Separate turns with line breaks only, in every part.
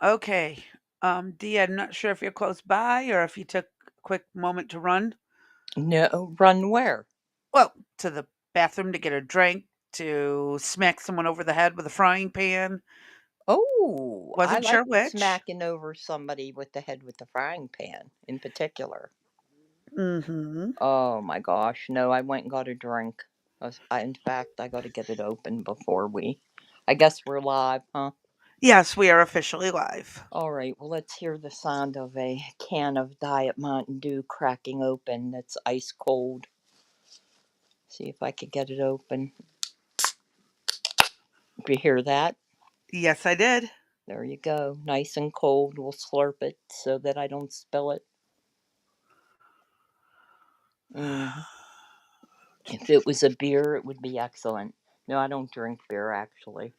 Okay. Dee, I'm not sure if you're close by or if you took a quick moment to run.
No, run where?
Well, to the bathroom to get a drink, to smack someone over the head with a frying pan.
Oh, I
Wasn't
like
sure which.
smacking over somebody with the head with the frying pan in particular.
Mm-hmm.
Oh my gosh, no, I went and got a drink. In fact, I got to get it open before we. I guess we're live, huh?
Yes, we are officially live.
All right, well, let's hear the sound of a can of Diet Mountain Dew cracking open that's ice cold. See if I could get it open. You hear that?
Yes, I did.
There you go. Nice and cold. We'll slurp it so that I don't spill it. Mm. If it was a beer, it would be excellent. No, I don't drink beer actually.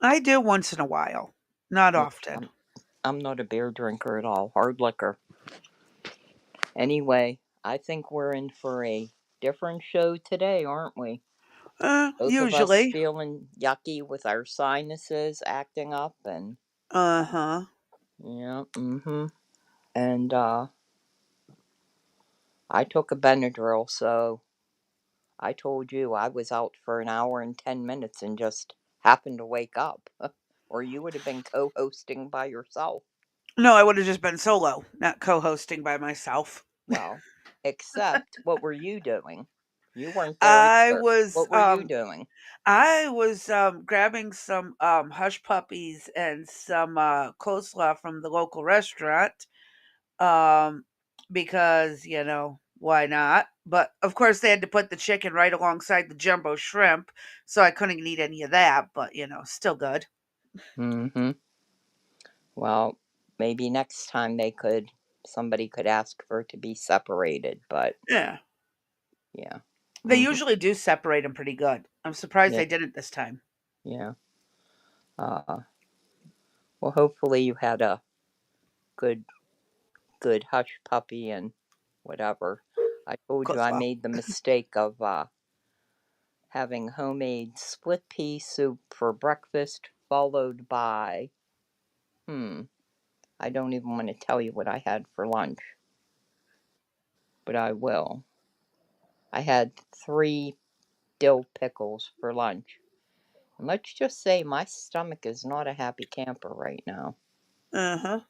I do once in a while. Not
Yeah,
often.
I'm not a beer drinker at all. Hard liquor. Anyway, I think we're in for a different show today, aren't we? Both of us
Usually.
feeling yucky with our sinuses acting up and
Uh-huh.
yeah, And I took a Benadryl, so I told you I was out for an hour and 10 minutes and just happened to wake up. Or you would have been co hosting by yourself.
No, I would have just been solo, not co-hosting by myself.
Well, except what were you doing? You weren't there
I
either.
was
What were you doing?
I was grabbing some hush puppies and some coleslaw from the local restaurant um because, why not? But of course they had to put the chicken right alongside the jumbo shrimp, so I couldn't eat any of that, but still good.
Mm-hmm. Well, maybe next time somebody could ask for it to be separated, but
Yeah.
yeah.
They
Mm-hmm.
usually do separate them pretty good. I'm surprised
Yeah.
they didn't this time.
Yeah. Uh, well, hopefully you had a good good hush puppy and whatever. I told you I
Coleslaw.
made the mistake of having homemade split pea soup for breakfast, followed by, I don't even want to tell you what I had for lunch, but I will. I had 3 dill pickles for lunch. And let's just say my stomach is not a happy camper right now.
Uh-huh.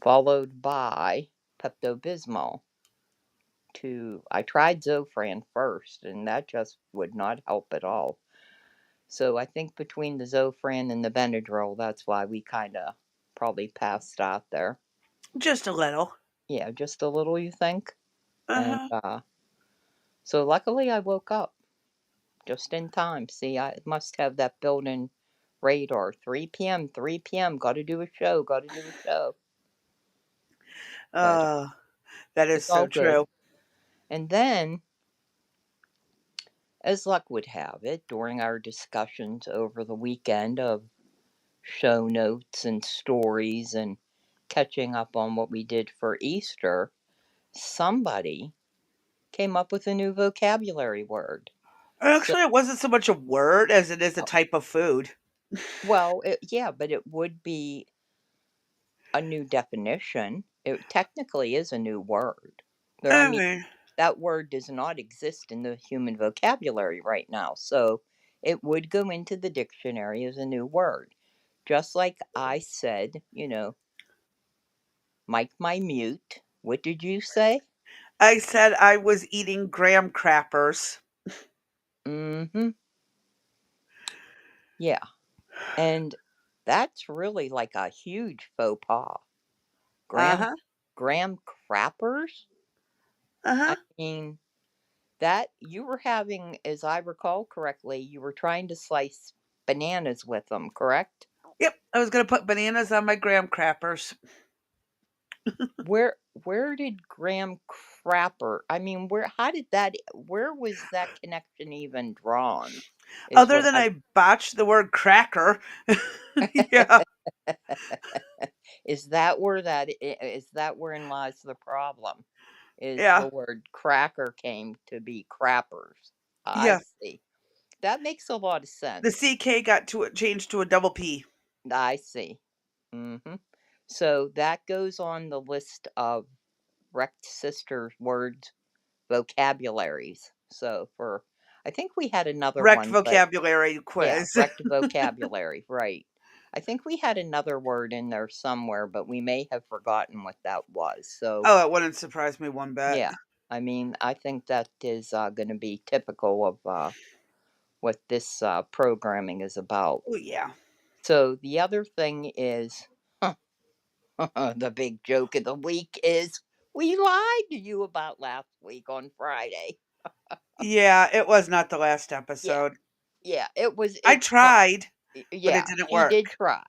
Followed by Pepto Bismol. I tried Zofran first, and that just would not help at all. So I think between the Zofran and the Benadryl, that's why we kind of probably passed out there.
Just a little.
Yeah, just a little, you think? And
Uh-huh.
so luckily I woke up just in time. See, I must have that built-in radar. 3 p.m., 3 p.m., gotta do a show, gotta do a show. But
Uh, that is
it's all
so
good.
true.
And then, as luck would have it, during our discussions over the weekend of show notes and stories and catching up on what we did for Easter, somebody came up with a new vocabulary word. So,
Actually, it wasn't so much a word as it is a type of food.
well, yeah, but it would be a new definition. It technically is a new word. I
I
mean,
mean,
that word does not exist in the human vocabulary right now. So it would go into the dictionary as a new word. Just like I said, Mike, my mute. What did you say?
I said I was eating graham crappers.
Mm-hmm. Yeah. And that's really like a huge faux pas. Graham
Uh-huh.
graham crappers? I
Uh-huh.
mean, that you were having, as I recall correctly, you were trying to slice bananas with them, correct?
Yep, I was gonna put bananas on my graham crappers.
Where did graham crapper? I mean, where was that connection even drawn? Is
Other
what
than
I
I botched the word cracker. Yeah.
is that wherein lies the problem? Is the
Yeah.
word cracker came to be crappers. I
Yeah.
see. That makes a lot of
The
sense.
CK got to it changed to a double P.
I see. Mm-hmm. So that goes on the list of wrecked sister words vocabularies. So for I think we had another
Wrecked
one, but
vocabulary
yeah,
quiz.
wrecked vocabulary, right. I think we had another word in there somewhere, but we may have forgotten what that was. So,
Oh, it wouldn't surprise me one bit.
yeah, I mean, I think that is going to be typical of what this programming is about.
Oh, yeah.
So, the other thing is the big joke of the week is we lied to you about last week on Friday.
Yeah, it was not the last
Yeah,
episode.
yeah, it was,
I
it's not,
tried, but it
yeah,
didn't
she did
work.
try.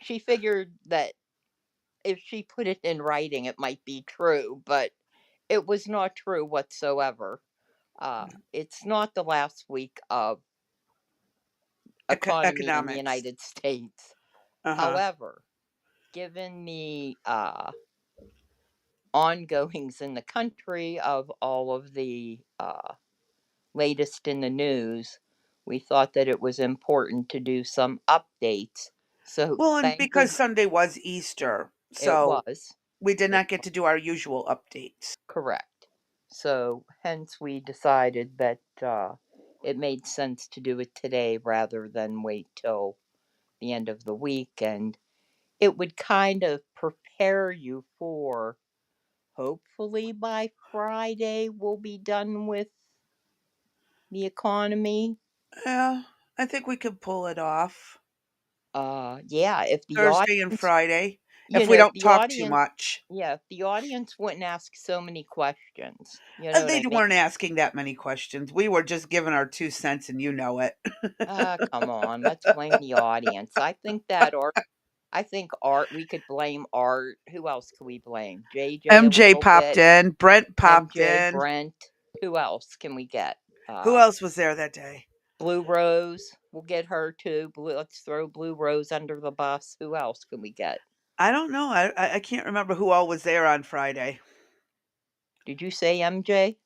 She figured that if she put it in writing, it might be true, but it was not true whatsoever. It's not the last week of economy in the
Economics.
United States.
Uh-huh.
However, given the ongoings in the country of all of the latest in the news, we thought that it was important to do some updates. So
Well, and
thank
because
good
Sunday was Easter,
it
so
was.
we did
It
not get to do our usual updates.
correct. So hence we decided that it made sense to do it today rather than wait till the end of the week, and it would kind of prepare you for hopefully by Friday we'll be done with the economy.
Yeah, I think we could pull it off.
Yeah, if the
Thursday and
audience,
Friday,
you
if we
know, if
don't
the
talk too
audience,
much.
yeah, if the audience wouldn't ask so many questions, you know
And
what
they
I mean?
weren't asking that many questions. We were just giving our 2 cents, and you know it.
Ah, come on, let's blame the audience. I think Art, we could blame Art. Who else could we blame? JJ a
MJ
little
popped
bit.
in, Brent popped
MJ,
in.
Brent. Who else can we get?
Who else was there that day?
Blue Rose. We'll get her too. Let's throw Blue Rose under the bus. Who else can we get?
I don't know. I can't remember who all was there on Friday.
Did you say MJ?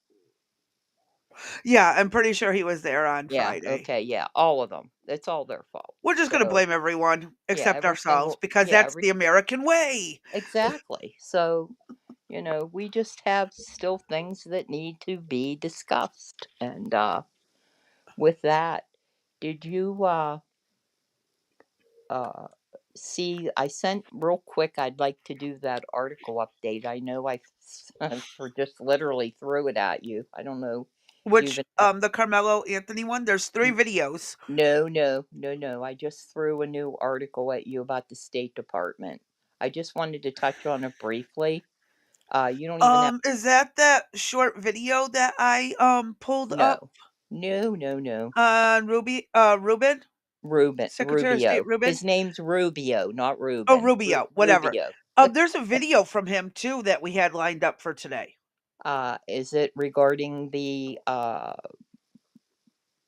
Yeah, I'm pretty sure he was there on
Yeah,
Friday.
okay, yeah, all of them. It's all their fault.
We're just gonna
So,
blame everyone
yeah,
except ourselves because that's
every
the American way.
exactly. So, we just have still things that need to be discussed. And with that, did you uh see I sent real quick I'd like to do that article update. I know for just literally threw it at you. I don't know if you
Which,
even have
the Carmelo Anthony one, there's 3 videos.
no, no, no, no. I just threw a new article at you about the State Department. I just wanted to touch on it briefly. You don't even have
Is that short video that I, pulled up
no, no, no, no.
on Rubin? Secretary of State
Rubio.
Rubin?
His name's Rubio, not
Oh,
Ruben.
Rubio, whatever.
Rubio.
There's a video from him too that we had lined up for today.
Is it regarding the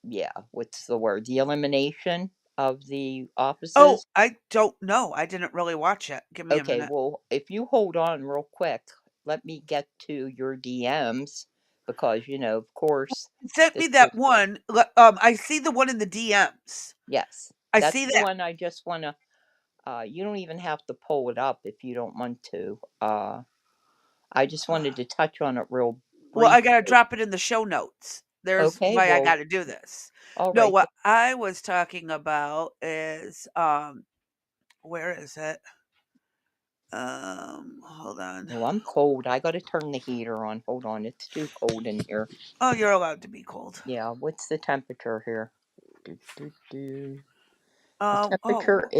yeah, what's the word? The elimination of the
Oh,
offices?
I don't know. I didn't really watch it. Give me a
Okay,
minute.
well, if you hold on real quick, let me get to your DMs because, of course,
Sent
this
me that
was,
one. I see the one in the DMs.
yes,
I
that's
see
the
that.
one I just want to, you don't even have to pull it up if you don't want to. I just wanted to touch on it real
Well, I gotta
briefly.
drop it in the show notes. There's
Okay,
why I
well,
gotta do this.
all
No,
right.
what I was talking about is where is it? Hold on.
Well, I'm cold. I got to turn the heater on. Hold on, it's too cold in here.
Oh, you're allowed to be cold.
Yeah, what's the temperature here? Do, do, do. The
Oh,
temperature,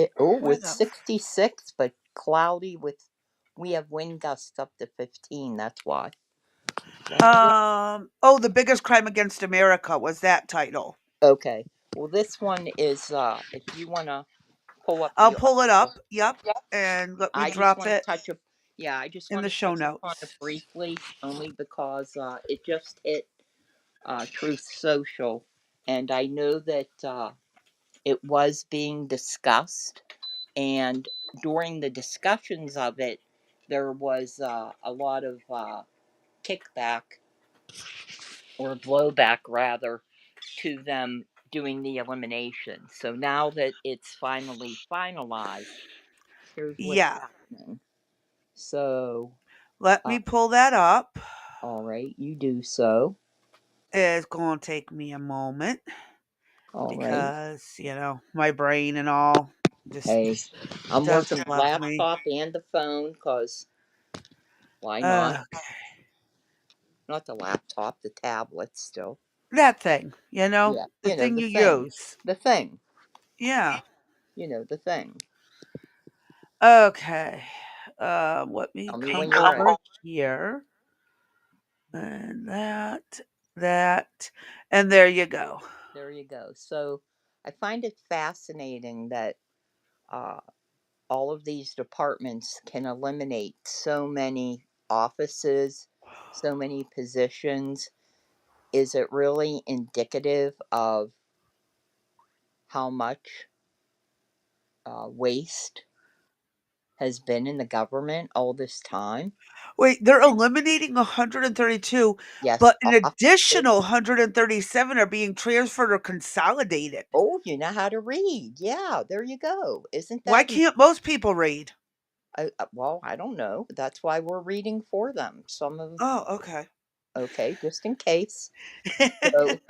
where
it's
the
66, but cloudy with, we have wind gusts up to 15. That's why. Wonder what?
oh, the biggest crime against America was that title.
Okay. Well, this one is, if you want to pull up
I'll
the
pull it
article,
up. Yep, and let me
I just
drop
want to
it
touch up, yeah, I just
in
want
the
to
show
touch upon it
notes.
briefly, only because it just hit Truth Social. And I know that it was being discussed. And during the discussions of it, there was a lot of kickback or blowback, rather, to them doing the elimination. So now that it's finally finalized, Here's what's
Yeah.
happening. So,
Let
uh,
me pull that up.
all right, you do so.
It's going to take me a moment
All right.
because, my brain and all just
Hey, I'm working
doesn't
the
love me.
laptop and the phone because why not?
Uh,
Not the laptop, the tablet still.
that thing,
Yeah,
the
you know,
thing
the
you
thing.
use.
The thing.
Yeah.
The thing.
Okay. Let me
Tell me
come
when you're ready.
over here. And that, and there you go.
There you go. So I find it fascinating that uh, all of these departments can eliminate so many offices, so many positions. Is it really indicative of how much waste has been in the government all this time?
Wait, they're eliminating 132,
Yes,
but an
offices.
additional 137 are being transferred or consolidated.
Oh, you know how to read. Yeah, there you go. Isn't
Why
that
can't most people read?
well, I don't know. That's why we're reading for them. Some of
Oh, okay.
okay, just in case. So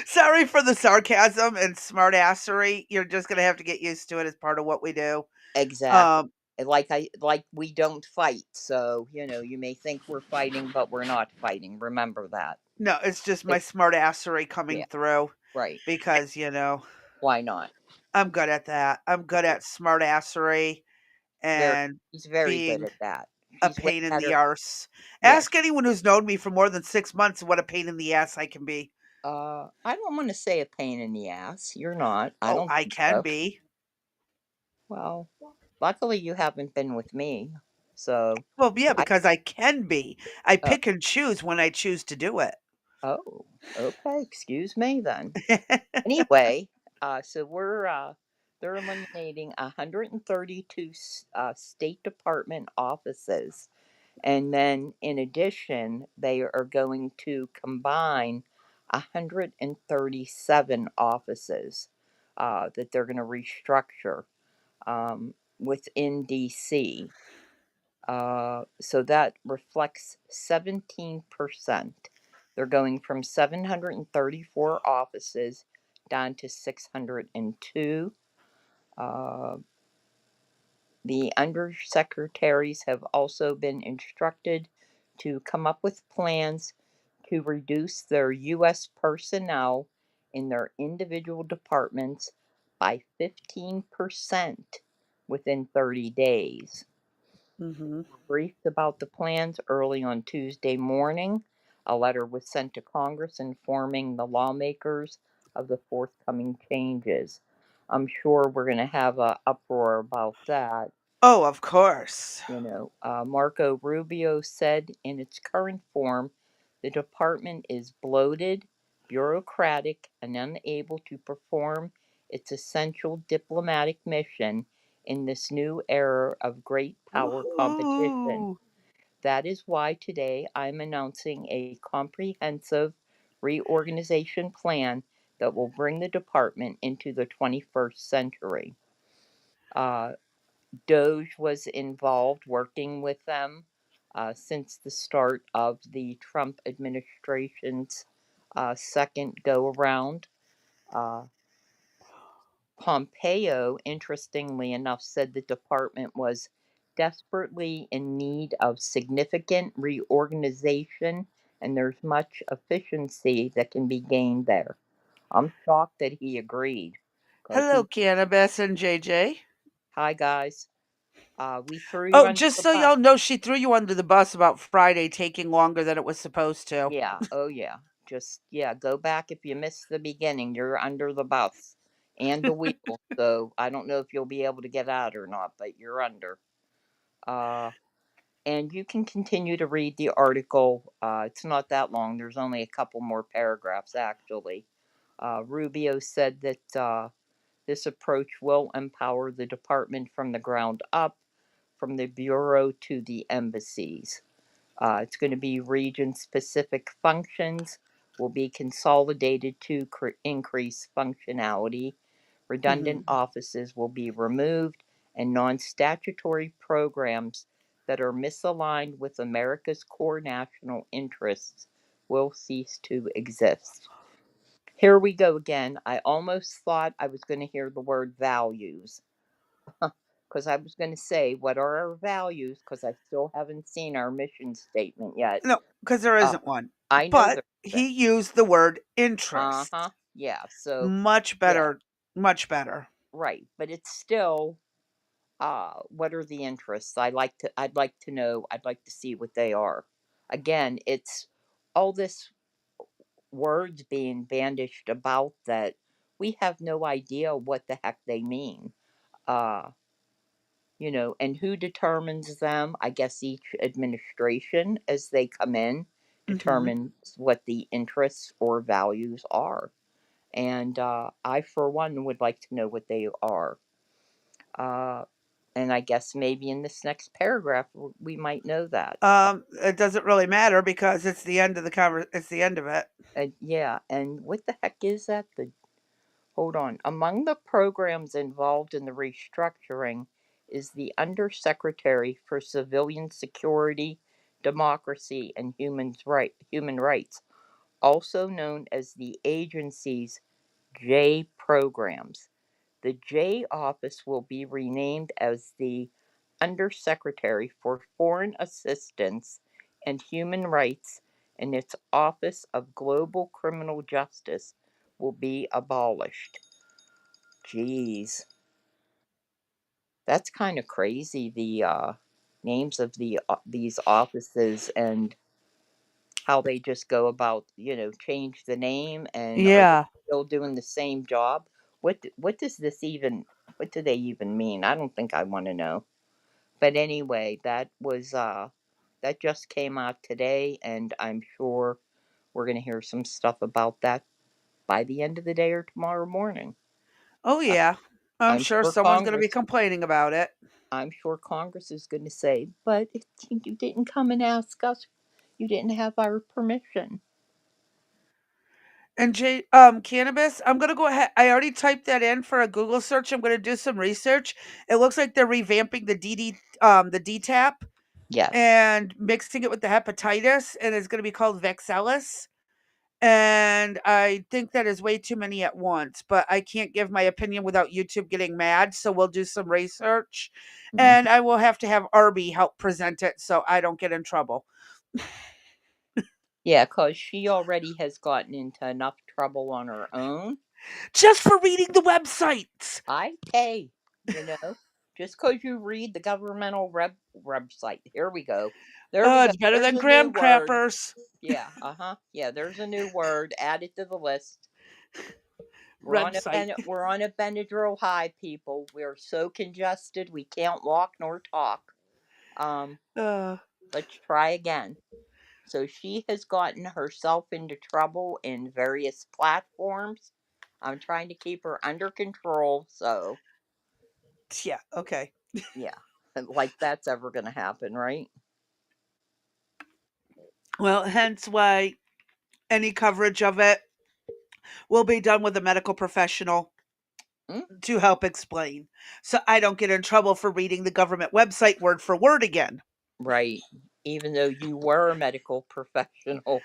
Sorry for the sarcasm and smartassery. You're just gonna have to get used to it as part of what we do.
exactly.
Um,
Like we don't fight. So, you may think we're fighting, but we're not fighting. Remember that.
no, it's just my
It,
smartassery
yeah,
coming through
right.
because,
Why not?
I'm good at that. I'm good at smartassery
Very
and
She's very good
being
at that.
a
She's way
pain in the
better.
arse.
Yes.
Ask anyone who's known me for more than 6 months what a pain in the ass I can be.
I don't want to say a pain in the ass. You're not. I
Oh,
don't
I
think
can
so.
be.
Well, luckily you haven't been with me. So,
Well, yeah,
I
because I can be. I
oh,
pick and choose when I choose to do it.
oh, okay, excuse me then. Anyway, so they're eliminating 132 State Department offices, and then in addition, they are going to combine 137 offices that they're going to restructure within DC. So that reflects 17%. They're going from 734 offices down to 602. Uh, the undersecretaries have also been instructed to come up with plans to reduce their U.S. personnel in their individual departments by 15% within 30 days.
Mhm.
Briefed about the plans early on Tuesday morning. A letter was sent to Congress informing the lawmakers of the forthcoming changes. I'm sure we're going to have a uproar about that.
Oh, of course.
Marco Rubio said in its current form, the department is bloated, bureaucratic, and unable to perform its essential diplomatic mission in this new era of great power competition.
Woohoo.
That is why today I'm announcing a comprehensive reorganization plan that will bring the department into the 21st century. Uh, Doge was involved working with them since the start of the Trump administration's second go around. Uh, Pompeo, interestingly enough, said the department was desperately in need of significant reorganization, and there's much efficiency that can be gained there. I'm shocked that he agreed because
Hello, Cannabis and JJ.
hi guys, we threw you
Oh,
under
just
the
so
bus.
y'all know, she threw you under the bus about Friday taking longer than it was supposed to.
Yeah, oh yeah. Just, yeah, go back if you missed the beginning. You're under the bus and the wheel. So I don't know if you'll be able to get out or not, but you're under. Uh, and you can continue to read the article. It's not that long, there's only a couple more paragraphs, actually. Rubio said that this approach will empower the department from the ground up, from the bureau to the embassies. It's going to be region specific functions will be consolidated to increase functionality. Redundant
Mhm.
offices will be removed and non statutory programs that are misaligned with America's core national interests will cease to exist. Here we go again. I almost thought I was going to hear the word values because I was going to say, what are our values? Because I still haven't seen our mission statement yet.
No, because there
Uh,
isn't one.
I know
But
there isn't.
he used the word
Uh huh.
interest.
Yeah. So,
Much
yeah,
better, much better.
right. But it's still, what are the interests? I'd like to know, I'd like to see what they are. Again, it's all this words being bandaged about that we have no idea what the heck they mean. Uh, and who determines them? I guess each administration, as they come in,
Mhm.
determines what the interests or values are. And I, for one, would like to know what they are. Uh, and I guess maybe in this next paragraph, we might know that.
It doesn't really matter because it's the end of it's the end of it.
Yeah, and what the heck is that? Hold on. Among the programs involved in the restructuring is the Undersecretary for Civilian Security, Democracy, and Human Rights, also known as the agency's J programs. The J office will be renamed as the Undersecretary for Foreign Assistance and Human Rights, and its Office of Global Criminal Justice will be abolished. Jeez, that's kind of crazy. The names of these offices and how they just go about, change the name, and are they
Yeah.
still doing the same job? What does this even? What do they even mean? I don't think I want to know. But anyway, that just came out today, and I'm sure we're gonna hear some stuff about that by the end of the day or tomorrow morning.
Oh,
I,
yeah. I'm
I'm
sure
sure
someone's gonna be
Congress
complaining about it.
I'm sure Congress is going to say, but you didn't come and ask us. You didn't have our permission.
And cannabis, I'm gonna go ahead. I already typed that in for a Google search. I'm gonna do some research. It looks like they're revamping the DTAP
Yes.
and mixing it with the hepatitis, and it's gonna be called Vexelis. And I think that is way too many at once, but I can't give my opinion without YouTube getting mad. So we'll do some research,
Mhm.
and I will have to have Arby help present it so I don't get in trouble.
Yeah, because she already has gotten into enough trouble on her own.
Just for reading the websites.
I pay, just because you read the governmental website. Here we go. There we go.
It's better
There's
than
a new
graham
word.
crappers.
Yeah, uh huh. Yeah, there's a new word added to the list.
Website.
We're on a Benadryl high, people. We're so congested we can't walk nor talk. Um,
Uh,
let's try again. So she has gotten herself into trouble in various platforms. I'm trying to keep her under control. So,
yeah, okay.
yeah, like that's ever going to happen, right?
Well, hence why any coverage of it will be done with a medical professional
Mm,
to help explain. So I don't get in trouble for reading the government website word for word again.
right. Even though you were a medical professional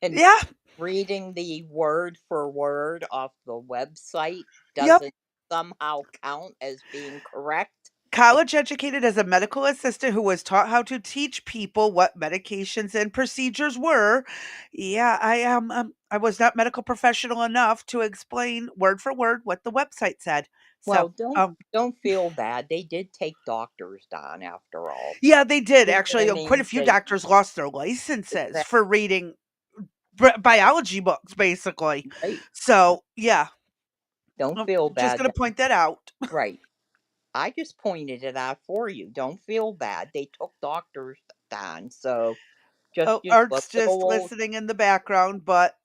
and
Yeah,
reading the word for word off the website
yep.
doesn't somehow count as being correct.
College educated as a medical assistant who was taught how to teach people what medications and procedures were. Yeah, I am. I was not medical professional enough to explain word for word what the website said.
Well,
So,
don't feel bad. They did take doctors down after all.
yeah, they did
You know what
actually.
I
Quite a
mean?
few
They
doctors lost their licenses
exactly
for reading biology books, basically.
right.
So, yeah,
Don't
I'm
feel
just
bad
gonna
then.
point that out.
Right. I just pointed it out for you. Don't feel bad. They took doctors down. So just,
Oh, Art's
a little
just
old,
listening in the background, but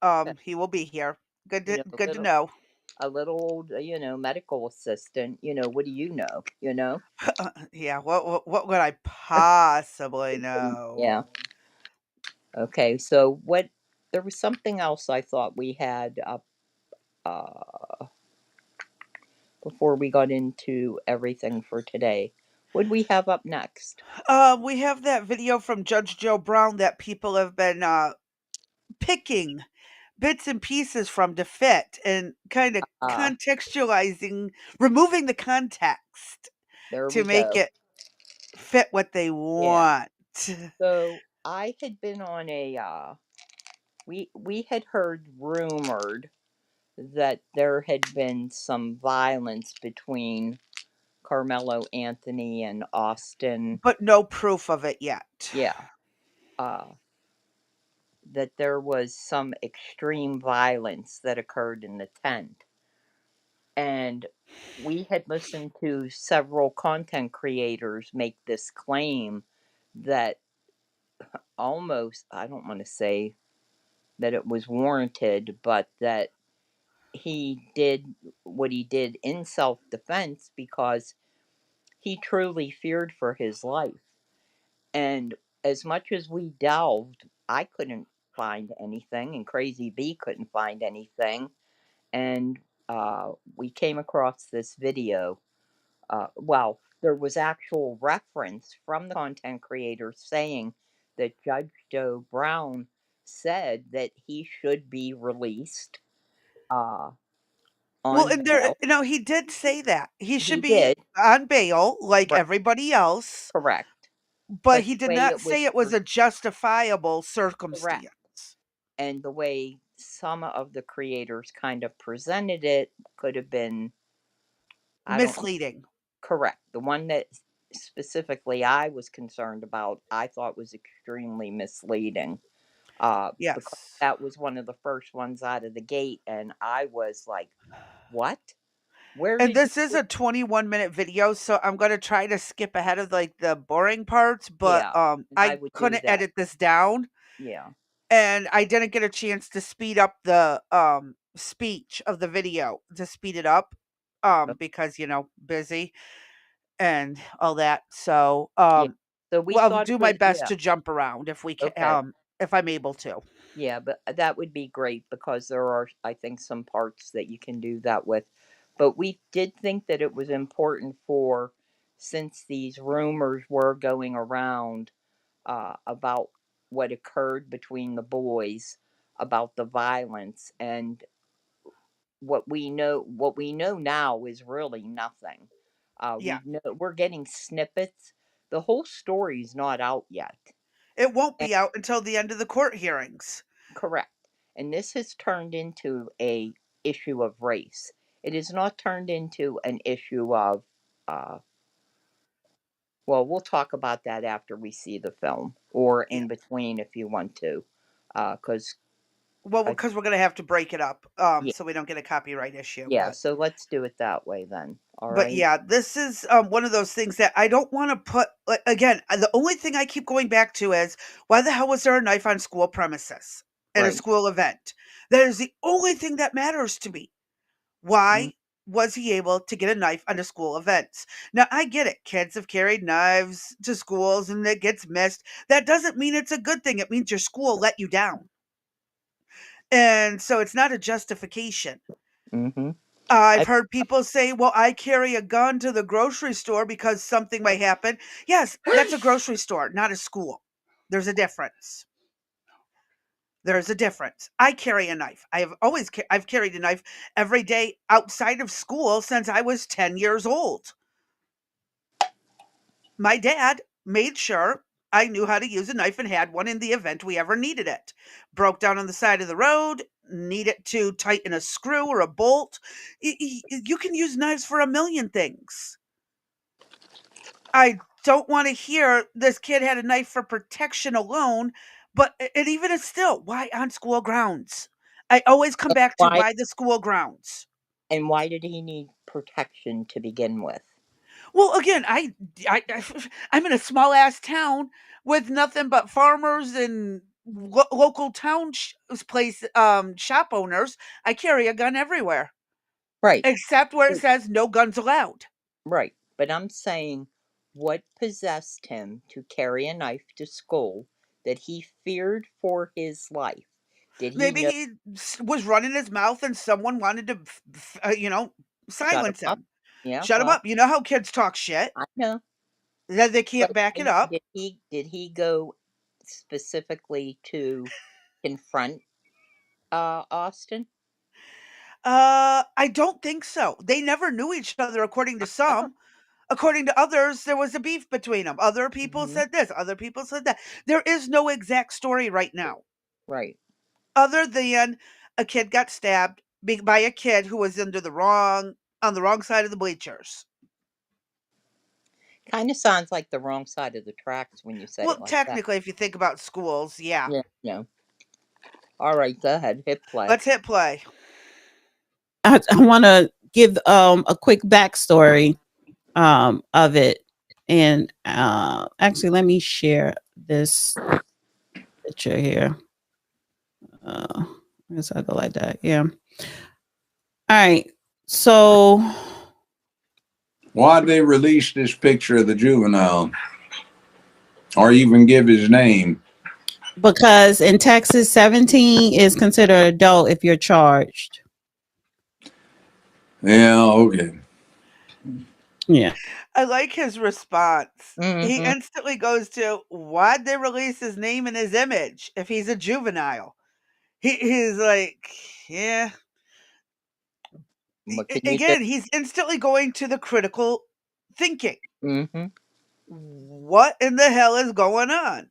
he will be here.
a
Good to
little
know.
medical assistant, what do you know, you know?
Yeah, what would I possibly know?
Yeah. Okay. So what there was something else I thought we had uh before we got into everything for today? What do we have up next?
We have that video from Judge Joe Brown that people have been picking bits and pieces from to fit and kind of
Uh,
contextualizing, removing the context
there
to
we
make
go.
it fit what they
Yeah.
want.
So I had been on a we had heard rumored that there had been some violence between Carmelo Anthony and Austin.
But no proof of it yet.
Yeah. Uh, that there was some extreme violence that occurred in the tent. And we had listened to several content creators make this claim that almost, I don't want to say that it was warranted, but that he did what he did in self defense because he truly feared for his life. And as much as we delved, I couldn't find anything, and Crazy B couldn't find anything. And we came across this video. Well, there was actual reference from the content creator saying that Judge Joe Brown said that he should be released uh,
Well,
on
and there,
bail.
he did say that he should
He
be
did,
on bail like
right,
everybody else,
correct.
but
But
he
the
did
way
not
it was
say it was a justifiable
correct,
circumstance.
and the way some of the creators kind of presented it could have been, I don't,
Misleading.
correct. The one that specifically I was concerned about, I thought was extremely misleading. Because
Yes.
that was one of the first ones out of the gate, and I was like, "What? Where
And
did
this is
you?"
a 21-minute video, so I'm gonna try to skip ahead of, like, the boring parts, but,
Yeah, and I
I
would do
couldn't
that.
edit this down,
Yeah.
and I didn't get a chance to speed up the, speech of the video, to speed it up, because, busy and all that, so,
Yeah. So we
well, I'll
thought it
do my
was,
best
yeah.
to jump around
Okay.
if I'm able to.
Yeah, but that would be great because there are, I think, some parts that you can do that with. But we did think that it was important for, since these rumors were going around about what occurred between the boys, about the violence, and what we know now is really nothing.
Yeah.
We're getting snippets. The whole story's not out yet.
It won't be out until the end of the court hearings.
Correct. And this has turned into a issue of race. It is not turned into an issue of uh well, we'll talk about that after we see the film or
Yeah.
in between if you want to. Cuz
Well,
I
because we're gonna have to break it up,
yeah,
so we don't get a copyright issue,
yeah,
but
so let's do it that way then. All
but
right?
yeah, this is, one of those things that I don't wanna put again, the only thing I keep going back to is, why the hell was there a knife on school premises at a
Right.
school event? That is the only thing that matters to me.
Mm,
Why was he able to get a knife on a school events? Now, I get it. Kids have carried knives to schools and it gets missed. That doesn't mean it's a good thing. It means your school let you down. And so it's not a justification.
mhm.
I've
I
heard people say, well, I carry a gun to the grocery store because something might happen. Yes, that's a grocery store, not a school. There's a difference. There's a difference. I carry a knife. I've carried a knife every day outside of school since I was 10 years old. My dad made sure I knew how to use a knife and had one in the event we ever needed it. Broke down on the side of the road, needed to tighten a screw or a bolt. You can use knives for a million things. I don't want to hear this kid had a knife for protection alone, but it even is still why on school grounds. I always come back to
why
why the school grounds.
and why did he need protection to begin with?
Well, again, I I'm in a small ass town with nothing but farmers and local town shop owners. I carry a gun everywhere,
Right.
except where it says no guns allowed.
Right. But I'm saying what possessed him to carry a knife to school that he feared for his life? Did he
Maybe
know?
he was running his mouth and someone wanted to,
Shut him
Silence
up.
him.
Yeah,
Shut him
well,
up. You know how kids talk shit?
I know.
That they can't
But
back it up.
did he go specifically to confront Austin?
I don't think so. They never knew each other, according to some.
Oh,
According to others, there was a beef between them. Other people
hmm,
said this, other people said that. There is no exact story right now,
right.
other than a kid got stabbed by a kid who was on the wrong side of the bleachers.
Kind of sounds like the wrong side of the tracks when you said it
Well,
like that.
technically, if you think about schools, yeah.
Yeah, no. All right, go ahead. Hit play.
Let's hit play.
I want to give a quick backstory of it, and actually, let me share this picture here. I guess I'll go like that. Yeah. All right. So
Why'd they release this picture of the juvenile or even give his name?
because in Texas, 17 is considered adult if you're charged.
Yeah, okay.
Yeah.
I like his response. He
Mm-hmm.
instantly goes to, why'd they release his name and his image if he's a juvenile? He's like, yeah.
But can you just?
Again, he's instantly going to the critical thinking.
Mm-hmm.
What in the hell is going on?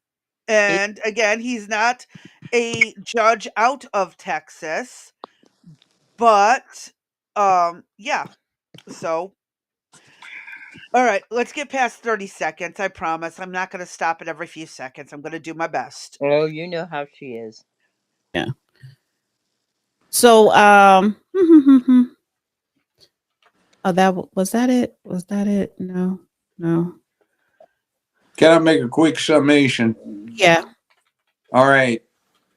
He,
And again, he's not a judge out of Texas, but yeah. So, all right, let's get past 30 seconds. I promise. I'm not going to stop it every few seconds. I'm going to do my best.
oh, you know how she is.
Yeah. So oh, was that it? Was that it? No. No.
Can I make a quick summation?
Yeah.
All right.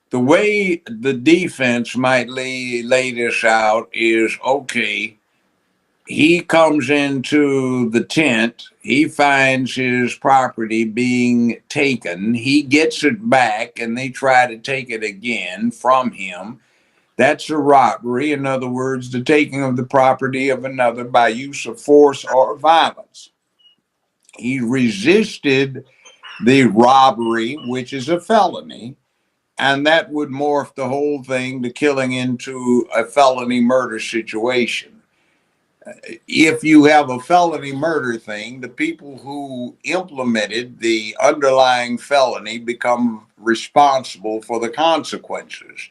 The way the defense might lay this out is okay. He comes into the tent. He finds his property being taken. He gets it back, and they try to take it again from him. That's a robbery. In other words, the taking of the property of another by use of force or violence. He resisted the robbery, which is a felony, and that would morph the whole thing to killing into a felony murder situation. If you have a felony murder thing, the people who implemented the underlying felony become responsible for the consequences.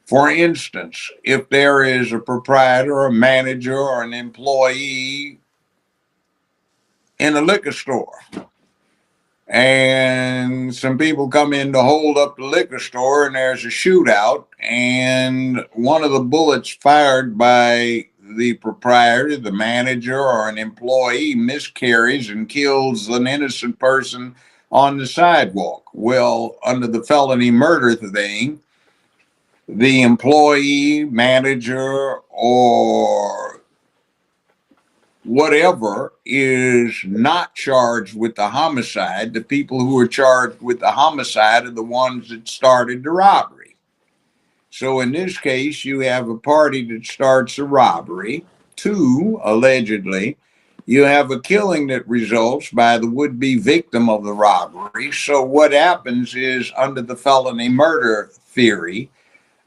For instance, if there is a proprietor, a manager, or an employee in a liquor store, and some people come in to hold up the liquor store, and there's a shootout, and one of the bullets fired by the proprietor, the manager, or an employee miscarries and kills an innocent person on the sidewalk. Well, under the felony murder thing, the employee, manager, or whatever is not charged with the homicide. The people who are charged with the homicide are the ones that started the robbery. So in this case, you have a party that starts a robbery. Two, allegedly, you have a killing that results by the would be victim of the robbery. So what happens is, under the felony murder theory,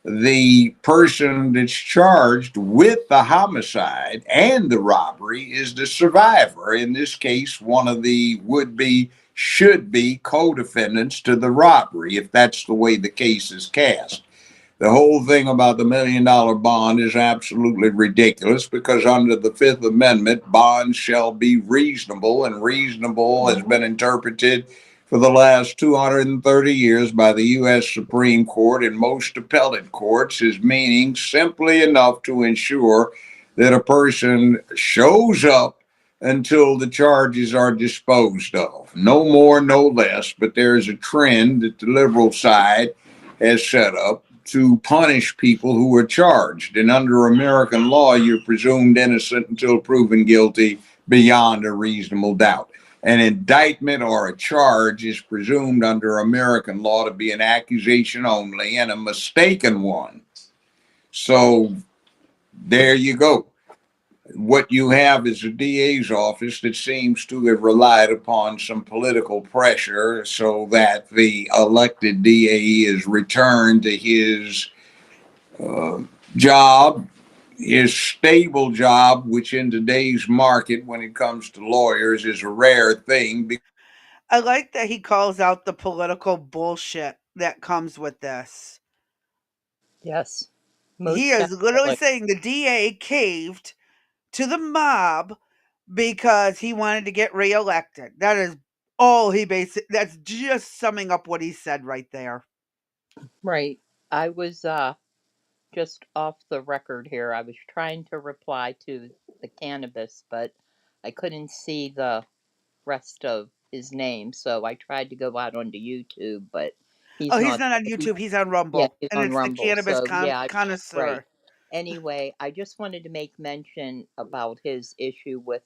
the person that's charged with the homicide and the robbery is the survivor. In this case, one of the would be, should be co defendants to the robbery, if that's the way the case is cast. The whole thing about the $1 million bond is absolutely ridiculous, because under the Fifth Amendment, bonds shall be reasonable, and reasonable has been interpreted for the last 230 years by the U.S. Supreme Court and most appellate courts as meaning simply enough to ensure that a person shows up until the charges are disposed of. No more, no less, but there's a trend that the liberal side has set up to punish people who are charged. And under American law, you're presumed innocent until proven guilty beyond a reasonable doubt. An indictment or a charge is presumed under American law to be an accusation only, and a mistaken one. So there you go. What you have is a DA's office that seems to have relied upon some political pressure so that the elected DA is returned to his uh, job, his stable job, which in today's market, when it comes to lawyers, is a rare thing.
I like that he calls out the political bullshit that comes with this.
Yes,
He
most
is literally
definitely.
saying the DA caved to the mob because he wanted to get reelected. That is all he basically, that's just summing up what he said right there.
Right. I was just off the record here. I was trying to reply to the cannabis, but I couldn't see the rest of his name, so I tried to go out onto YouTube, but
Oh,
he's
he's
not.
not on
He,
YouTube, he's on
yeah,
Rumble,
he's
and
on
it's the
Rumble.
cannabis
So yeah, right.
connoisseur.
Anyway, I just wanted to make mention about his issue with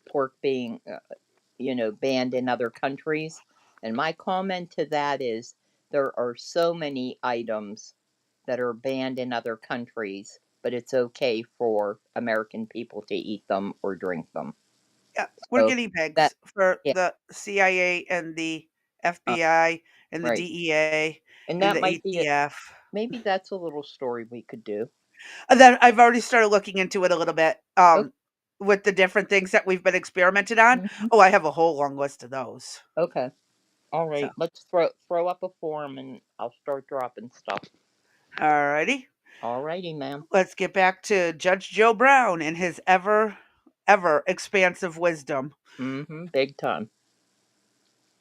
pork being, banned in other countries. And my comment to that is there are so many items that are banned in other countries, but it's okay for American people to eat them or drink them.
Yeah, we're
So
guinea
that,
pigs for
yeah,
the CIA and the
uh,
FBI and the
right.
DEA
And
and
that
the
might be it.
ATF.
Maybe that's a little story we could do.
That I've already started looking into it a little bit,
Okay.
with the different things that we've been experimented on.
Mhm.
Oh, I have a whole long list of those.
Okay. All
So,
right. Let's throw up a form and I'll start dropping stuff.
alrighty.
All righty, ma'am.
Let's get back to Judge Joe Brown and his ever expansive wisdom.
Mm-hmm. Big time.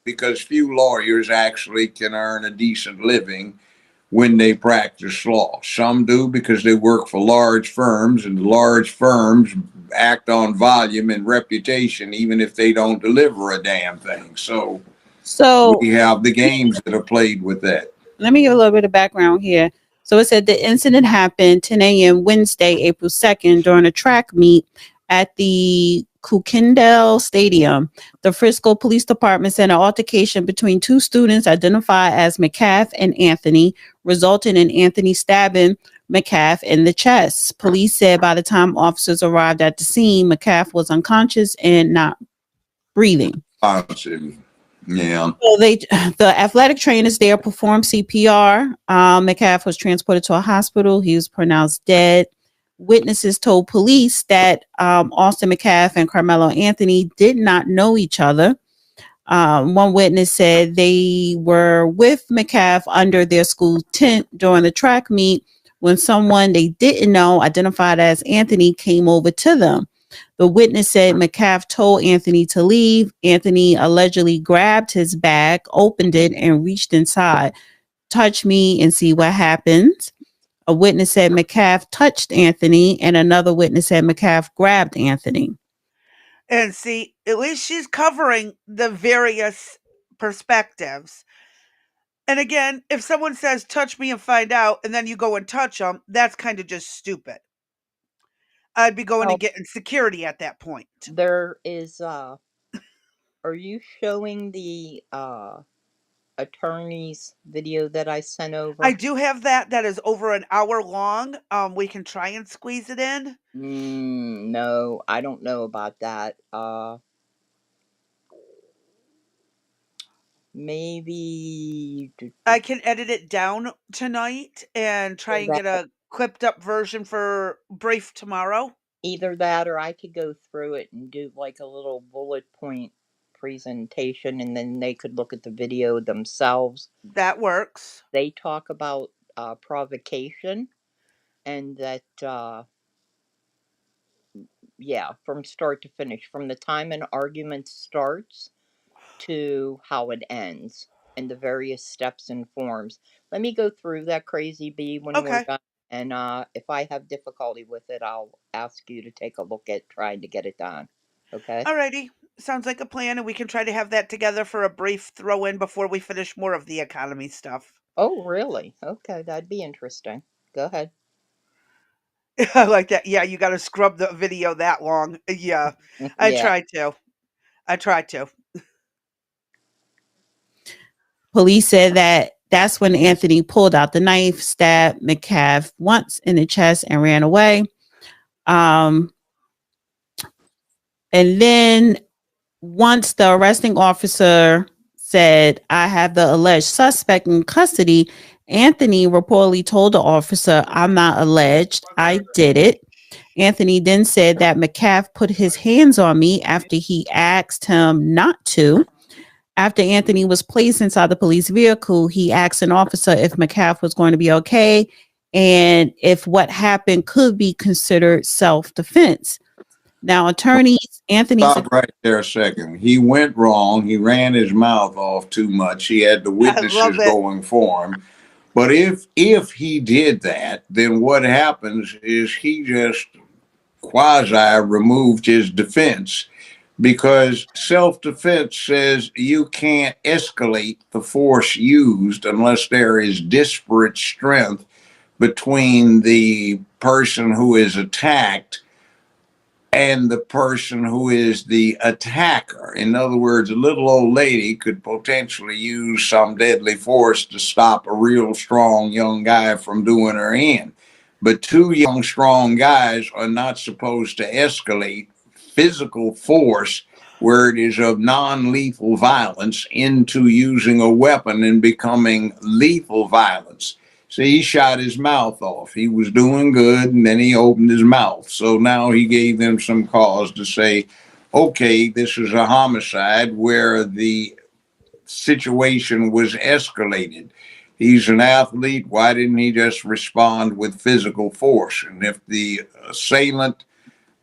Because few lawyers actually can earn a decent living when they practice law. Some do because they work for large firms, and the large firms act on volume and reputation, even if they don't deliver a damn thing. So
So
we have the games that are played with that.
let me give a little bit of background here. So it said the incident happened 10 a.m. Wednesday, April 2nd, during a track meet at the Kukendall Stadium. The Frisco Police Department said an altercation between two students identified as McCaff and Anthony resulted in Anthony stabbing McCaff in the chest. Police said by the time officers arrived at the scene, McCaff was unconscious and not breathing.
Yeah.
So the athletic trainers there performed CPR. McCaff was transported to a hospital. He was pronounced dead. Witnesses told police that Austin McCaff and Karmelo Anthony did not know each other. One witness said they were with McCaff under their school tent during the track meet when someone they didn't know, identified as Anthony, came over to them. The witness said McCaff told Anthony to leave. Anthony allegedly grabbed his bag, opened it, and reached inside. Touch me and see what happens. A witness said McCaff touched Anthony, and another witness said McCaff grabbed Anthony.
And see, at least she's covering the various perspectives. And again, if someone says, touch me and find out, and then you go and touch them, that's kind of just stupid. I'd be going
Well,
and getting security at that point.
there is. Are you showing the attorney's video that I sent
I
over?
do have that. That is over an hour long. We can try and squeeze it in.
No, I don't know about that. Maybe
I can edit it down tonight and try and
that,
get a clipped up version for brief tomorrow.
either that, or I could go through it and do like a little bullet point presentation, and then they could look at the video themselves.
That works.
They talk about provocation, and that yeah, from start to finish, from the time an argument starts to how it ends, and the various steps and forms. Let me go through that, crazy bee, when we're
Okay.
done. And if I have difficulty with it, I'll ask you to take a look at trying to get it done. Okay?
Alrighty. Sounds like a plan, and we can try to have that together for a brief throw in before we finish more of the economy stuff.
Oh, really? Okay, that'd be interesting. Go ahead.
I like that. Yeah, you got to scrub the video that long. Yeah, I
Yeah.
tried to. I tried to.
Police said that that's when Anthony pulled out the knife, stabbed McCaff once in the chest, and ran away. And then once the arresting officer said, I have the alleged suspect in custody, Anthony reportedly told the officer, I'm not alleged. I did it. Anthony then said that McCaff put his hands on me after he asked him not to. After Anthony was placed inside the police vehicle, he asked an officer if McCaff was going to be okay and if what happened could be considered self defense. Now, attorneys, Anthony's.
Stop right there a second. He went wrong. He ran his mouth off too much. He had the
I love
witnesses
it.
going for him. But if he did that, then what happens is he just quasi removed his defense, because self defense says you can't escalate the force used unless there is disparate strength between the person who is attacked and the person who is the attacker. In other words, a little old lady could potentially use some deadly force to stop a real strong young guy from doing her in. But two young, strong guys are not supposed to escalate physical force where it is of non lethal violence into using a weapon and becoming lethal violence. See, he shot his mouth off. He was doing good, and then he opened his mouth. So now he gave them some cause to say, okay, this is a homicide where the situation was escalated. He's an athlete. Why didn't he just respond with physical force? And if the assailant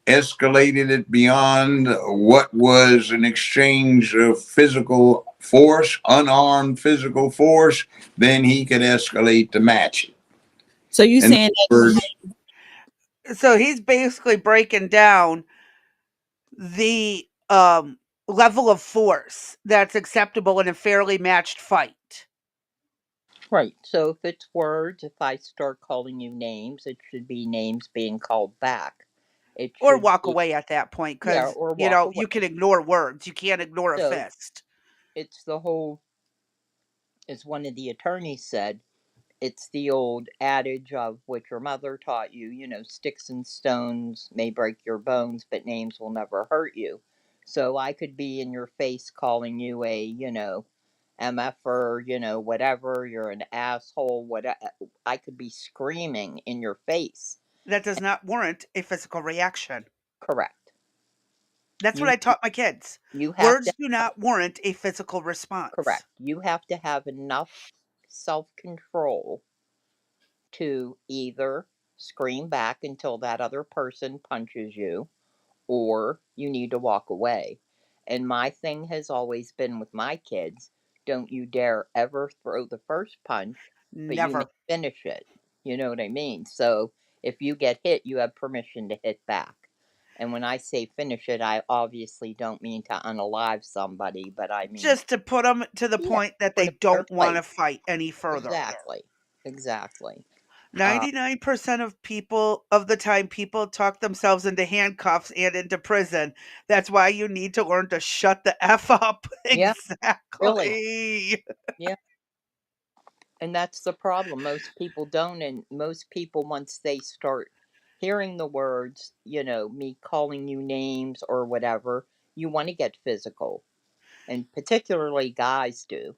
escalated it beyond what was an exchange of physical force, unarmed physical force, then he could escalate to match it.
So you
In
saying
other
that
words,
So he's basically breaking down the level of force that's acceptable in a fairly matched fight,
Right. So if it's words, if I start calling you names, it should be names being called back. It
or
should
walk
be,
away at that point
yeah,
because
or walk
you
away.
can ignore words. You can't ignore a
So
fist.
it's the whole, as one of the attorneys said, it's the old adage of what your mother taught you, sticks and stones may break your bones, but names will never hurt you. So I could be in your face calling you a, MFer, whatever, you're an asshole, whatever. I could be screaming in your face.
That does not warrant a physical reaction.
Correct.
That's what
You
I taught my kids.
you have to
Words do not warrant a physical
correct.
response.
You have to have enough self-control to either scream back until that other person punches you, or you need to walk away. And my thing has always been with my kids, don't you dare ever throw the first punch, but you may
Never.
finish it. You know what I mean? So if you get hit, you have permission to hit back. And when I say finish it, I obviously don't mean to unalive somebody, but I mean,
Just to put them to the
yeah,
point that
put
they
them in their
don't want to
place.
fight any further.
Exactly. Exactly. Uh,
99% of people of the time people talk themselves into handcuffs and into prison. That's why you need to learn to shut the F up.
yeah, really.
Exactly.
Yeah. And that's the problem. Most people don't. And most people, once they start hearing the words, me calling you names or whatever, you want to get physical. And particularly guys do,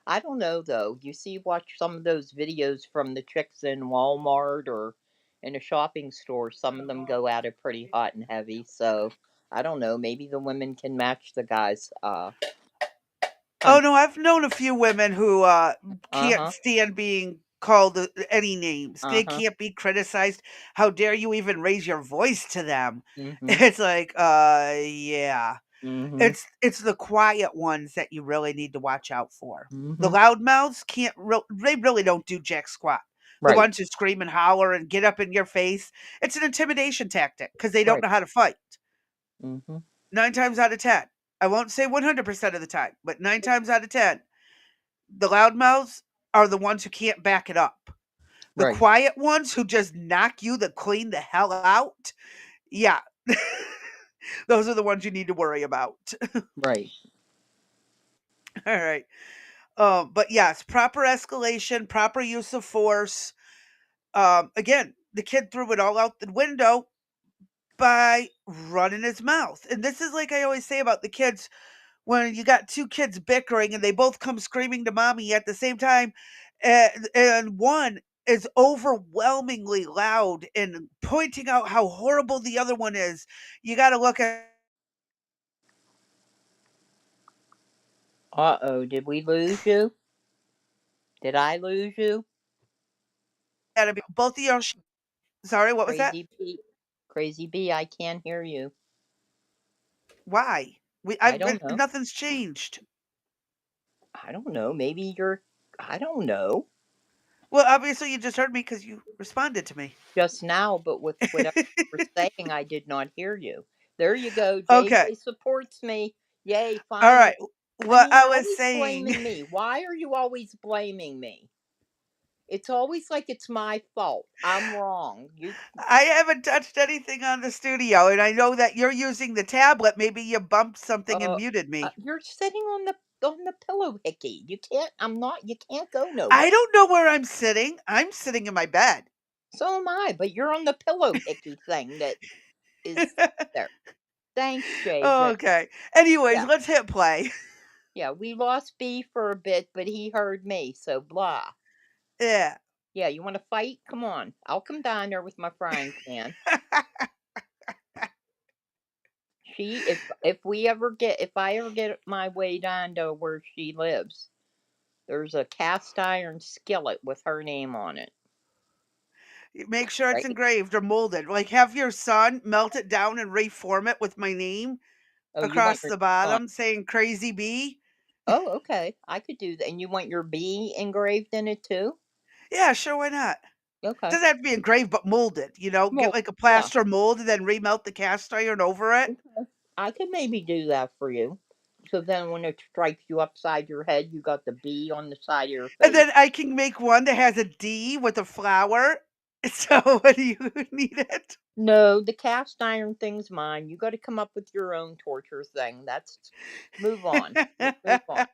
I don't know though. Watch some of those videos from the chicks in Walmart or in a shopping store. Some of them go at it pretty hot and heavy. So I don't know. Maybe the women can match the guys'
Oh
punch.
no, I've known a few women who
Uh
can't
huh.
stand being called any names.
Uh
They
huh.
can't be criticized. How dare you even raise your voice to them?
Mm hmm.
It's like, yeah.
Mm hmm.
It's the quiet ones that you really need to watch out for.
Mm
The
hmm.
loudmouths they really don't do jack squat. The
Right.
ones who scream and holler and get up in your face, it's an intimidation tactic because they don't
Right.
know how to fight.
Mm hmm.
9 times out of 10. I won't say 100% of the time, but 9 times out of 10, the loudmouths are the ones who can't back it up. The
Right.
quiet ones who just knock you the clean the hell out, yeah. Those are the ones you need to worry about.
Right.
All right. But yes, proper escalation, proper use of force. Again, the kid threw it all out the window by run in his mouth. And this is like I always say about the kids when you got two kids bickering and they both come screaming to mommy at the same time, and one is overwhelmingly loud and pointing out how horrible the other one is. You got to look at
Uh-oh, did we lose you? Did I lose you?
it. Both of y'all. Sorry, what was that?
Crazy P. Crazy B, I can't hear you.
Why?
I don't know.
Nothing's changed.
I don't know. Maybe you're. I don't know.
Well, obviously you just heard me because you responded to me.
Just now, but with whatever you were saying, I did not hear you. There you go.
Okay.
JJ supports me. Yay,
All
finally.
right.
I
What
mean,
I
you're
was
always
saying,
blaming me. Why are you always blaming me? It's always like it's my fault. I'm wrong. You,
I haven't touched anything on the studio, and I know that you're using the tablet. Maybe you bumped something and
uh,
muted me.
you're sitting on the pillow, Hickey. You can't. I'm not. You can't go
I
nowhere.
don't know where I'm sitting. I'm sitting in my bed.
So am I. But you're on the pillow, Hickey thing that is there. Thanks, JJ.
Okay. Anyways,
Yeah,
let's hit play.
yeah. We lost B for a bit, but he heard me. So blah.
Yeah.
Yeah, you want to fight? Come on. I'll come down there with my frying pan. She, if I ever get my way down to where she lives, there's a cast iron skillet with her name on it.
Make sure it's
Right?
engraved or molded. Like have your son melt it down and reform it with my name
Oh, you want
across
your
the
name on?
bottom saying Crazy Bee.
Oh, okay. I could do that. And you want your B engraved in it too?
Yeah, sure, why not?
Okay.
Doesn't have to be engraved, but molded. Get
Well,
like a
yeah.
plaster mold and then remelt the cast iron over it.
Okay. I could maybe do that for you. So then when it strikes you upside your head, you got the B on the side of your
And
face.
then I can make one that has a D with a flower. So when you need it.
No, the cast iron thing's mine. You got to come up with your own torture thing. That's move on. Let's move on.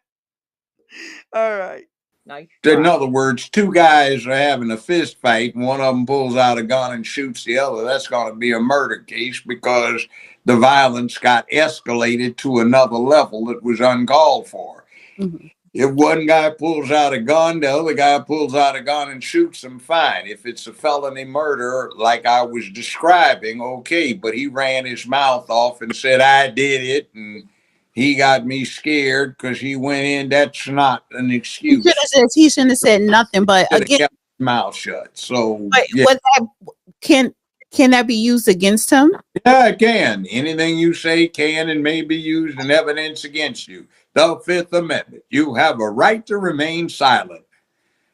All right.
Nice
In
try.
other words, two guys are having a fist fight, and one of them pulls out a gun and shoots the other. That's going to be a murder case because the violence got escalated to another level that was uncalled for.
Mhm.
If one guy pulls out a gun, the other guy pulls out a gun and shoots him, fine. If it's a felony murder, like I was describing, okay. But he ran his mouth off and said, I did it. And he got me scared because he went in. That's not an
He should
excuse.
have said he shouldn't have said nothing. But
Should have
again,
kept his mouth shut. So,
but
yeah.
what that can can that be used against him?
Yeah, it can. Anything you say can and may be used in evidence against you. The Fifth Amendment. You have a right to remain silent.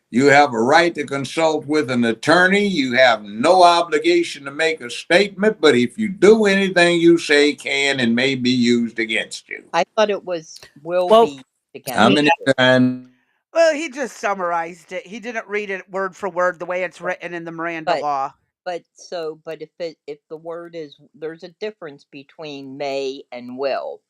You have a right to consult with an attorney. You have no obligation to make a statement, but if you do, anything you say can and may be used against you.
I thought it was will
Well,
be
yeah,
How
against
many
you.
times
Well, he just summarized it. He didn't read it word for word the way it's written in the Miranda
But
law.
but if the word is there's a difference between may and will,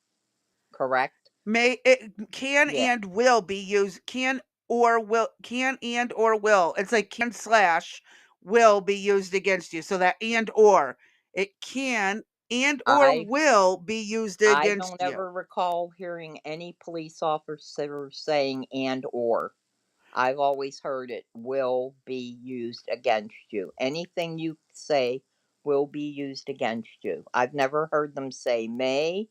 correct?
May it can
Yeah.
and will be used. Can and or will. It's like can slash will be used against you. So that and or it can and or
I
will be used
I
against
don't
you.
ever recall hearing any police officer saying and or. I've always heard it will be used against you. Anything you say will be used against you. I've never heard them say may,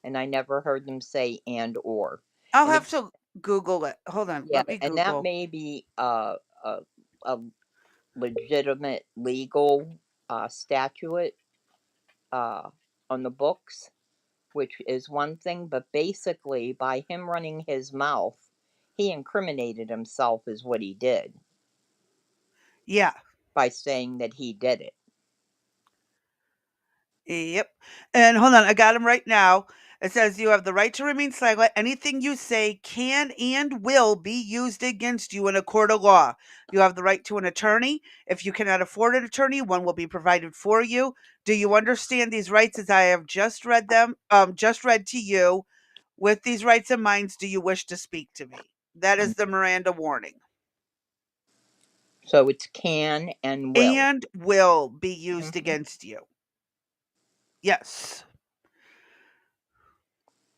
and I never heard them say and or.
I'll
And
have to Google it. Hold on,
yeah,
let me
and that
Google.
may be a legitimate legal statute uh, on the books, which is one thing, but basically, by him running his mouth, he incriminated himself, is what he did
Yeah.
by saying that he did it.
Yep. And hold on, I got them right now. It says you have the right to remain silent. Anything you say can and will be used against you in a court of law. You have the right to an attorney. If you cannot afford an attorney, one will be provided for you. Do you understand these rights as I have just read them? Just read to you. With these rights in mind, do you wish to speak to me? That is the Miranda warning.
So it's can and will.
And will be used
Mhm.
against you. Yes.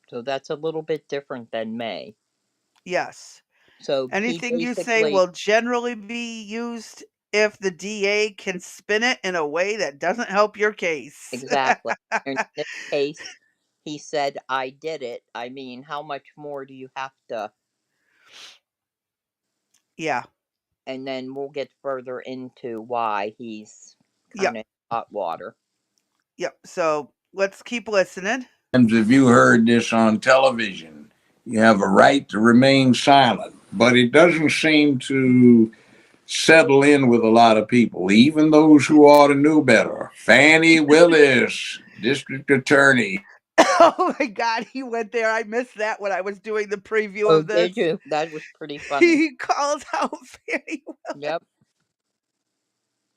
So that's a little bit different than may.
Yes.
So he
Anything you say
basically,
will generally be used if the DA can spin it in a way that doesn't help your case.
exactly. In this case, he said, I did it. I mean, how much more do you have to?
Yeah.
And then we'll get further into why he's kind
Yep.
of hot water.
Yep. So let's keep listening.
If you heard this on television, you have a right to remain silent. But it doesn't seem to settle in with a lot of people, even those who ought to know better. Fannie Willis, district attorney.
Oh my God, he went there. I missed that when I was doing the preview
Oh,
of this.
did you? That was pretty funny.
He calls out Fannie.
Yep.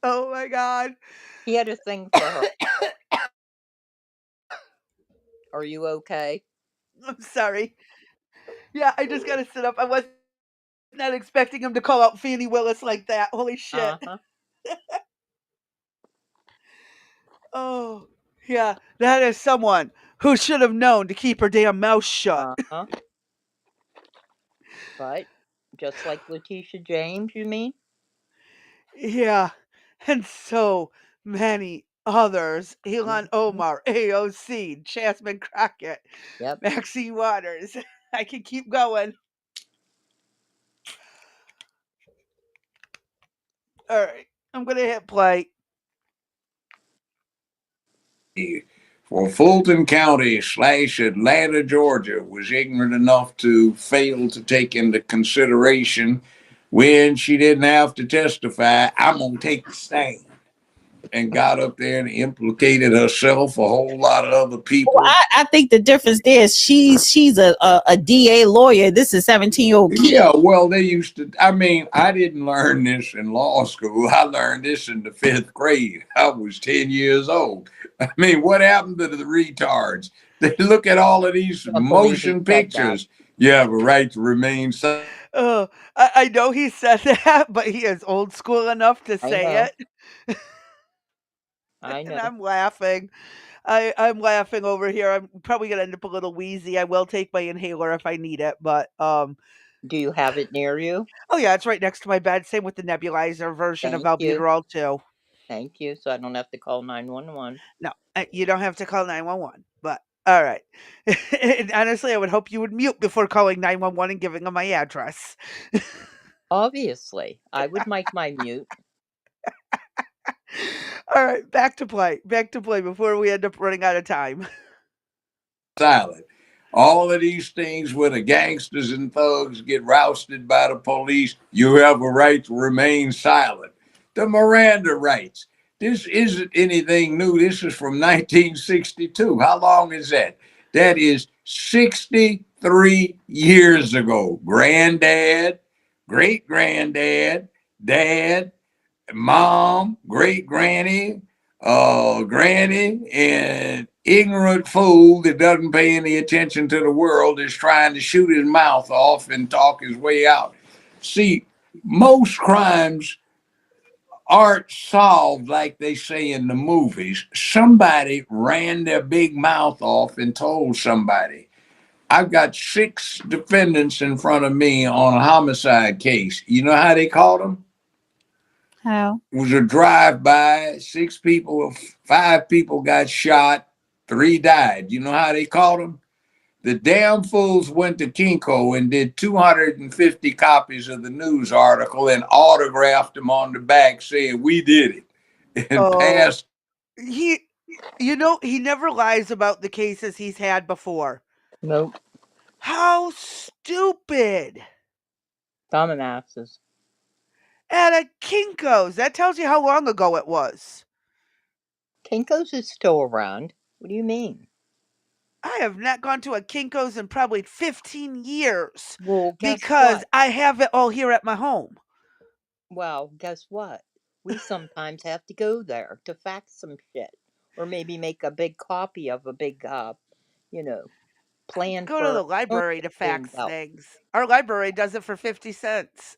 Oh my God.
He had a thing for her. Are you okay?
I'm sorry. Yeah, I just got to sit up. I was not expecting him to call out Fannie Willis like that. Holy shit.
Uh huh.
Oh, yeah. That is someone who should have known to keep her damn mouth shut.
Uh huh. But just like Letitia James, you mean?
Yeah. And so many others. Elon
Hmm.
Omar, AOC, Jasmine Crockett,
Yep.
Maxine Waters. I can keep going. All right. I'm going to hit play.
For Fulton County slash Atlanta, Georgia, was ignorant enough to fail to take into consideration when she didn't have to testify. I'm going to take the stand. And got up there and implicated herself, a whole lot of other
Well,
people.
I think the difference there is she's a DA lawyer. This is 17-year-old kid.
Yeah, well, they used to. I mean, I didn't learn this in law school. I learned this in the fifth grade. I was 10 years old. I mean, what happened to the retards? They look at all of these
Can't believe he
motion
said that.
pictures. You have a right to remain silent.
Oh, I know he said that, but he is old school enough to
I
say
know.
it.
I
And
know.
I'm laughing. I'm laughing over here. I'm probably gonna end up a little wheezy. I will take my inhaler if I need it, but
Do you have it near you?
oh yeah, it's right next to my bed. Same with the nebulizer version of
Thank you.
albuterol too.
Thank you. So I don't have to call 911.
No, you don't have to call 911. But all right. And honestly, I would hope you would mute before calling 911 and giving them my address.
Obviously, I would make my mute.
All right, back to play. Back to play before we end up running out of time.
Silent. All of these things where the gangsters and thugs get rousted by the police, you have a right to remain silent. The Miranda rights. This isn't anything new. This is from 1962. How long is that? That is 63 years ago. Granddad, great granddad, dad, mom, great granny, granny, and ignorant fool that doesn't pay any attention to the world is trying to shoot his mouth off and talk his way out. See, most crimes aren't solved like they say in the movies. Somebody ran their big mouth off and told somebody. I've got 6 defendants in front of me on a homicide case. You know how they called them?
How?
It was a drive-by. 6 people, 5 people got shot. 3 died. You know how they called them? The damn fools went to Kinko and did 250 copies of the news article and autographed them on the back saying, we did it, and
Oh,
passed.
he he never lies about the cases he's had before.
Nope.
How stupid.
Dumbasses.
At a Kinko's. That tells you how long ago it was.
Kinko's is still around. What do you mean?
I have not gone to a Kinko's in probably 15 years
Well, guess
because
what?
I have it all here at my home.
Well, guess what? We sometimes have to go there to fax some shit. Or maybe make a big copy of a big, you know, plan
Go to
for
the
home
library to
being
fax
built.
things. Our library does it for 50 cents.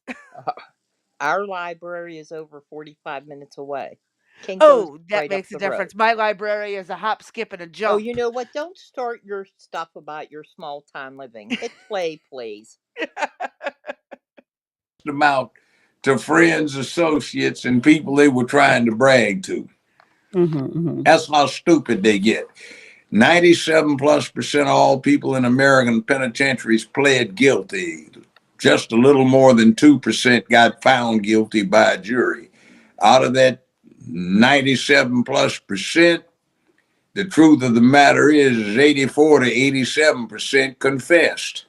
Our library is over 45 minutes away. Kinko's
Oh, that
right up
makes a
the road.
difference. My library is a hop, skip, and a
Oh, you
jump.
know what? Don't start your stuff about your small time living. Hit play, please.
Them out to friends, associates, and people they were trying to brag to.
Mm-hmm.
That's how stupid they get. 97+% of all people in American penitentiaries pled guilty. Just a little more than 2% got found guilty by a jury. Out of that 97+%, the truth of the matter is 84 to 87% confessed.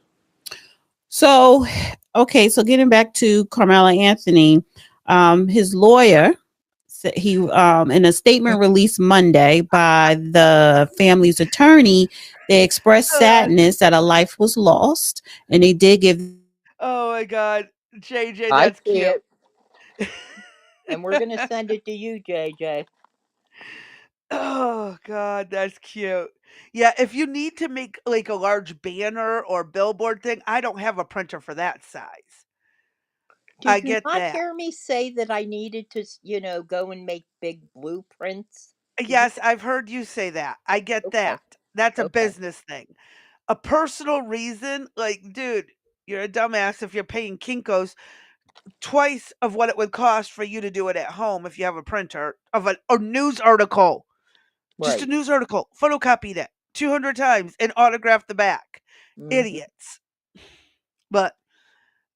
So, okay, so getting back to Carmelo Anthony, his lawyer he in a statement released Monday by the family's attorney, they expressed
Uh,
sadness that a life was lost, and they did give
oh my god. JJ,
I
that's
see
cute.
it. And we're going to send it to you, JJ.
Oh god, that's cute. Yeah, if you need to make like a large banner or billboard thing, I don't have a printer for that size. I
Did you
get
not
that.
hear me say that I needed to, go and make big blueprints? Did you?
Yes, I've heard you say that. I get
Okay.
that. That's a
Okay.
business thing. A personal reason, like, dude, you're a dumbass if you're paying Kinko's twice of what it would cost for you to do it at home if you have a printer of a news article. Just a
Right.
news article. Photocopy that 200 times and autograph the back.
Mm-hmm.
Idiots. But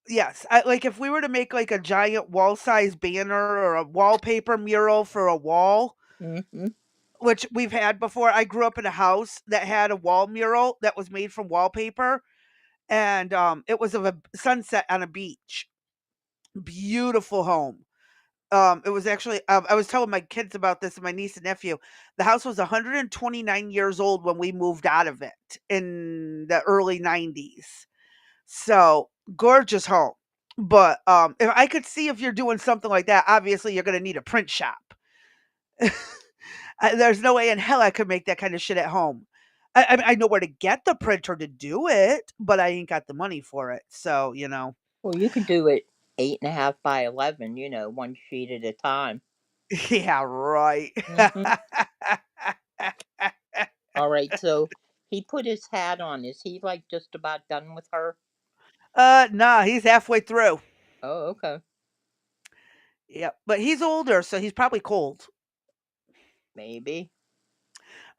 yes, like if we were to make like a giant wall size banner or a wallpaper mural for a wall,
Mm-hmm.
which we've had before. I grew up in a house that had a wall mural that was made from wallpaper, and it was of a sunset on a beach. Beautiful home. It was actually I was telling my kids about this and my niece and nephew. The house was 129 years old when we moved out of it in the early 90s. So, gorgeous home. But if I could see if you're doing something like that, obviously you're going to need a print shop. There's no way in hell I could make that kind of shit at home. I mean, I know where to get the printer to do it, but I ain't got the money for it. So,
Well, you can do it 8.5 by 11, one sheet at a time.
yeah, right.
Mm-hmm. All right. So he put his hat on. Is he like just about done with her?
Nah, he's halfway through.
Oh, okay.
Yep, but he's older, so he's probably cold.
Maybe.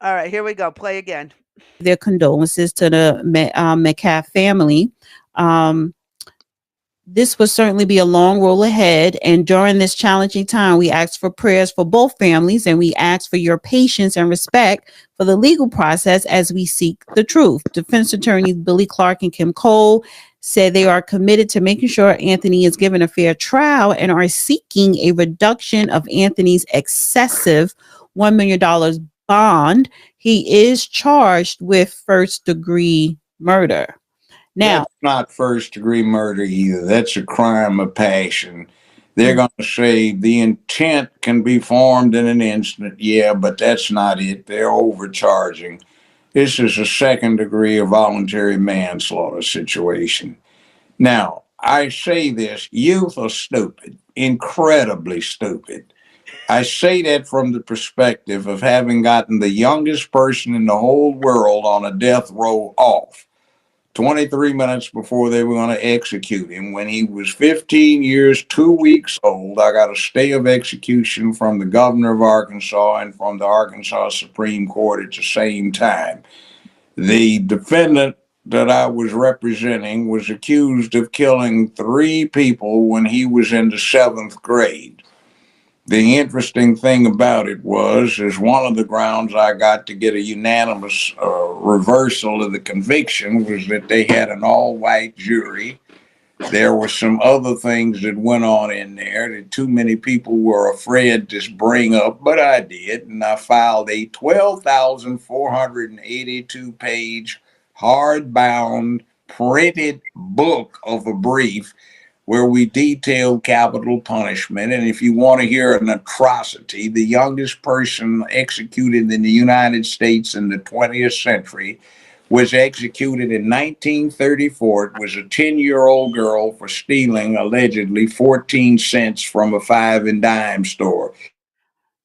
All right, here we go. Play again.
their condolences to the Metcalf family. Um, this will certainly be a long roll ahead. And during this challenging time, we ask for prayers for both families and we ask for your patience and respect for the legal process as we seek the truth. Defense attorneys Billy Clark and Kim Cole said they are committed to making sure Anthony is given a fair trial and are seeking a reduction of Anthony's excessive $1 million bond. He is charged with first degree murder. Now,
That's not first degree murder either. That's a crime of passion. They're going to say the intent can be formed in an instant. Yeah, but that's not it. They're overcharging. This is a second degree of voluntary manslaughter situation. Now, I say this youth are stupid, incredibly stupid. I say that from the perspective of having gotten the youngest person in the whole world on a death row off 23 minutes before they were going to execute him. When he was 15 years, 2 weeks old, I got a stay of execution from the governor of Arkansas and from the Arkansas Supreme Court at the same time. The defendant that I was representing was accused of killing 3 people when he was in the 7th grade. The interesting thing about it was, is one of the grounds I got to get a unanimous reversal of the conviction was that they had an all-white jury. There were some other things that went on in there that too many people were afraid to bring up, but I did, and I filed a 12,482 page hardbound printed book of a brief where we detailed capital punishment. And if you want to hear an atrocity, the youngest person executed in the United States in the 20th century was executed in 1934. It was a 10-year-old girl for stealing allegedly 14 cents from a five and dime store.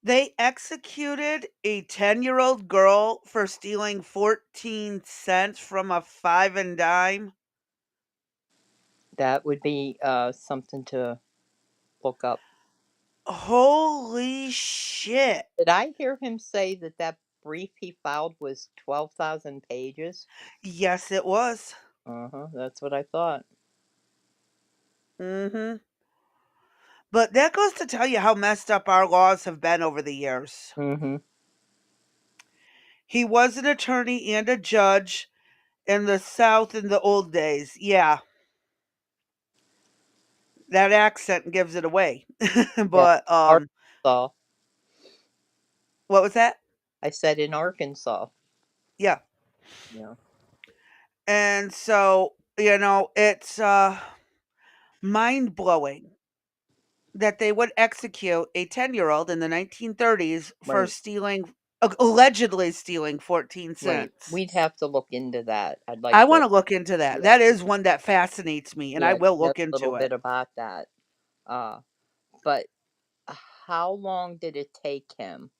They executed a 10-year-old girl for stealing 14 cents from a five and dime.
That would be something to look up.
Holy shit.
Did I hear him say that that brief he filed was 12,000 pages?
Yes, it was.
Uh huh. That's what I thought.
Mhm. But that goes to tell you how messed up our laws have been over the years.
Mm-hmm.
He was an attorney and a judge in the South in the old days. Yeah, that accent gives it away.
Yeah.
But
Arkansas.
what was that?
I said in Arkansas.
Yeah.
Yeah.
And so, it's mind-blowing that they would execute a 10-year-old in the 1930s for
Right.
stealing allegedly stealing 14
Right.
cents.
We'd have to look into that. I'd
I
like to.
wanna look into that.
Yeah.
That is one that fascinates me, and I
Yeah.
will
Know
look
a little
into it.
bit about that. Uh, but how long did it take him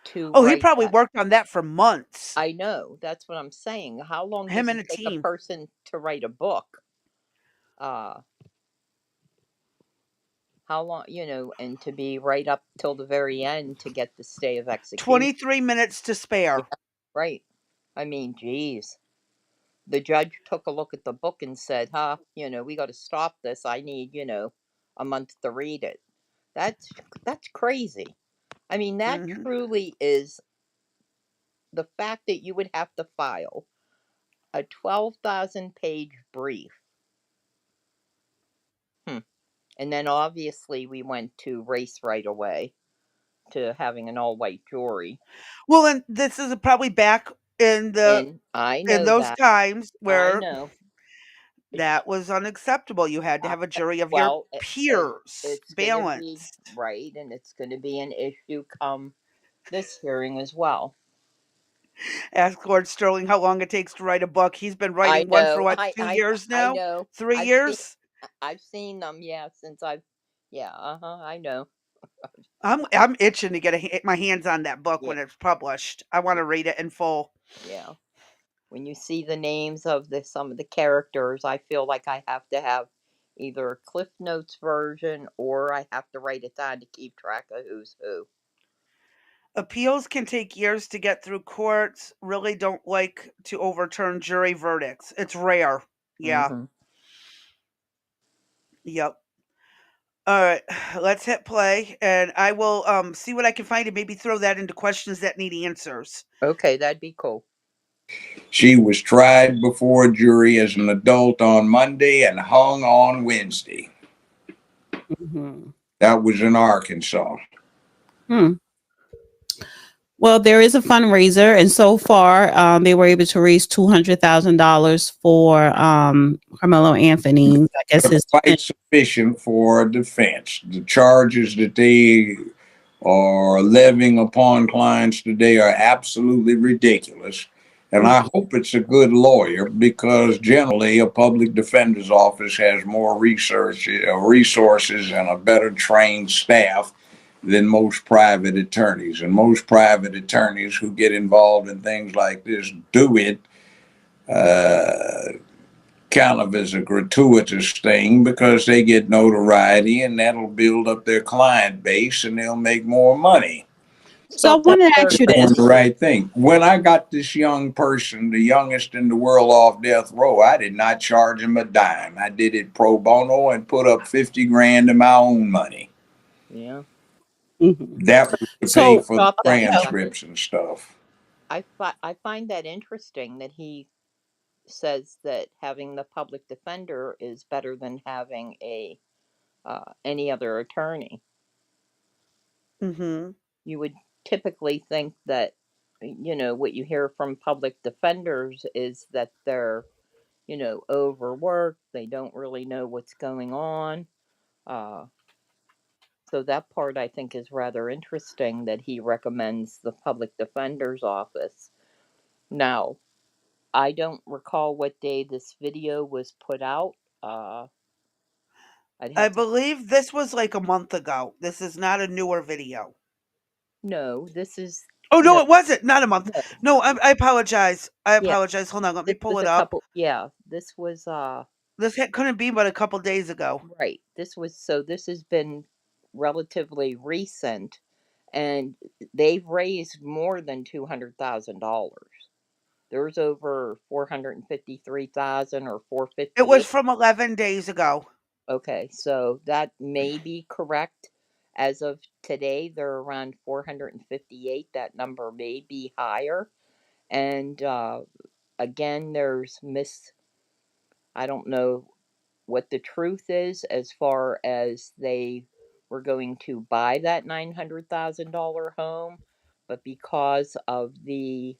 to
Oh, he
write
probably
that?
worked on that for months.
I know. That's what I'm saying. How long
Him
does
and
it
a
take a
team.
person to write a book? Uh, how long, and to be right up till the very end to get the stay of execution?
23 minutes to spare.
Yeah, right. I mean, geez. The judge took a look at the book and said, huh, we got to stop this. I need, a month to read it. That's crazy. I mean, that
Mhm.
truly is the fact that you would have to file a 12,000 page brief. Hmm. And then obviously we went to race right away to having an all white jury.
Well, and this is probably back in the
And I
in
know
those
that.
times
I
where
know. It's
that was unacceptable. You had to
I,
have a jury of your
well, and
peers,
it's going to be
balanced.
right, and it's going to be an issue come this hearing as well.
Ask Lord Sterling how long it takes to write a book. He's been
I
writing one for
know.
what,
I
2
I
years
I
now?
know.
3
I've seen
years?
I've seen them. Yeah, since I've. Yeah. I know.
I'm itching to get my hands on that book
Yeah.
when it's published. I want to read it in full.
Yeah. When you see the names of the some of the characters, I feel like I have to have either a Cliff Notes version or I have to write it down to keep track of who's who.
Appeals can take years to get through. Courts really don't like to overturn jury verdicts. It's rare. Yeah.
Mm-hmm.
Yep. All right. Let's hit play and I will see what I can find and maybe throw that into questions that need answers.
Okay, that'd be cool.
She was tried before a jury as an adult on Monday and hung on Wednesday.
Mhm.
That was in Arkansas.
Hmm. Well, there is a fundraiser, and so far, they were able to raise $200,000 for Carmelo Anthony. I guess his
Quite
defense.
sufficient for a defense. The charges that they are levying upon clients today are absolutely ridiculous. And I hope it's a good lawyer because generally a public defender's office has more resources and a better trained staff than most private attorneys. And most private attorneys who get involved in things like this do it uh, kind of as a gratuitous thing because they get notoriety and that'll build up their client base and they'll make more money.
So I
So
want to
they're
ask you
Doing
this.
the right thing. When I got this young person, the youngest in the world, off death row, I did not charge him a dime. I did it pro bono and put up 50 grand of my own money.
yeah.
Mhm.
That was to pay
So,
for the
Stop that guy.
transcripts and stuff.
I find that interesting that he says that having the public defender is better than having a any other attorney.
Mhm.
You would typically think that what you hear from public defenders is that they're overworked, they don't really know what's going on. uh, so that part I think is rather interesting that he recommends the public defender's office. Now, I don't recall what day this video was put out. uh, I'd
I
have to.
believe this was like a month ago. This is not a newer video.
No, this is.
Oh no,
No,
it wasn't. Not a month.
no.
No, I apologize. I
Yeah,
apologize. Hold on, let me
this
pull
was
it
a
up.
couple. Yeah, this was
Couldn't be but a couple days ago.
right. This was so. This has been relatively recent, and they've raised more than $200,000. There's over 453,000 or
It was
458.
from 11 days ago.
Okay, so that may be correct. As of today, they're around 458. That number may be higher. And again, there's I don't know what the truth is as far as they were going to buy that $900,000 home, but because of the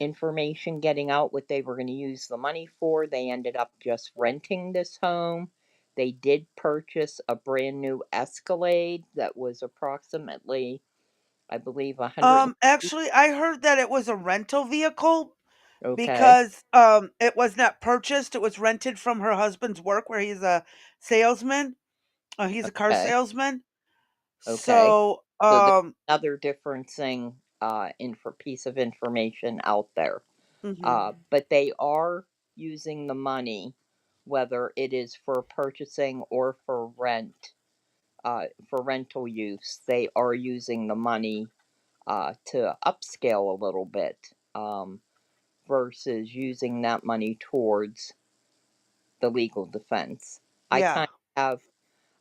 information getting out what they were going to use the money for, they ended up just renting this home. They did purchase a brand new Escalade that was approximately, I believe, 100.
Actually, I heard that it was a rental vehicle
Okay,
because it was not purchased. It was rented from her husband's work where he's a salesman. He's a car
okay,
salesman.
okay.
So,
So there's another different thing, piece of information out there.
mhm.
But they are using the money, whether it is for purchasing or for rental use. They are using the money to upscale a little bit, versus using that money towards the legal defense. I
Yeah,
kind of have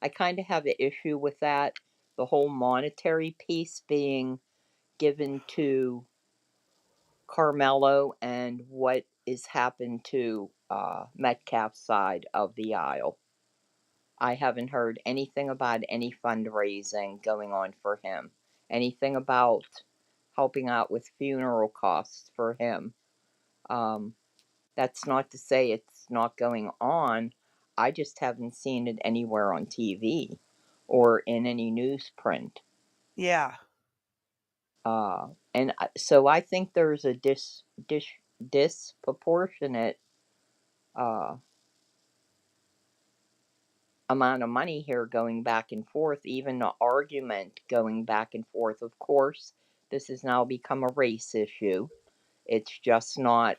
I kind of have an issue with that. The whole monetary piece being given to Carmelo and what is happened to Metcalf's side of the aisle. I haven't heard anything about any fundraising going on for him. Anything about helping out with funeral costs for him. Um, that's not to say it's not going on. I just haven't seen it anywhere on TV or in any newsprint.
yeah,
So I think there's a disproportionate uh, amount of money here going back and forth, even the argument going back and forth. Of course, this has now become a race issue. It's just not,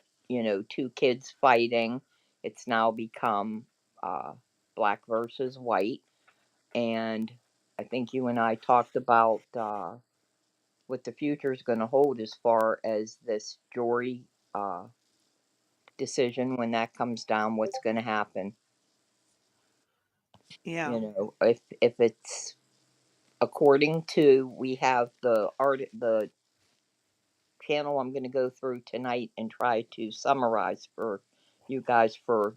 two kids fighting. It's now become uh, black versus white. And I think you and I talked about what the future is going to hold as far as this jury decision when that comes down, what's going to happen.
yeah,
If it's according to we have the channel I'm going to go through tonight and try to summarize for you guys for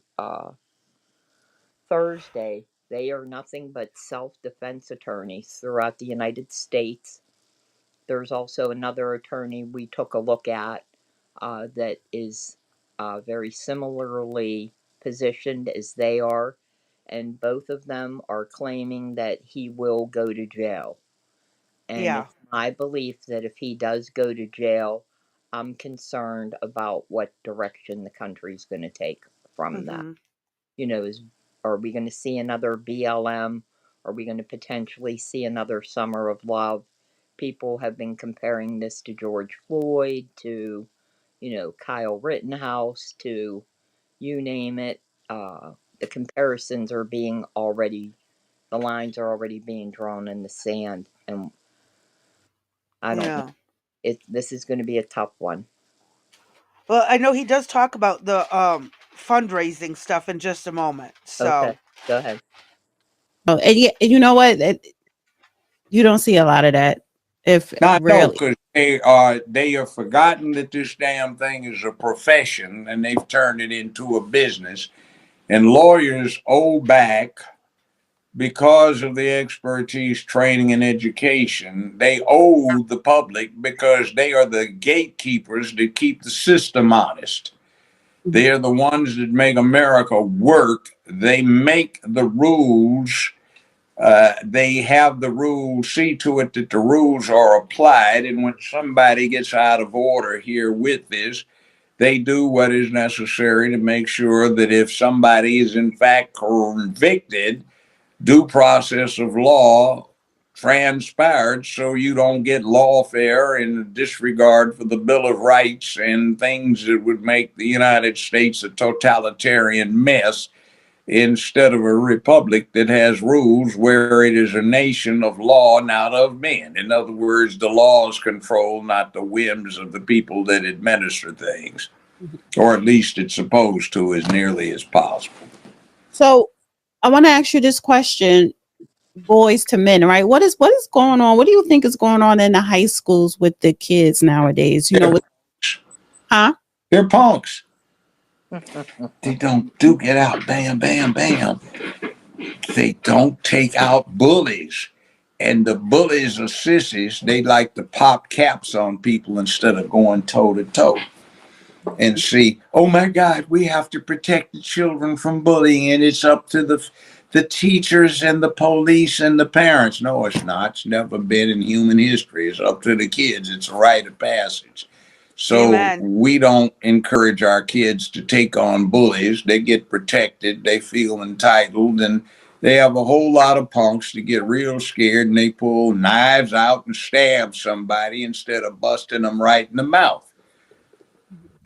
Thursday. They are nothing but self-defense attorneys throughout the United States. There's also another attorney we took a look at that is very similarly positioned as they are, and both of them are claiming that he will go to jail. And
yeah,
it's my belief that if he does go to jail, I'm concerned about what direction the country's going to take from that.
mhm,
Is are we going to see another BLM? Are we going to potentially see another Summer of Love? People have been comparing this to George Floyd, to Kyle Rittenhouse, to you name it. The comparisons are being already the lines are already being drawn in the sand, and I don't know.
yeah.
This is going to be a tough one.
Well, I know he does talk about the fundraising stuff in just a moment.
Okay,
So,
go ahead.
Oh, and yeah, you know what? You don't see a lot of that. If
Not no,
rarely.
because they have forgotten that this damn thing is a profession and they've turned it into a business. And lawyers owe back because of the expertise, training, and education. They owe the public because they are the gatekeepers that keep the system honest. They are the ones that make America work. They make the rules. They have the rules, see to it that the rules are applied. And when somebody gets out of order here with this, They do what is necessary to make sure that if somebody is in fact convicted, due process of law transpired so you don't get lawfare in disregard for the Bill of Rights and things that would make the United States a totalitarian mess instead of a republic that has rules where it is a nation of law, not of men. In other words, the laws control, not the whims of the people that administer things,
Mhm.
or at least it's supposed to, as nearly as possible.
So I want to ask you this question, boys to men, right? What is going on? What do you think is going on in the high schools with the kids nowadays?
They're
With
punks.
huh?
They're punks. They don't duke it out, bam, bam, bam. They don't take out bullies. And the bullies are sissies. They like to pop caps on people instead of going toe to toe and see, oh my God, we have to protect the children from bullying, and it's up to the teachers and the police and the parents. No, it's not. It's never been in human history. It's up to the kids. It's a rite of passage. So
Amen.
we don't encourage our kids to take on bullies. They get protected. They feel entitled, and they have a whole lot of punks that get real scared and they pull knives out and stab somebody instead of busting them right in the mouth.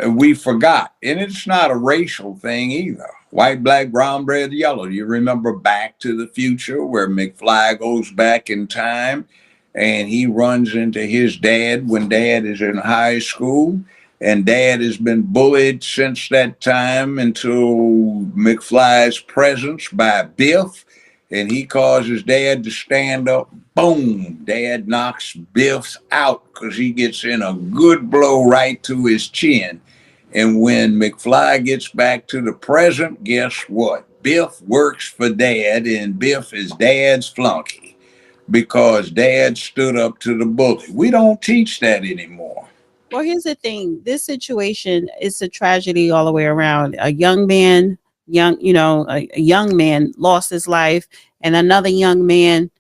We forgot. And it's not a racial thing either. White, black, brown, red, yellow. You remember Back to the Future where McFly goes back in time and he runs into his dad when dad is in high school. And dad has been bullied since that time until McFly's presence by Biff. And he causes dad to stand up. Boom! Dad knocks Biff out because he gets in a good blow right to his chin. And when McFly gets back to the present, guess what? Biff works for Dad, and Biff is Dad's flunky because Dad stood up to the bully. We don't teach that anymore.
Well, here's the thing. This situation is a tragedy all the way around. A young man, a young man lost his life, and another young man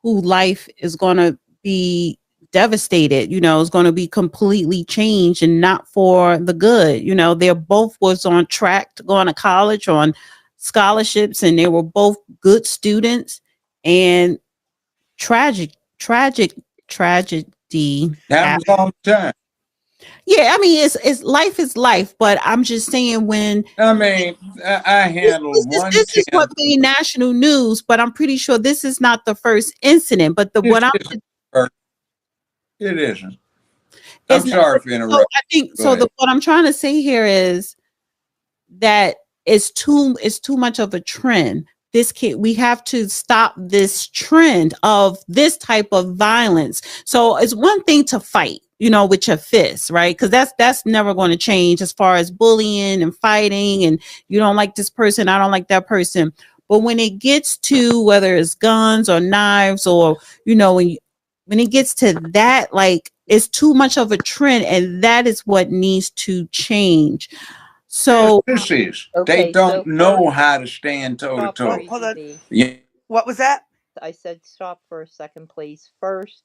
whose life is going to be devastated, is going to be completely changed and not for the good. They're both was on track to going to college on scholarships, and they were both good students, and tragic, tragic, tragedy.
Happens all the time.
Yeah, I mean, it's life is life, but I'm just saying when
I mean, I
this,
handled
this is
one
this is what
tenth.
made national news, but I'm pretty sure this is not the first incident. But the
This
what I'm
isn't. It isn't.
is
I'm
not,
sorry for
so
interrupting.
I think
Go
so.
ahead.
What I'm trying to say here is that it's too much of a trend. This kid, we have to stop this trend of this type of violence. So it's one thing to fight, with your fists, right? Because that's never going to change as far as bullying and fighting, and you don't like this person, I don't like that person. But when it gets to whether it's guns or knives, or when it gets to that, like, it's too much of a trend, and that is what needs to change.
They're
So
sissies. They
Okay,
don't
so
know
first,
how to stand toe to
stop,
Well,
toe.
hold
Crazy
on.
V.
Yeah.
What was that?
I said stop for a second, please. First,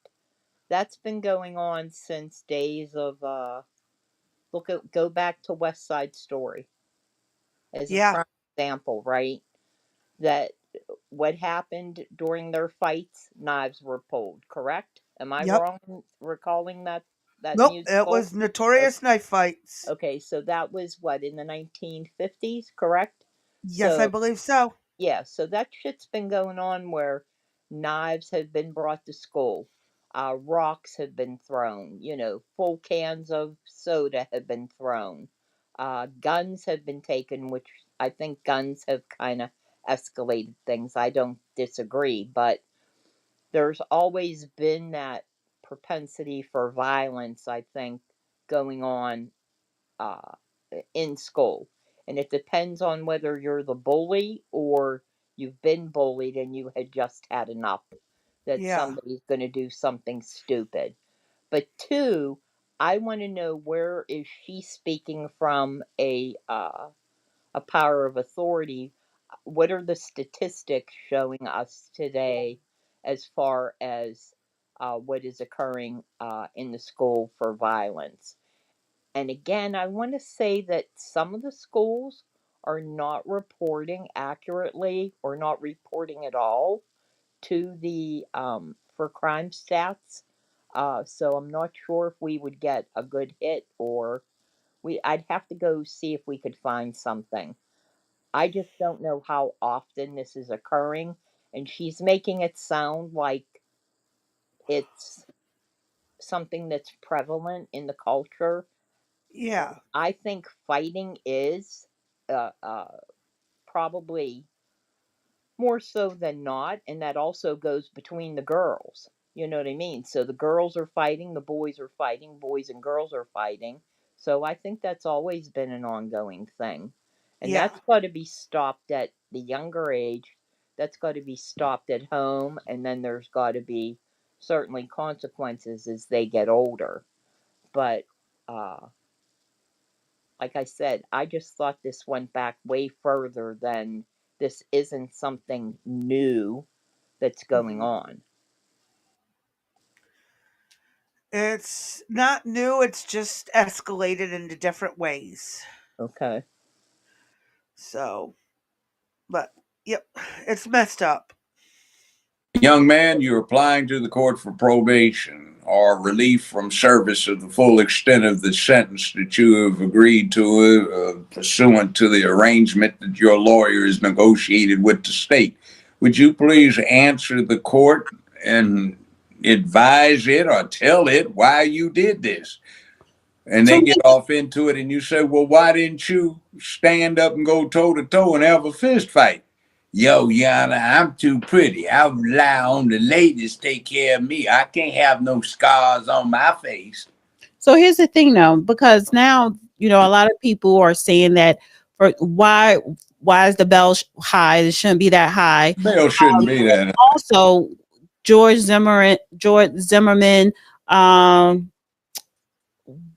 that's been going on since days of go back to West Side Story as a
Yeah.
prime example, right? That what happened during their fights, knives were pulled, correct? Am I
Yep.
wrong in recalling that
Nope. It
musical?
was notorious knife fights.
Okay, so that was what, in the 1950s, correct?
Yes, I
So,
believe so.
yeah, so that shit's been going on where knives have been brought to school, rocks have been thrown, full cans of soda have been thrown, guns have been taken, which I think guns have kind of escalated things. I don't disagree, but there's always been that propensity for violence, I think, going on uh, in school. And it depends on whether you're the bully or you've been bullied and you had just had enough that
Yeah.
somebody's going to do something stupid. But two, I want to know, where is she speaking from a power of authority? What are the statistics showing us today as far as what is occurring in the school for violence? And again, I want to say that some of the schools are not reporting accurately or not reporting at all to the for crime stats. So I'm not sure if we would get a good hit, or I'd have to go see if we could find something. I just don't know how often this is occurring, and she's making it sound like it's something that's prevalent in the culture.
Yeah.
I think fighting is uh, uh, probably more so than not, and that also goes between the girls. You know what I mean? So the girls are fighting, the boys are fighting, boys and girls are fighting. So I think that's always been an ongoing thing. And
Yeah.
that's got to be stopped at the younger age. That's got to be stopped at home, and then there's got to be certainly consequences as they get older. But uh, like I said, I just thought this went back way further than this isn't something new that's going
Mhm.
on.
It's not new, it's just escalated into different ways.
Okay.
So, but yep, it's messed up.
Young man, you're applying to the court for probation or relief from service of the full extent of the sentence that you have agreed to pursuant to the arrangement that your lawyer has negotiated with the state. Would you please answer the court and advise it or tell it why you did this? And
So
they get off into it, and you say, well, why didn't you stand up and go toe to toe and have a fist fight? Yo, Yana, I'm too pretty. I'll rely on the ladies take care of me. I can't have no scars on my face.
So here's the thing though, because now, a lot of people are saying that for why is the bell high? It shouldn't be that high.
Bill shouldn't be that.
Also, George Zimmerman, um,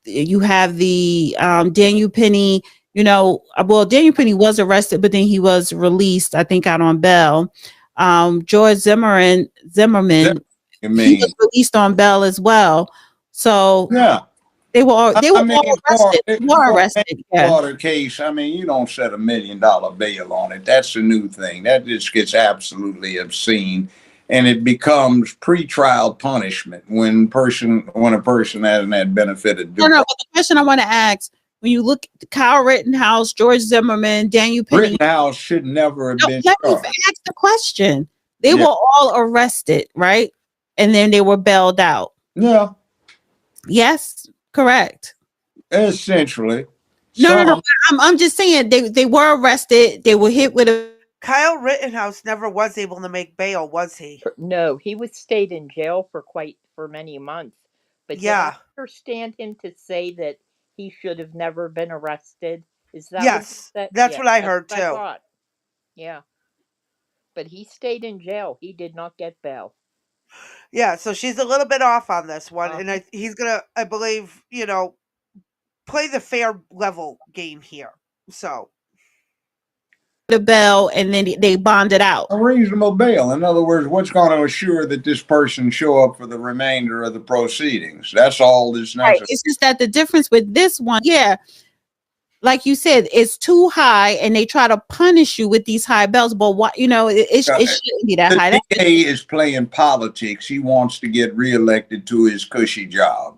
you have the Daniel Penny, well, Daniel Penny was arrested, but then he was released, I think, out on bail. George Zimmerman,
You
he was
mean?
released on bail as well. So
Yeah.
they were
I mean,
all arrested. They were
for a
arrested. Yeah.
manslaughter case, I mean, you don't set $1 million bail on it. That's a new thing. That just gets absolutely obscene, and it becomes pretrial punishment when a person hasn't had benefit of
No,
due
no.
process.
But the question I want to ask: when you look at Kyle Rittenhouse, George Zimmerman, Daniel Penny,
Rittenhouse should never have
no,
been
let me
charged.
ask the question. They
Yeah,
were all arrested, right? And then they were bailed out.
yeah,
Yes, correct.
essentially.
No, no, no.
Some
I'm just saying they were arrested. They were hit with a
Kyle Rittenhouse never was able to make bail, was he?
No, he was stayed in jail for many months. But did I
Yeah.
understand him to say that he should have never been arrested? Is that what he
Yes.
said?
That's
Yeah,
what I
that's
heard
what I
too.
thought. Yeah. But he stayed in jail. He did not get bail.
Yeah, so she's a little bit off on this one, and
Uh-huh.
he's gonna, I believe, play the fair level game here. So
bail, and then they bonded out.
a reasonable bail. In other words, what's going to assure that this person show up for the remainder of the proceedings? That's all that's
Right.
necessary.
It's just that the difference with this one, yeah, like you said, it's too high, and they try to punish you with these high bells. But what it shouldn't be that
The
high.
DA is playing politics. He wants to get reelected to his cushy job.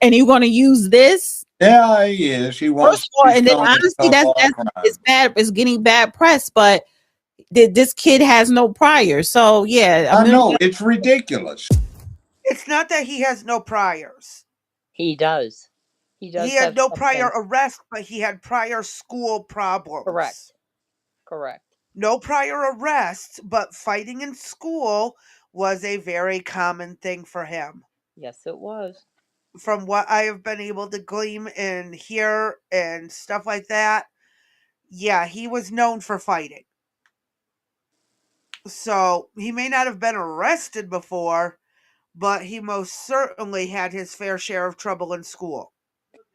And you're going to use this
Yeah, he is. He wants
first
to
of all,
be
and then
shown as
honestly,
tough
that's
on
that's
crime.
it's bad. It's getting bad press, but this kid has no prior. So yeah,
I know it's ridiculous.
it's not that he has no priors.
He does. He
He
does
had
have
no prior
something.
arrest, but he had prior school problems.
Correct. Correct.
No prior arrests, but fighting in school was a very common thing for him.
Yes, it was.
From what I have been able to glean and hear and stuff like that, yeah, he was known for fighting. So he may not have been arrested before, but he most certainly had his fair share of trouble in school.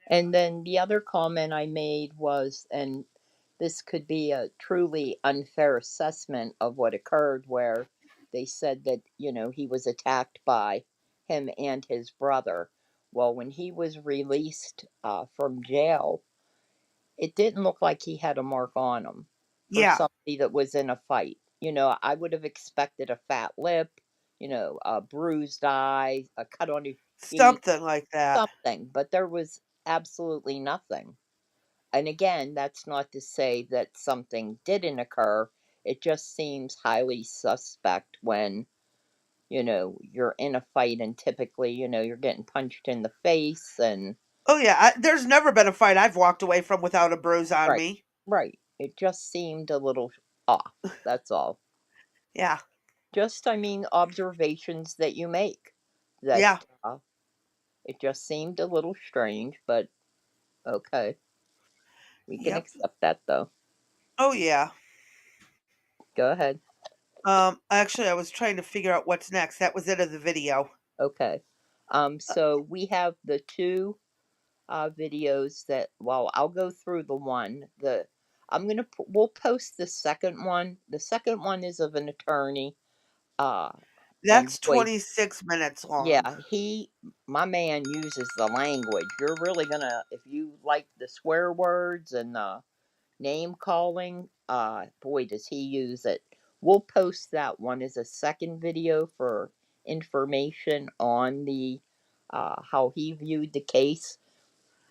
And then the other comment I made was, and this could be a truly unfair assessment of what occurred, where they said that, he was attacked by him and his brother. Well, when he was released from jail, it didn't look like he had a mark on him for
Yeah,
somebody that was in a fight. I would have expected a fat lip, a bruised eye, a cut on his cheek,
something like that.
something, but there was absolutely nothing. And again, that's not to say that something didn't occur. It just seems highly suspect when, you're in a fight and typically, you're getting punched in the face and
Oh yeah, there's never been a fight I've walked away from without a bruise on
right,
me.
right. It just seemed a little off. That's all.
Yeah,
Just, I mean, observations that you make that
yeah,
uh, it just seemed a little strange, but okay. We can
yep.
accept that though.
Oh yeah.
Go ahead.
Actually, I was trying to figure out what's next. That was it of the video.
Okay. So we have the two videos that, well, I'll go through the one. We'll post the second one. The second one is of an attorney. Uh, and
That's
boy,
26 minutes long.
yeah, my man uses the language. You're really gonna, if you like the swear words and name calling, boy, does he use it. We'll post that one as a second video for information on the how he viewed the case.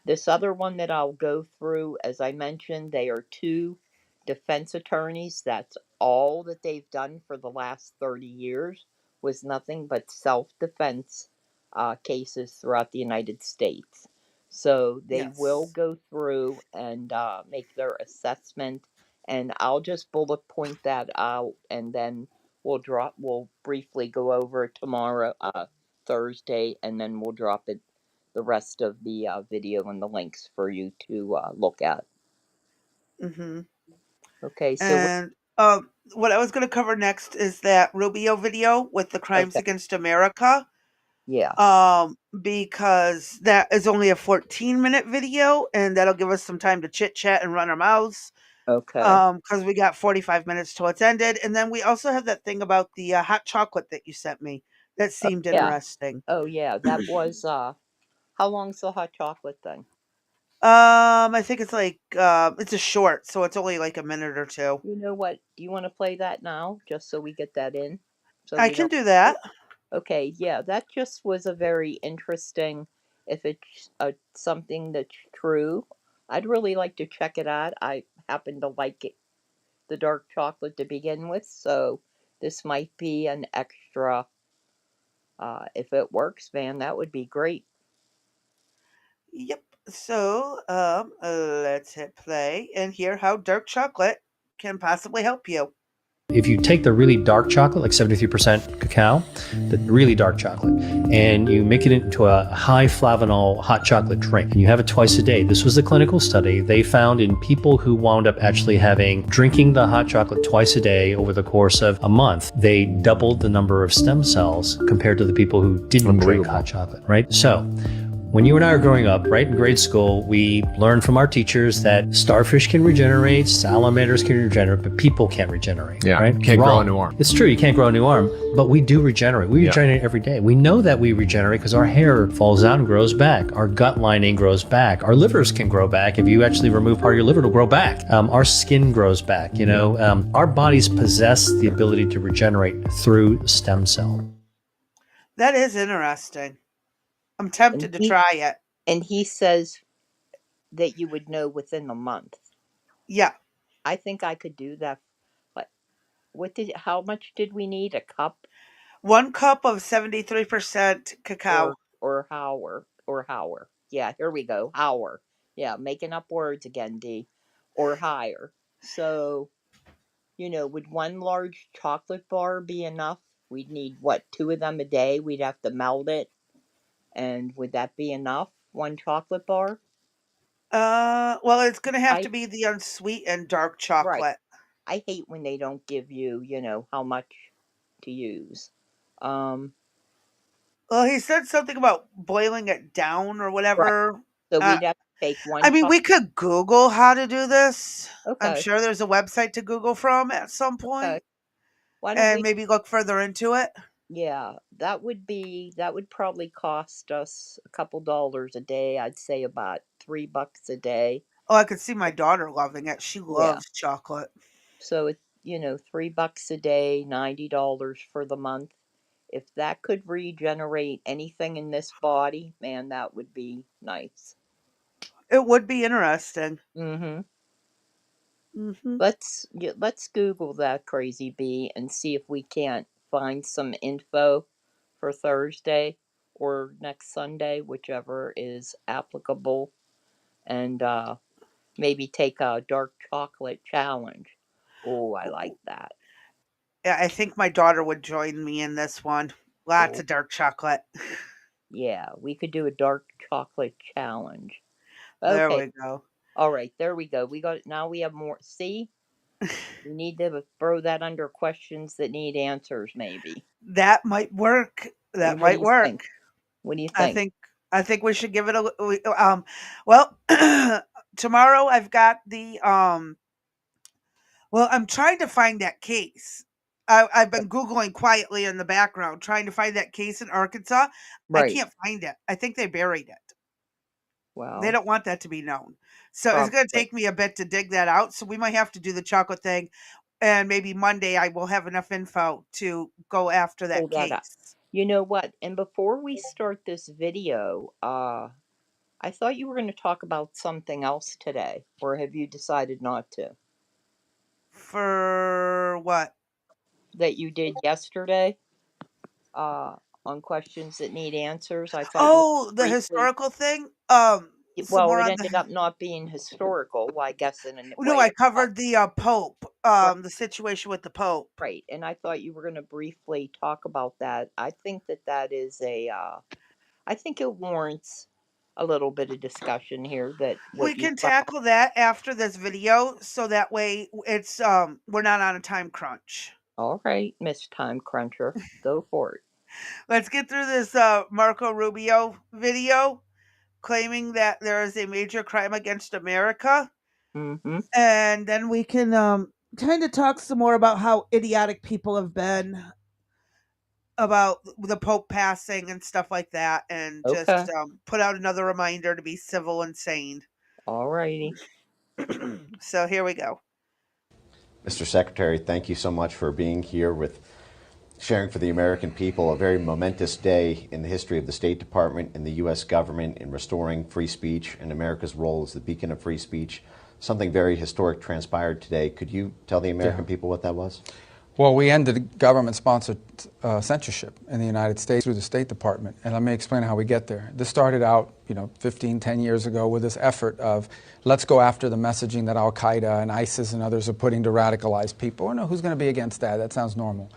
This other one that I'll go through, as I mentioned, they are two defense attorneys. That's all that they've done for the last 30 years was nothing but self-defense cases throughout the United States. So they will
Yes.
go through and make their assessment, and I'll just bullet point that out, and then we'll briefly go over it tomorrow, Thursday, and then we'll drop it the rest of the video and the links for you to look at.
Hmm.
Okay, so
And what I was going to cover next is that Rubio video with the crimes
okay,
against America.
yeah,
Because that is only a 14-minute video, and that'll give us some time to chit chat and run our mouths.
okay,
Because we got 45 minutes till it's ended, and then we also have that thing about the hot chocolate that you sent me. That seemed
yeah,
interesting.
oh yeah, that was how long's the hot chocolate thing?
I think it's like it's a short, so it's only like a minute or two.
You know what? Do you want to play that now, just so we get that in, so
I
we
can
don't?
do that.
Okay, yeah, that just was a very interesting. If it's something that's true, I'd really like to check it out. I happen to like it, the dark chocolate to begin with, so this might be an extra. If it works, man, that would be great.
Yep. So, let's hit play and hear how dark chocolate can possibly help you.
If you take the really dark chocolate, like 73% cacao, the really dark chocolate, and you make it into a high flavanol hot chocolate drink, and you have it twice a day. This was a clinical study. They found in people who wound up actually drinking the hot chocolate twice a day over the course of a month, they doubled the number of stem cells compared to the people who didn't drink hot chocolate, right? So, when you and I are growing up, right, in grade school, we learned from our teachers that starfish can regenerate, salamanders can regenerate, but people can't regenerate.
Yeah,
right?
can't grow a
Wrong.
new arm.
It's true, you can't grow a new arm, but we do regenerate. We regenerate every day. We know that we regenerate because our hair falls out and grows back. Our gut lining grows back. Our livers can grow back. If you actually remove part of your liver, it'll grow back. Our skin grows back. Our bodies possess the ability to regenerate through stem cell.
That is interesting. I'm
And
tempted to
he
try it.
and he says that you would know within a month.
Yeah.
I think I could do that. But how much did we need? A cup
1 cup of 73% cacao.
or hour? Yeah, here we go. Hour. Yeah, making up words again, D. Or higher. So, would one large chocolate bar be enough? We'd need what, two of them a day? We'd have to melt it. And would that be enough? One chocolate bar?
Well, it's gonna have
I
to be the unsweetened dark
right.
chocolate.
I hate when they don't give you, how much to use. Um,
Well, he said something about boiling it down or
right.
whatever.
So
Uh,
we'd have to take
I
one
mean, we could Google how to do this. I'm
Okay.
sure there's a website to Google from at some
Okay.
point,
Why don't
and
we
maybe look further into it.
Yeah, that would probably cost us a couple dollars a day. I'd say about $3 a day.
Oh, I could see my daughter loving it. She
Yeah.
loves chocolate.
So it's, $3 a day, $90 for the month. If that could regenerate anything in this body, man, that would be nice.
It would be interesting.
Mm-hmm.
Hmm.
Let's Google that crazy bee and see if we can't find some info for Thursday or next Sunday, whichever is applicable, and maybe take a dark chocolate challenge. Oh, I like that.
Yeah, I think my daughter would join me in this one. Lots
Oh,
of dark chocolate.
yeah, we could do a dark chocolate challenge.
There
Okay,
we go.
all right, there we go. Now we have more. See, we need to throw that under questions that need answers, maybe.
That might work. That
What do
might
you
work.
think? What do you
I
think?
think I think we should give it well, tomorrow I've got well, I'm trying to find that case. I've been Googling quietly in the background, trying to find that case in Arkansas. I
Right.
can't find it. I think they buried it. They
Well,
don't want that to be known. So it's going to
probably.
take me a bit to dig that out. So we might have to do the chocolate thing. And maybe Monday I will have enough info to go after
Pull
that
that up.
case.
You know what? And before we start this video, I thought you were going to talk about something else today, or have you decided not to?
For what?
That you did yesterday, uh, on questions that need answers. I thought you
Oh, the
briefly.
historical thing? Some
Well,
more
it
on
ended
the
up not being historical. Well, I guess in a
no,
way
I
it was.
covered the Pope,
Right,
the situation with the Pope.
right. And I thought you were going to briefly talk about that. I think that is a. I think it warrants a little bit of discussion here. That
We
what you
can
found.
tackle that after this video so that way it's we're not on a time crunch.
All right, Miss Time Cruncher, go for it.
Let's get through this Marco Rubio video claiming that there is a major crime against America,
Mm-hmm.
and then we can kind of talk some more about how idiotic people have been about the Pope passing and stuff like that, and
Okay.
just put out another reminder to be civil and sane.
All righty.
So here we go.
Mr. Secretary, thank you so much for being here with sharing for the American people a very momentous day in the history of the State Department and the U.S. government in restoring free speech and America's role as the beacon of free speech. Something very historic transpired today. Could you tell the American people what that was?
Well, we ended government-sponsored censorship in the United States through the State Department, and let me explain how we get there. This started out, 15, 10 years ago with this effort of let's go after the messaging that Al-Qaeda and ISIS and others are putting to radicalize people. No, who's going to be against that? That sounds normal.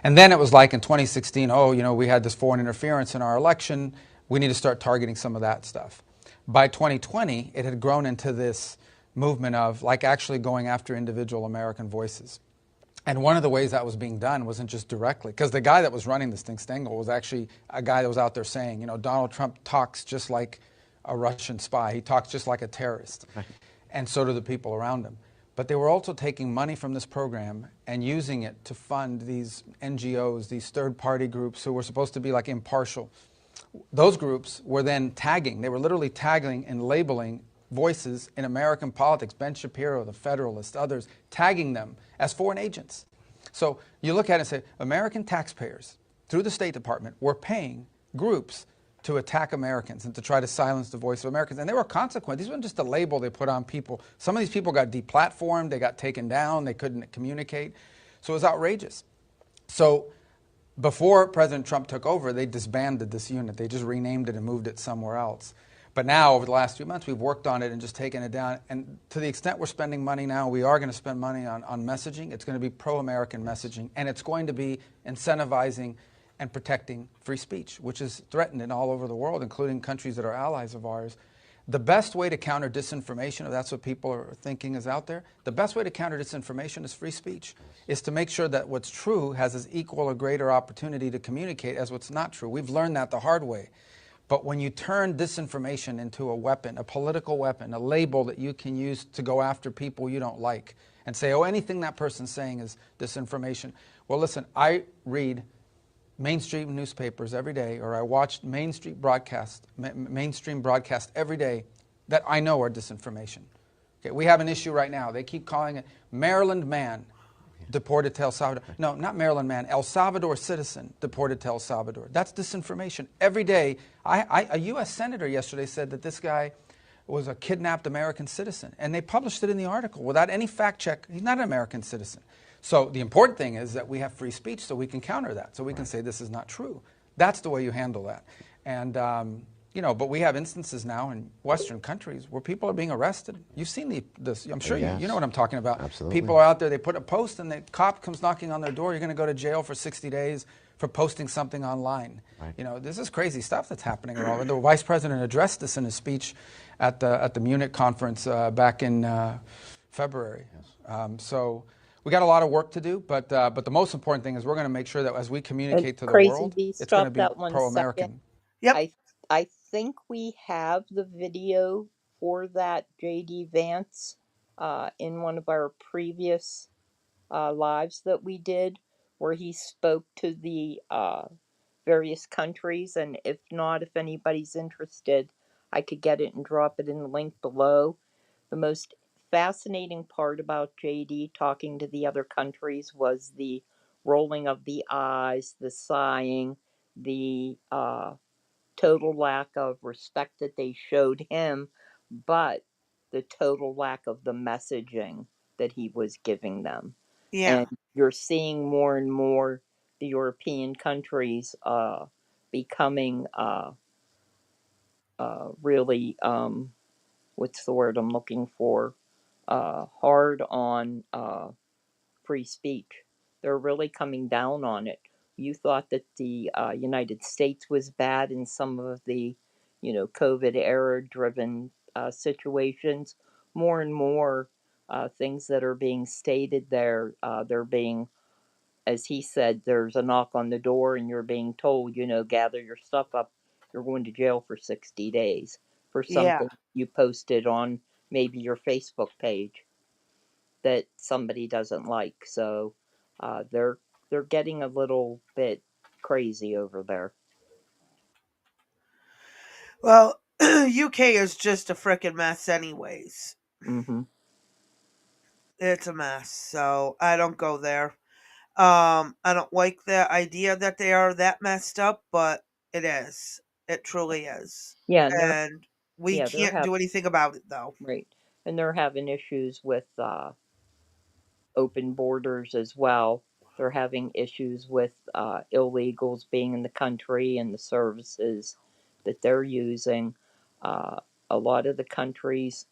And then it was like in 2016, we had this foreign interference in our election. We need to start targeting some of that stuff. By 2020, it had grown into this movement of like actually going after individual American voices. And one of the ways that was being done wasn't just directly, because the guy that was running this thing, Stengel, was actually a guy that was out there saying, Donald Trump talks just like a Russian spy. He talks just like a terrorist. Right. And so do the people around him. But they were also taking money from this program and using it to fund these NGOs, these third-party groups who were supposed to be like impartial. Those groups were then tagging. They were literally tagging and labeling voices in American politics, Ben Shapiro, the Federalist, others, tagging them as foreign agents. So you look at it and say, American taxpayers, through the State Department, were paying groups to attack Americans and to try to silence the voice of Americans. And there were consequences. These weren't just a label they put on people. Some of these people got deplatformed, they got taken down, they couldn't communicate. So it was outrageous. So before President Trump took over, they disbanded this unit. They just renamed it and moved it somewhere else. But now, over the last few months, we've worked on it and just taken it down. And to the extent we're spending money now, we are going to spend money on messaging. It's going to be pro-American messaging. And it's going to be incentivizing and protecting free speech, which is threatened in all over the world, including countries that are allies of ours. The best way to counter disinformation, if that's what people are thinking is out there, the best way to counter disinformation is free speech, is to make sure that what's true has as equal or greater opportunity to communicate as what's not true. We've learned that the hard way. But when you turn disinformation into a weapon, a political weapon, a label that you can use to go after people you don't like and say, anything that person's saying is disinformation. Well, listen, I read mainstream newspapers every day, or I watch mainstream broadcast every day that I know are disinformation. Okay, we have an issue right now. They keep calling it Maryland man deported to El Salvador. No, not Maryland man, El Salvador citizen deported to El Salvador. That's disinformation. Every day, a U.S. senator yesterday said that this guy was a kidnapped American citizen, and they published it in the article without any fact check. He's not an American citizen. So the important thing is that we have free speech so we can counter that, so we can say this is not true. That's the way you handle that. And but we have instances now in Western countries where people are being arrested. You've seen this. I'm sure
Yes.
you know what I'm talking about.
Absolutely.
People are out there, they put a post and the cop comes knocking on their door. You're going to go to jail for 60 days for posting something online.
Right.
This is crazy stuff that's happening. The vice president addressed this in his speech at the Munich conference back in February.
Yes.
So we got a lot of work to do, but the most important thing is we're going to make sure that as we
And
communicate to the
Crazy
world,
B,
it's going to
stop
be
that 1 second.
pro-American.
Yep.
I think we have the video for that JD Vance in one of our previous lives that we did, where he spoke to the various countries. And if not, if anybody's interested, I could get it and drop it in the link below. The most fascinating part about JD talking to the other countries was the rolling of the eyes, the sighing, the total lack of respect that they showed him, but the total lack of the messaging that he was giving them.
Yeah.
And you're seeing more and more the European countries becoming really, what's the word I'm looking for? Hard on free speech. They're really coming down on it. You thought that the United States was bad in some of the, COVID era driven situations. More and more things that are being stated there, they're being, as he said, there's a knock on the door and you're being told, gather your stuff up. You're going to jail for 60 days for
Yeah.
something you posted on maybe your Facebook page that somebody doesn't like. So they're getting a little bit crazy over there.
Well, UK is just a freaking mess, anyways.
Mm-hmm.
It's a mess, so I don't go there. I don't like the idea that they are that messed up, but it is. It truly is.
Yeah, and they're
And we
yeah they're
can't
have
do anything about it, though.
right, and they're having issues with open borders as well. They're having issues with illegals being in the country and the services that they're using. Uh, a lot of the countries,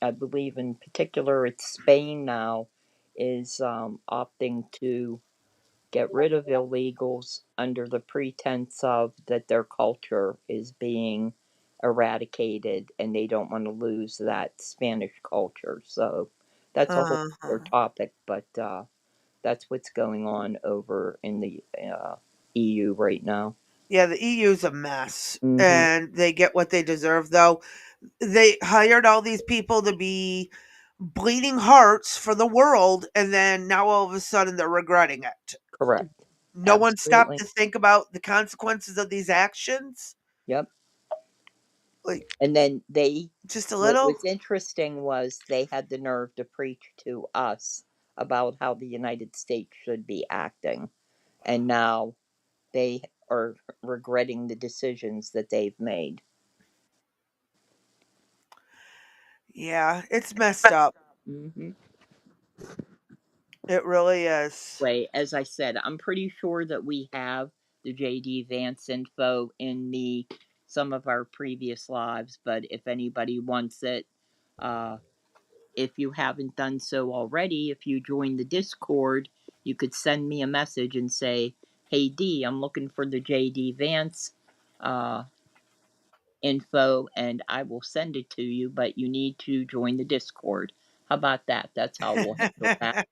I believe in particular, it's Spain now, is opting to get rid of illegals under the pretense of that their culture is being eradicated and they don't want to lose that Spanish culture. So that's a whole other
Uh-huh.
topic, but that's what's going on over in the EU right now.
Yeah, the EU's a mess,
Mm-hmm.
and they get what they deserve, though. They hired all these people to be bleeding hearts for the world, and then now all of a sudden they're regretting it.
Correct.
No one stopped
Absolutely.
to think about the consequences of these actions.
Yep.
Like,
And then
just a
what
little.
was interesting was they had the nerve to preach to us about how the United States should be acting. And now they are regretting the decisions that they've made.
Yeah, it's messed up.
Mm-hmm.
It really is.
Way, as I said, I'm pretty sure that we have the JD Vance info in the some of our previous lives, but if anybody wants it, uh, if you haven't done so already, if you join the Discord, you could send me a message and say, "Hey D, I'm looking for the JD Vance uh, info, and I will send it to you, but you need to join the Discord." How about that? That's how we'll handle that.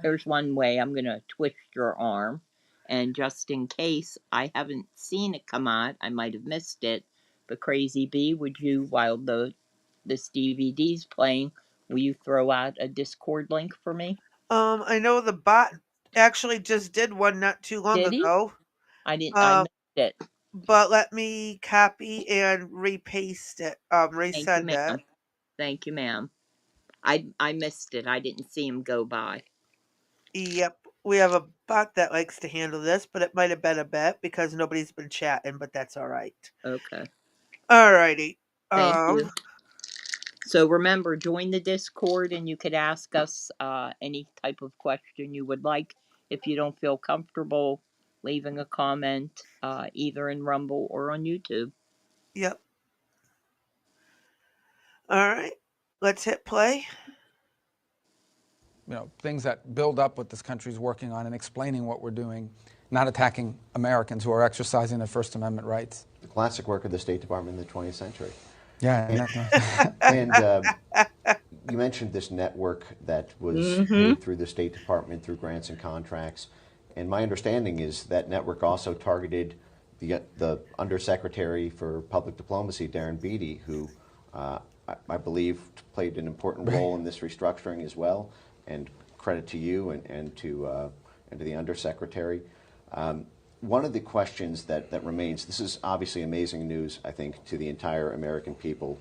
There's one way. I'm gonna twist your arm, and just in case I haven't seen it come out, I might have missed it. But Crazy B, would you, while this DVD's playing, will you throw out a Discord link for me?
I know the bot. actually just did one not too long
Did he?
ago.
I
Um,
missed it.
but let me copy and repaste it,
Thank you,
resend it.
ma'am. Thank you, ma'am. I missed it. I didn't see him go by.
Yep. We have a bot that likes to handle this, but it might have been a bit because nobody's been chatting, but that's all right.
Okay.
Alrighty.
Thank
Um,
you. So remember, join the Discord and you could ask us any type of question you would like. If you don't feel comfortable leaving a comment, either in Rumble or on YouTube.
yep. All right. Let's hit play.
Things that build up what this country's working on and explaining what we're doing, not attacking Americans who are exercising their First Amendment rights.
The classic work of the State Department in the 20th century.
Yeah,
And you mentioned this network that was
Mm-hmm.
paid through the State Department through grants and contracts. And my understanding is that network also targeted the Undersecretary for Public Diplomacy, Darren Beattie, who I believe played an important role in this restructuring as well. And credit to you and to the Undersecretary. One of the questions that remains, this is obviously amazing news, I think, to the entire American people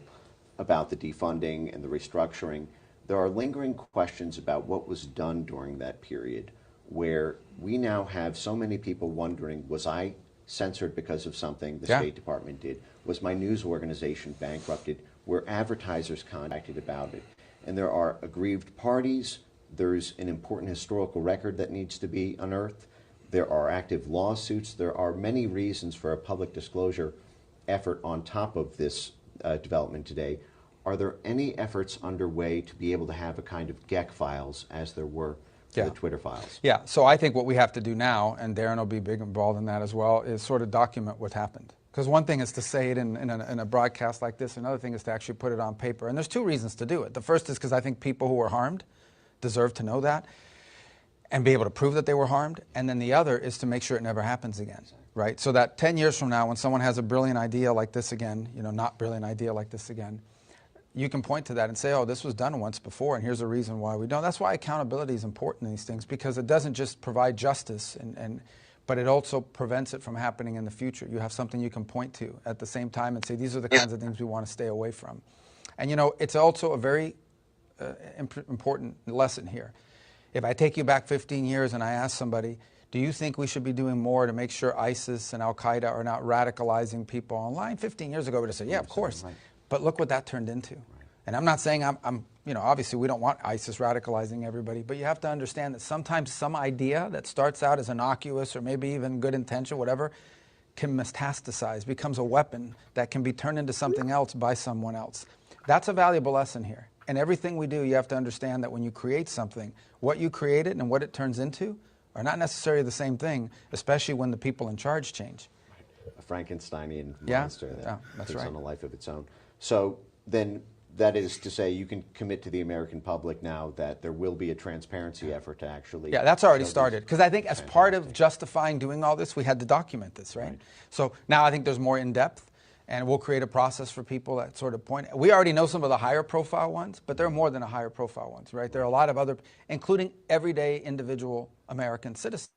about the defunding and the restructuring. There are lingering questions about what was done during that period, where we now have so many people wondering, was I censored because of something the State Department did? Was my news organization bankrupted? Were advertisers contacted about it? And there are aggrieved parties. There's an important historical record that needs to be unearthed. There are active lawsuits. There are many reasons for a public disclosure effort on top of this development today. Are there any efforts underway to be able to have a kind of GEC files as there were for the Twitter files?
Yeah, so I think what we have to do now, and Darren will be big involved in that as well, is sort of document what happened. Because one thing is to say it in a broadcast like this, another thing is to actually put it on paper. And there's two reasons to do it. The first is because I think people who were harmed deserve to know that and be able to prove that they were harmed. And then the other is to make sure it never happens again, right? So that 10 years from now, when someone has a brilliant idea like this again, not brilliant idea like this again, you can point to that and say, oh, this was done once before, and here's a reason why we don't. That's why accountability is important in these things, because it doesn't just provide justice, but it also prevents it from happening in the future. You have something you can point to at the same time and say, these are the kinds of things we want to stay away from. And, it's also a very important lesson here. If I take you back 15 years and I ask somebody, do you think we should be doing more to make sure ISIS and Al-Qaeda are not radicalizing people online? 15 years ago, we would have said, yeah, of course. Right. But look what that turned into. Right. And I'm not saying I'm obviously we don't want ISIS radicalizing everybody, but you have to understand that sometimes some idea that starts out as innocuous or maybe even good intention, whatever, can metastasize, becomes a weapon that can be turned into something else by someone else. That's a valuable lesson here. And everything we do, you have to understand that when you create something, what you created and what it turns into are not necessarily the same thing, especially when the people in charge change.
Right. A Frankensteinian monster that takes
right.
on a life of its own. So then that is to say you can commit to the American public now that there will be a transparency effort to actually...
Yeah, that's already started. Because I think as part of justifying doing all this, we had to document this, right? So now I think there's more in-depth. And we'll create a process for people that sort of point. We already know some of the higher profile ones, but there are more than a higher profile ones, right? There are a lot of other, including everyday individual American citizens.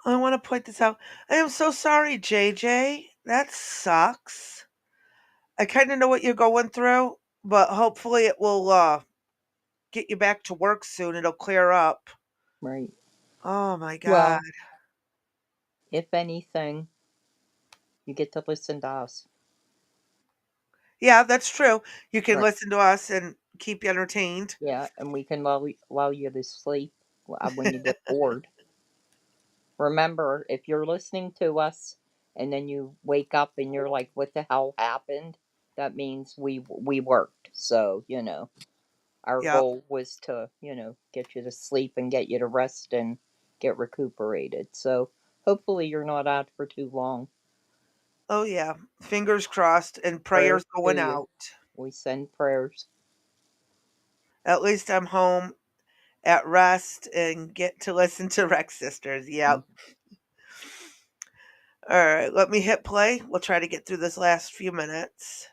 I want to point this out. I am so sorry, JJ. That sucks. I kind of know what you're going through, but hopefully it will get you back to work soon. It'll clear up.
Right.
Oh my God.
Well, if anything, you get to listen to us.
Yeah, that's true. You can
Right.
listen to us and keep you entertained.
Yeah, and we can lull you to sleep when you get bored. Remember, if you're listening to us and then you wake up and you're like, what the hell happened? That means we worked. So, our
Yep.
goal was to, get you to sleep and get you to rest and get recuperated. So, hopefully you're not out for too long.
Oh yeah. Fingers crossed and
Prayers
prayers
to
going
you.
out.
We send prayers.
At least I'm home at rest and get to listen to Rex Sisters. Yep. All right, let me hit play. We'll try to get through this last few minutes.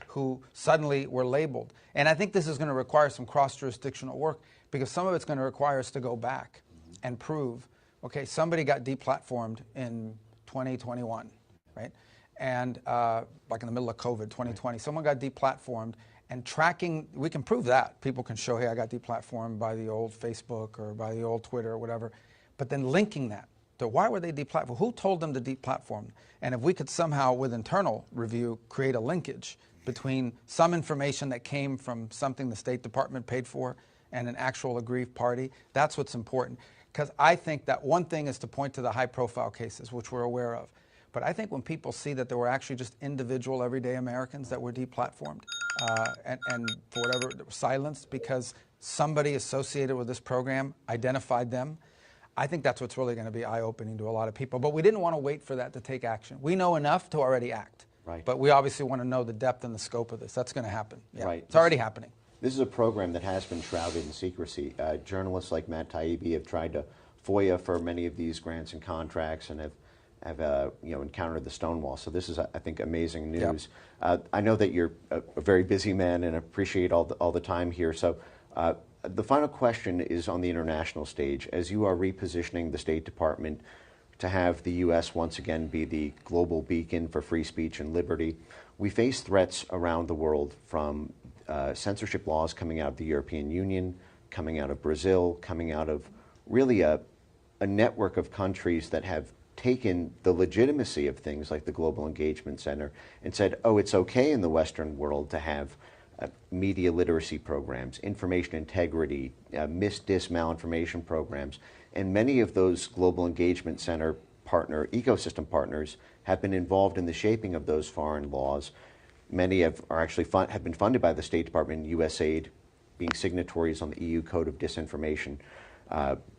Who suddenly were labeled. And I think this is going to require some cross-jurisdictional work because some of it's going to require us to go back and prove, okay, somebody got deplatformed in 2021, right? And like in the middle of COVID, 2020, someone got deplatformed, and tracking, we can prove that. People can show, hey, I got deplatformed by the old Facebook or by the old Twitter or whatever. But then linking that to why were they deplatformed? Who told them to deplatform? And if we could somehow, with internal review, create a linkage between some information that came from something the State Department paid for and an actual aggrieved party, that's what's important. Because I think that one thing is to point to the high-profile cases, which we're aware of. But I think when people see that there were actually just individual, everyday Americans that were deplatformed and for whatever, silenced because somebody associated with this program identified them, I think that's what's really going to be eye-opening to a lot of people. But we didn't want to wait for that to take action. We know enough to already act.
Right.
But we obviously want to know the depth and the scope of this. That's going to happen. Yeah.
Right.
It's already happening.
This is a program that has been shrouded in secrecy. Journalists like Matt Taibbi have tried to FOIA for many of these grants and contracts and have encountered the Stonewall. So this is, I think, amazing news. Yep. I know that you're a very busy man and appreciate all the time here. So the final question is on the international stage. As you are repositioning the State Department to have the U.S. once again be the global beacon for free speech and liberty, we face threats around the world from censorship laws coming out of the European Union, coming out of Brazil, coming out of really a network of countries that have taken the legitimacy of things like the Global Engagement Center and said, oh, it's okay in the Western world to have media literacy programs, information integrity, malinformation programs. And many of those Global Engagement Center ecosystem partners have been involved in the shaping of those foreign laws. Many have been funded by the State Department and USAID, being signatories on the EU Code of Disinformation,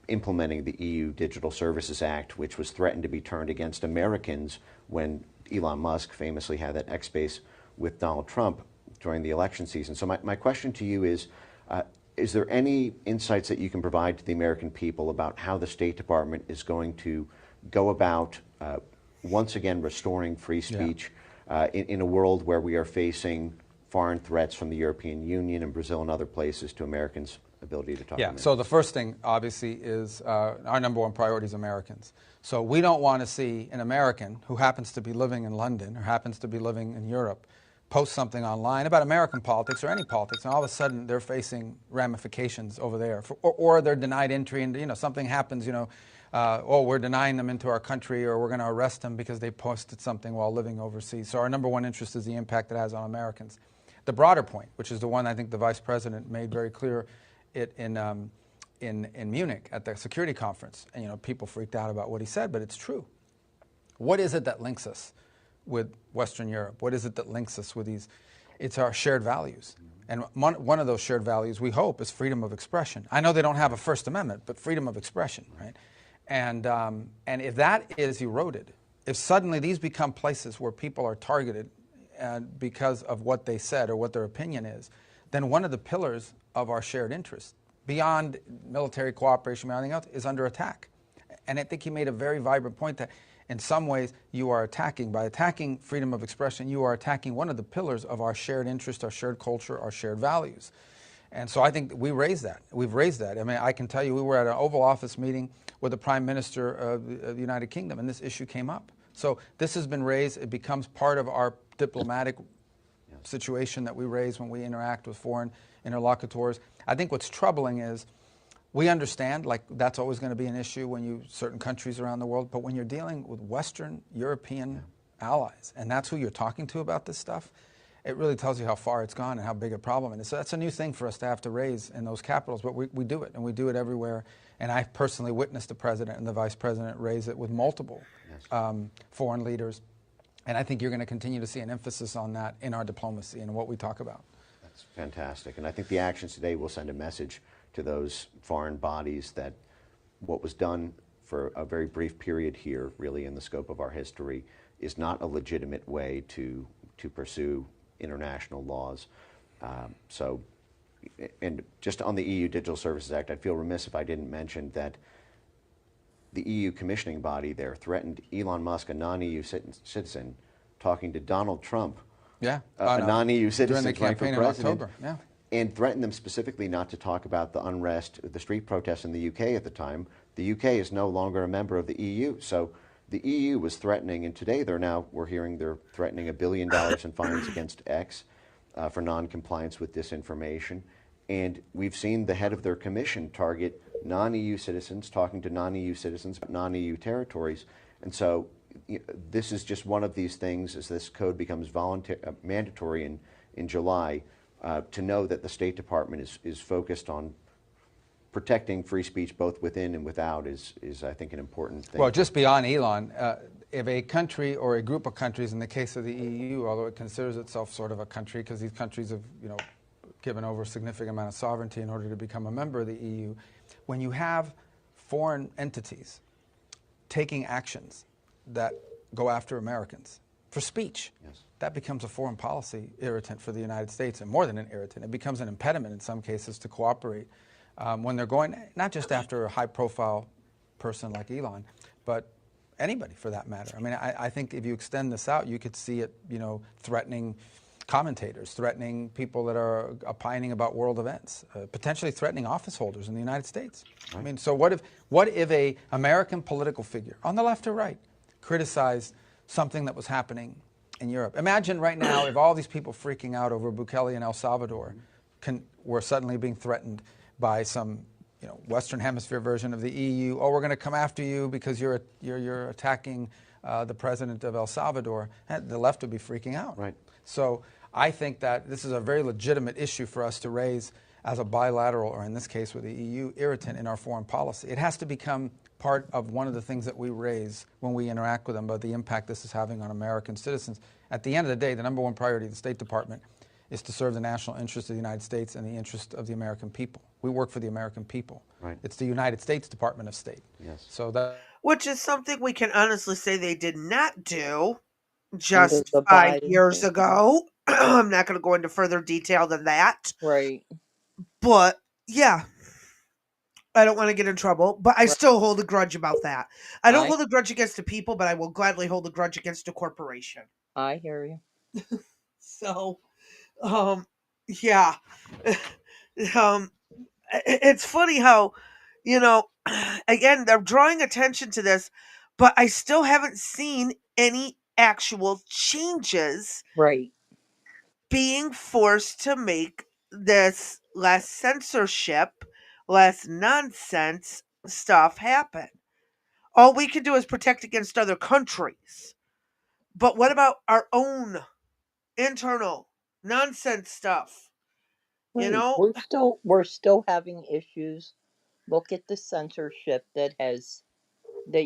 implementing the EU Digital Services Act, which was threatened to be turned against Americans when Elon Musk famously had that X-Space with Donald Trump during the election season. So my question to you is there any insights that you can provide to the American people about how the State Department is going to go about once again restoring free speech in a world where we are facing foreign threats from the European Union and Brazil and other places to Americans' ability to talk to
so the first thing, obviously, is our number one priority is Americans. So we don't want to see an American who happens to be living in London or happens to be living in Europe post something online about American politics or any politics, and all of a sudden they're facing ramifications over there, or they're denied entry, and something happens, we're denying them into our country, or we're going to arrest them because they posted something while living overseas. So our number one interest is the impact it has on Americans. The broader point, which is the one I think the Vice President made very clear in Munich at the security conference, and people freaked out about what he said, but it's true. What is it that links us with Western Europe? What is it that links us with these? It's our shared values. And one of those shared values, we hope, is freedom of expression. I know they don't have a First Amendment, but freedom of expression, right? And if that is eroded, if suddenly these become places where people are targeted because of what they said or what their opinion is, then one of the pillars of our shared interest, beyond military cooperation, beyond anything else, is under attack. And I think he made a very vibrant point that in some ways you are by attacking freedom of expression, you are attacking one of the pillars of our shared interest, our shared culture, our shared values. And so I think we've raised that. I mean, I can tell you we were at an Oval Office meeting with the Prime Minister of the United Kingdom, and this issue came up. So this has been raised. It becomes part of our diplomatic situation that we raise when we interact with foreign interlocutors. I think what's troubling is we understand, like, that's always going to be an issue when certain countries around the world, but when you're dealing with Western European allies, and that's who you're talking to about this stuff, it really tells you how far it's gone and how big a problem it is. So that's a new thing for us to have to raise in those capitals, but we do it, and we do it everywhere. And I personally witnessed the President and the Vice President raise it with multiple foreign leaders. And I think you're going to continue to see an emphasis on that in our diplomacy and what we talk about.
That's fantastic. And I think the actions today will send a message to those foreign bodies that what was done for a very brief period here, really in the scope of our history, is not a legitimate way to pursue international laws. And just on the EU Digital Services Act, I'd feel remiss if I didn't mention that the EU commissioning body there threatened Elon Musk, a non-EU citizen, talking to Donald Trump, a non-EU citizen
during the campaign in October.
and threatened them specifically not to talk about the unrest, the street protests in the UK at the time. The UK is no longer a member of the EU, so the EU was threatening, and today we're hearing they're threatening $1 billion in fines against X for non-compliance with disinformation. And we've seen the head of their commission target non-EU citizens, talking to non-EU citizens about non-EU territories. And so this is just one of these things as this code becomes mandatory in July, to know that the State Department is focused on protecting free speech both within and without is I think, an important thing.
Well, just beyond Elon, if a country or a group of countries, in the case of the EU, although it considers itself sort of a country because these countries have, given over a significant amount of sovereignty in order to become a member of the EU, when you have foreign entities taking actions that go after Americans for speech,
Yes.
that becomes a foreign policy irritant for the United States, and more than an irritant, it becomes an impediment in some cases to cooperate when they're going not just after a high-profile person like Elon, but anybody for that matter. I mean, I think if you extend this out, you could see it, threatening commentators, threatening people that are opining about world events, potentially threatening office holders in the United States. Right. I mean, so what if a American political figure, on the left or right, criticized something that was happening in Europe? Imagine right now if all these people freaking out over Bukele in El Salvador were suddenly being threatened by some Western Hemisphere version of the EU. Oh, we're going to come after you because you're attacking the president of El Salvador. The left would be freaking out.
Right.
So I think that this is a very legitimate issue for us to raise as a bilateral, or in this case with the EU, irritant in our foreign policy. It has to become part of one of the things that we raise when we interact with them about the impact this is having on American citizens. At the end of the day, the number one priority of the State Department is to serve the national interest of the United States and the interest of the American people. We work for the American people.
Right.
It's the United States Department of State.
Yes.
So that,
which is something we can honestly say they did not do
Under
just
the
5
Biden
years
thing.
ago. I'm not going to go into further detail than that.
Right.
But yeah, I don't want to get in trouble, but I
Right.
still hold a grudge about that. I don't
I
hold a grudge against the people, but I will gladly hold a grudge against a corporation.
I hear you.
So, yeah. um, it's funny how, you know, again, they're drawing attention to this, but I still haven't seen any actual changes
Right.
being forced to make this less censorship, less nonsense stuff happen. All we can do is protect against other countries. But what about our own internal nonsense stuff? You
Right.
know,
We're still having issues. Look at the censorship that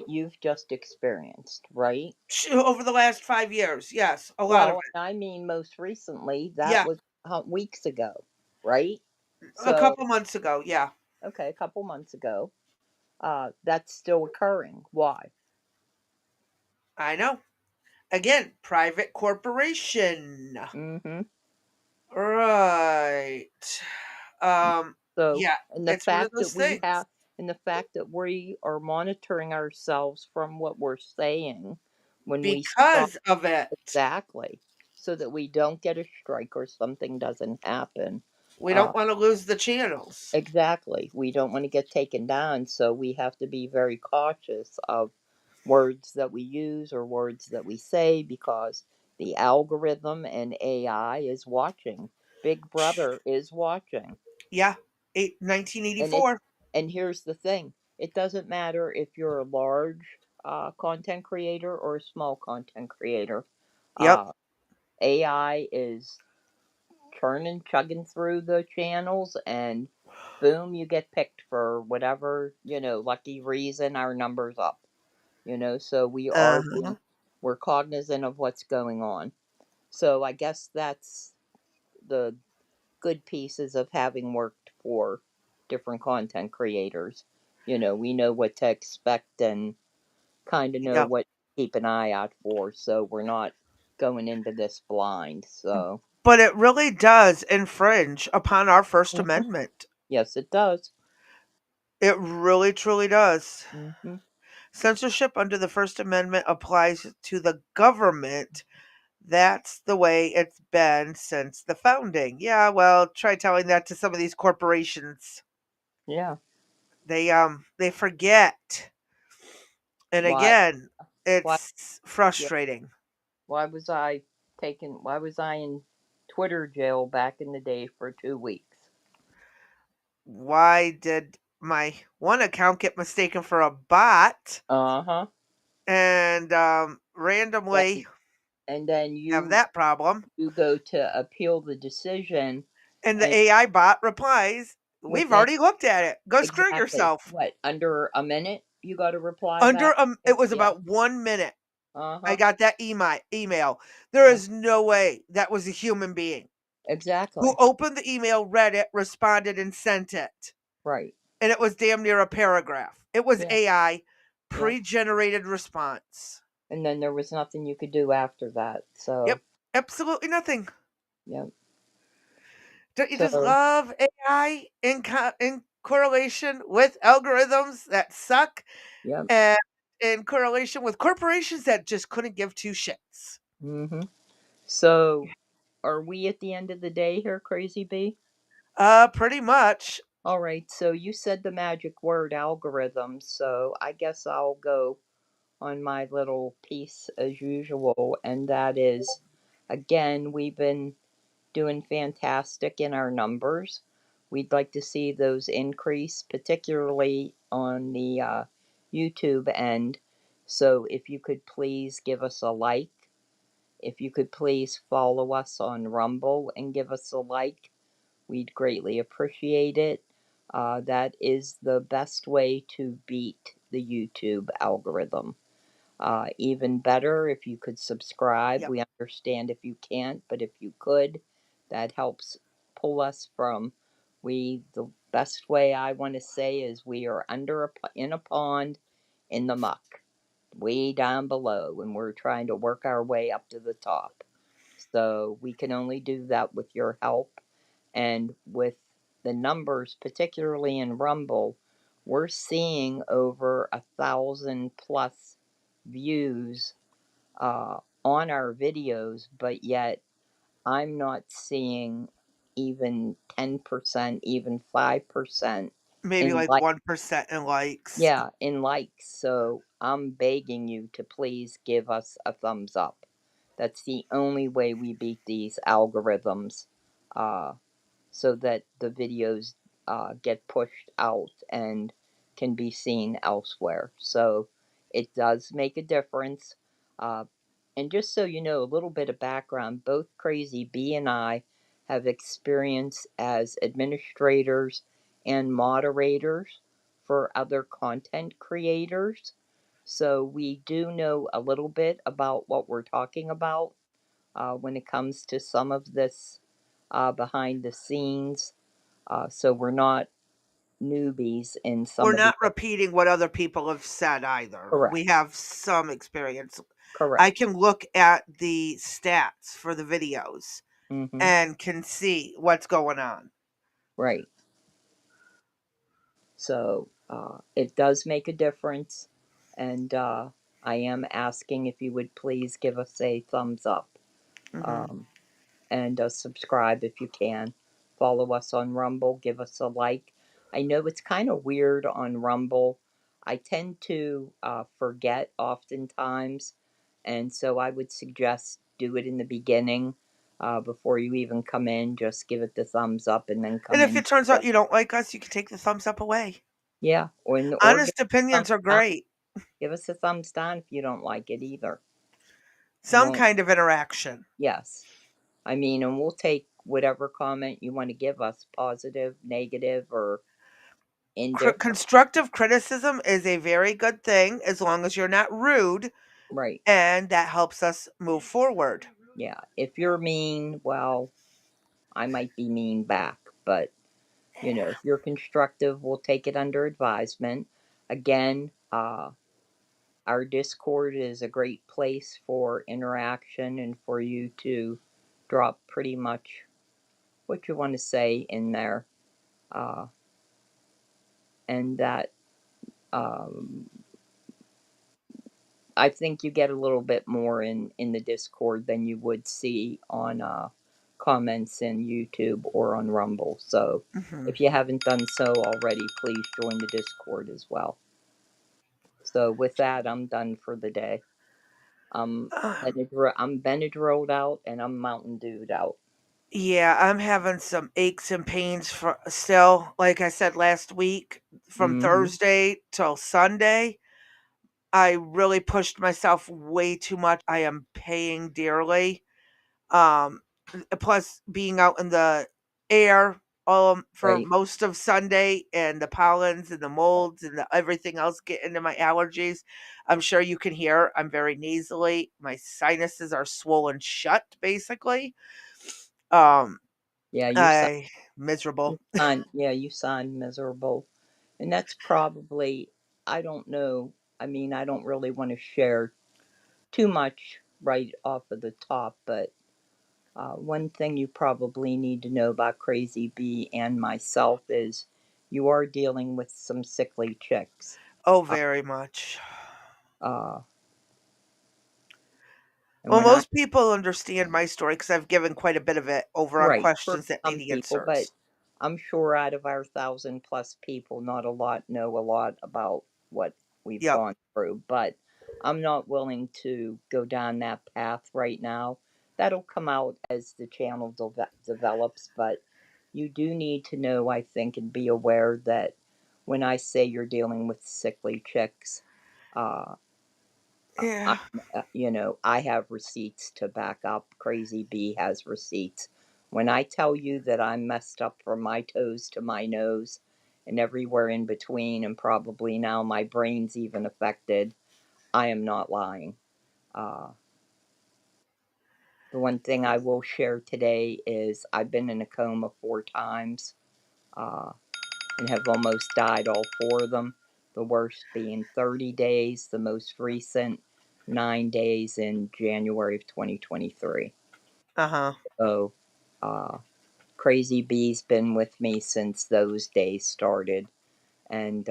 you've just experienced, right?
over the last 5 years, yes, a lot of
Well,
it.
and I mean most recently, that
Yeah,
was weeks ago, right?
a
So,
couple months ago, yeah,
okay, a couple months ago. That's still occurring. Why?
I know. Again, private corporation.
Mm-hmm.
Right. Um,
So,
yeah,
and the
it's one of
fact that
those
we
things.
have, and the fact that we are monitoring ourselves from what we're saying when we stop.
Because of it.
Exactly, so that we don't get a strike or something doesn't happen.
We
Uh,
don't want to lose the channels.
exactly. We don't want to get taken down, so we have to be very cautious of words that we use or words that we say because the algorithm and AI is watching. Big Brother is watching.
Yeah,
And it
1984.
and here's the thing. It doesn't matter if you're a large content creator or a small content creator.
Yep.
Uh, AI is chugging through the channels, and boom, you get picked for whatever lucky reason. Our numbers up. So
Uh-huh.
we're cognizant of what's going on. So I guess that's the good pieces of having worked for different content creators. We know what to expect and kind of know
Yep.
what to keep an eye out for, so we're not going into this blind. So,
But it really does infringe upon our First
mhm,
Amendment.
yes, it does.
It really, truly does.
Hmm.
Censorship under the First Amendment applies to the government, That's the way it's been since the founding. Yeah, well, try telling that to some of these corporations.
Yeah.
They forget. And
Why?
again,
Why?
it's
Yeah.
frustrating.
Why was I in Twitter jail back in the day for 2 weeks?
Why did my one account get mistaken for a bot
Uh huh.
and
Then
randomly
and then
have that problem?
you go to appeal the decision,
And the
and
AI bot replies, "We've
within
already looked at it. Go screw
exactly
yourself."
what, under a minute you got a reply back.
It was
Yeah.
about 1 minute.
Uh
I
huh.
got that email. There is no way that was a human being who
Exactly.
opened the email, read it, responded, and sent it.
Right.
And it was damn near a paragraph. It was
Yeah.
AI
Yeah.
pre-generated response.
And then there was nothing you could do after that. So
Yep, absolutely nothing.
yeah.
Don't you just
So
love AI in correlation with algorithms that suck
yeah.
and in correlation with corporations that just couldn't give two shits?
Mm-hmm. So are we at the end of the day here, Crazy B?
Pretty much.
All right. So you said the magic word algorithm. So I guess I'll go on my little piece as usual, and that is, again, we've been doing fantastic in our numbers. We'd like to see those increase, particularly on the YouTube end. So if you could please give us a like, if you could please follow us on Rumble and give us a like, we'd greatly appreciate it. That is the best way to beat the YouTube algorithm. Even better if you could subscribe.
Yep.
We understand if you can't, but if you could, that helps pull us from. The best way I want to say is we are in a pond in the muck, way down below, and we're trying to work our way up to the top. So we can only do that with your help and with the numbers, particularly in Rumble. We're seeing over 1,000 plus views on our videos, but yet I'm not seeing even 10%, even 5%
Maybe
in
like
like.
1% in likes.
Yeah, in likes. So I'm begging you to please give us a thumbs up. That's the only way we beat these algorithms, uh, so that the videos get pushed out and can be seen elsewhere. So it does make a difference. Uh, and just so you know, a little bit of background, both Crazy B and I have experience as administrators and moderators for other content creators. So we do know a little bit about what we're talking about when it comes to some of this behind the scenes. So we're not newbies in
We're
some of the.
not repeating what other people have said either.
Correct.
We have some experience. I
Correct.
can look at the stats for the videos
Mm-hmm.
and can see what's going on.
Right. So it does make a difference. And I am asking if you would please give us a thumbs up.
Hmm.
Um, and subscribe if you can. Follow us on Rumble, give us a like. I know it's kind of weird on Rumble. I tend to forget oftentimes, and so I would suggest do it in the beginning before you even come in. Just give it the thumbs up and then
And
come
if
in.
it turns out you don't like us, you can take the thumbs up away.
Yeah, or give
Honest
us a thumbs
opinions are
down.
great.
Give us a thumbs down if you don't like it either.
Some
Won't.
kind of interaction.
Yes. I mean, and we'll take whatever comment you want to give us, positive, negative, or indifferent.
Constructive criticism is a very good thing as long as you're not rude,
Right.
and that helps us move forward.
Yeah. If you're mean, well, I might be mean back. But, if you're constructive, we'll take it under advisement. Again, our Discord is a great place for interaction and for you to drop pretty much what you want to say in there. Uh, and that um, I think you get a little bit more in the Discord than you would see on comments in YouTube or on Rumble. So
Mhm.
if you haven't done so already, please join the Discord as well. So with that, I'm done for the day. I'm Benadrylled out and I'm Mountain Dewed out.
Yeah, I'm having some aches and pains for still. Like I said last week, from
Mm-hmm.
Thursday till Sunday, I really pushed myself way too much. I am paying dearly. Um, Plus being out in the air for
Right.
most of Sunday, and the pollens and the molds and everything else get into my allergies. I'm sure you can hear I'm very nasally. My sinuses are swollen shut, basically. Um,
Yeah,
I miserable.
you sound miserable. And that's probably, I don't know. I mean, I don't really want to share too much right off of the top, but one thing you probably need to know about Crazy Bee and myself is you are dealing with some sickly chicks.
Oh,
Uh,
very much.
uh, and
Well,
when I,
most people understand my story because I've given quite a bit of it over on
right, for
questions that
some
need
people, but
answers.
I'm sure out of our 1,000+ people, not a lot know a lot about what we've
Yep.
gone through. But I'm not willing to go down that path right now. That'll come out as the channel develops. But you do need to know, I think, and be aware that when I say you're dealing with sickly chicks, uh, I,
Yeah.
I have receipts to back up. Crazy Bee has receipts. When I tell you that I'm messed up from my toes to my nose and everywhere in between, and probably now my brain's even affected, I am not lying. Uh, the one thing I will share today is I've been in a coma 4 times uh, and have almost died all 4 of them. The worst being 30 days, the most recent 9 days in January of 2023.
Uh-huh.
So, uh, Crazy Bee's been with me since those days started. And,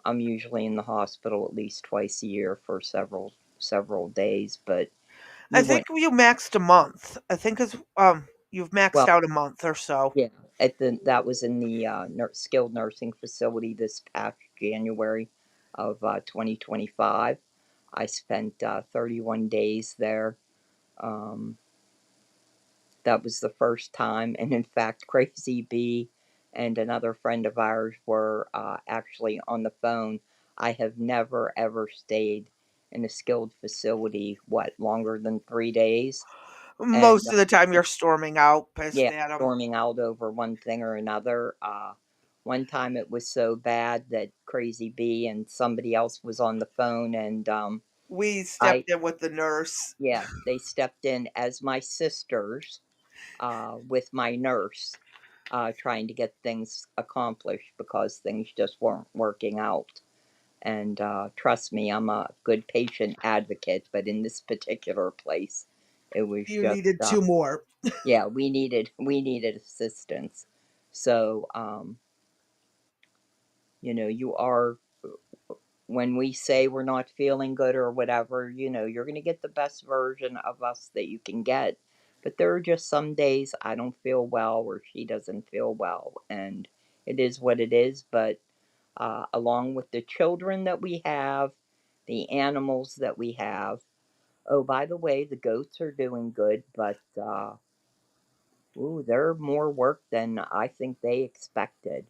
I'm usually in the hospital at least twice a year for several days, but
I
you
think
went,
you maxed a month. I think it's you've maxed
well,
out a month or so.
yeah, that was in the skilled nursing facility this past January of 2025. I spent 31 days there. Um, that was the first time, and in fact, Crazy Bee and another friend of ours were actually on the phone. I have never ever stayed in a skilled facility longer than 3 days, and
Most of the time you're storming out, pissed
yeah,
at them.
storming out over one thing or another. One time it was so bad that Crazy Bee and somebody else was on the phone, and
We
I,
stepped in with the nurse.
yeah, they stepped in as my sisters with my nurse, trying to get things accomplished because things just weren't working out. And trust me, I'm a good patient advocate, but in this particular place, it was
You
just
needed two more.
yeah, we needed assistance. So you are, when we say we're not feeling good or whatever, you're going to get the best version of us that you can get. But there are just some days I don't feel well or she doesn't feel well, and it is what it is. But along with the children that we have, the animals that we have. Oh, by the way, the goats are doing good, but ooh, they're more work than I think they expected.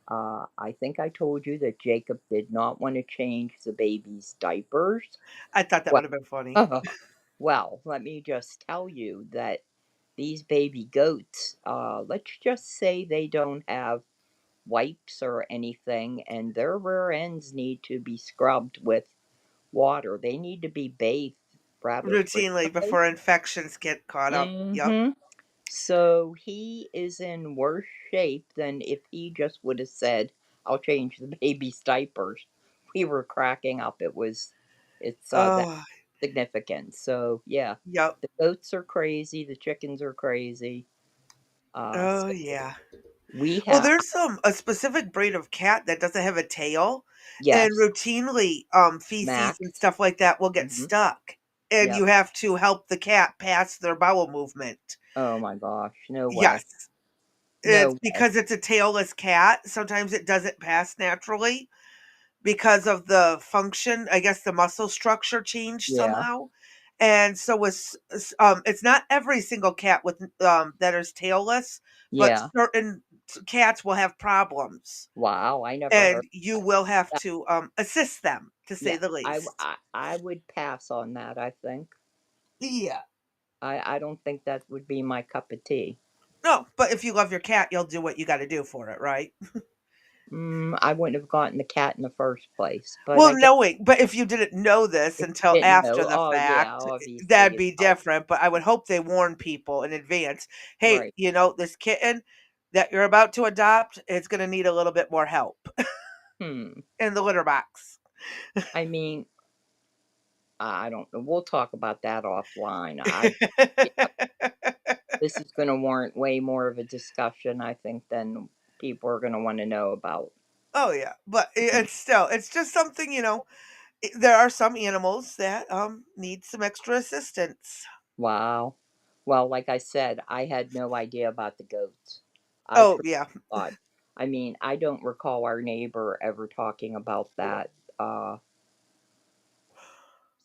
I think I told you that Jacob did not want to change the baby's diapers.
I thought that
Well,
would have been funny.
well, let me just tell you that these baby goats, let's just say they don't have wipes or anything, and their rear ends need to be scrubbed with water. They need to be bathed rather
Routinely
frequently.
before infections get caught up. Yep.
Mm-hmm. So he is in worse shape than if he just would have said, "I'll change the baby's diapers." We were cracking up. It's that
Oh,
significant. So yeah,
yep.
the goats are crazy. The chickens are crazy.
Oh,
So
yeah.
we
Well,
have
there's a specific breed of cat that doesn't have a tail, and
Yes.
routinely, feces and
Max.
stuff like that will get
Hmm.
stuck, and
Yep.
you have to help the cat pass their bowel movement.
Oh my gosh. No way.
Yes, it's
No way.
because it's a tailless cat. Sometimes it doesn't pass naturally because of the function. I guess the muscle structure changed
Yeah.
somehow. And so it's not every single cat with that is tailless, but
Yeah.
certain cats will have problems,
Wow. I never heard
and you will have
that.
to assist them, to say
Yeah.
the
I,
least.
I, I would pass on that, I think.
Yeah.
I don't think that would be my cup of tea.
No, but if you love your cat, you'll do what you got to do for it, right?
I wouldn't have gotten the cat in the first place, but
Well,
I guess
knowing, but if you didn't know this
if you
until
didn't
after
know,
the
oh yeah,
fact,
obviously
that'd
it's
be
help.
different. But I would hope they warn people in advance. Hey,
Right.
this kitten that you're about to adopt is going to need a little bit more help
Hmm.
in the litter box.
I mean, I don't know. We'll talk about that offline. Yeah, this is going to warrant way more of a discussion, I think, than people are going to want to know about.
Oh yeah, but
Mm.
it's just something, there are some animals that need some extra assistance.
Wow. Well, like I said, I had no idea about the goats. I
Oh
truly
yeah.
thought. I mean, I don't recall our neighbor ever talking about that.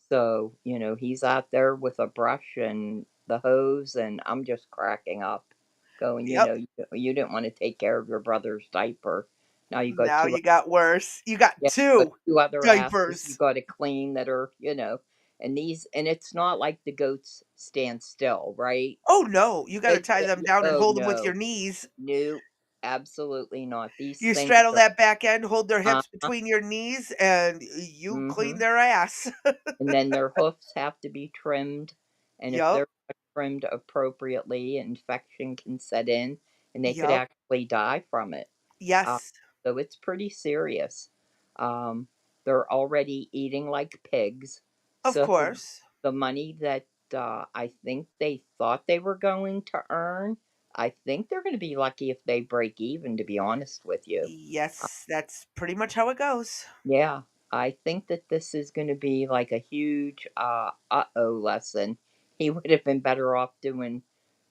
So, he's out there with a brush and the hose, and I'm just cracking up, going,
Yep.
you didn't want to take care of your brother's diaper. Now you got
Now
two,
you got worse. You got
yeah, you got
two
two other asses you
diapers.
got to clean that are, and it's not like the goats stand still, right?
Oh no, you got to
It,
tie
it,
them down and
oh
hold them with your
no,
knees.
no, absolutely not. These
You
things
straddle
are,
that back end, hold their
uh,
hips between your knees, and you clean
mm-hmm.
their ass.
And then their hoofs have to be trimmed, and if
Yup.
they're not trimmed appropriately, infection can set in, and they could
Yup.
actually die from it. Uh,
Yes.
so it's pretty serious. Um, they're already eating like pigs,
Of
so
course.
the money that I think they thought they were going to earn, I think they're going to be lucky if they break even. To be honest with you.
Yes, that's pretty much how it goes.
Yeah, I think that this is going to be like a huge uh-oh lesson. He would have been better off doing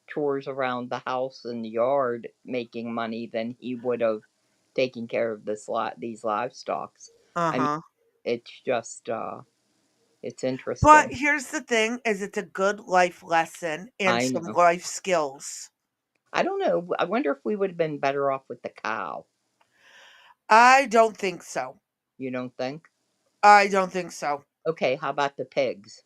chores around the house and the yard making money than he would have taking care of these livestocks. I mean,
Uh-huh.
it's just it's
But
interesting.
here's the thing is it's a good life lesson and
I
some
know.
life skills.
I don't know. I wonder if we would have been better off with the cow.
I don't think so.
You don't think?
I don't think so.
Okay, how about the pigs?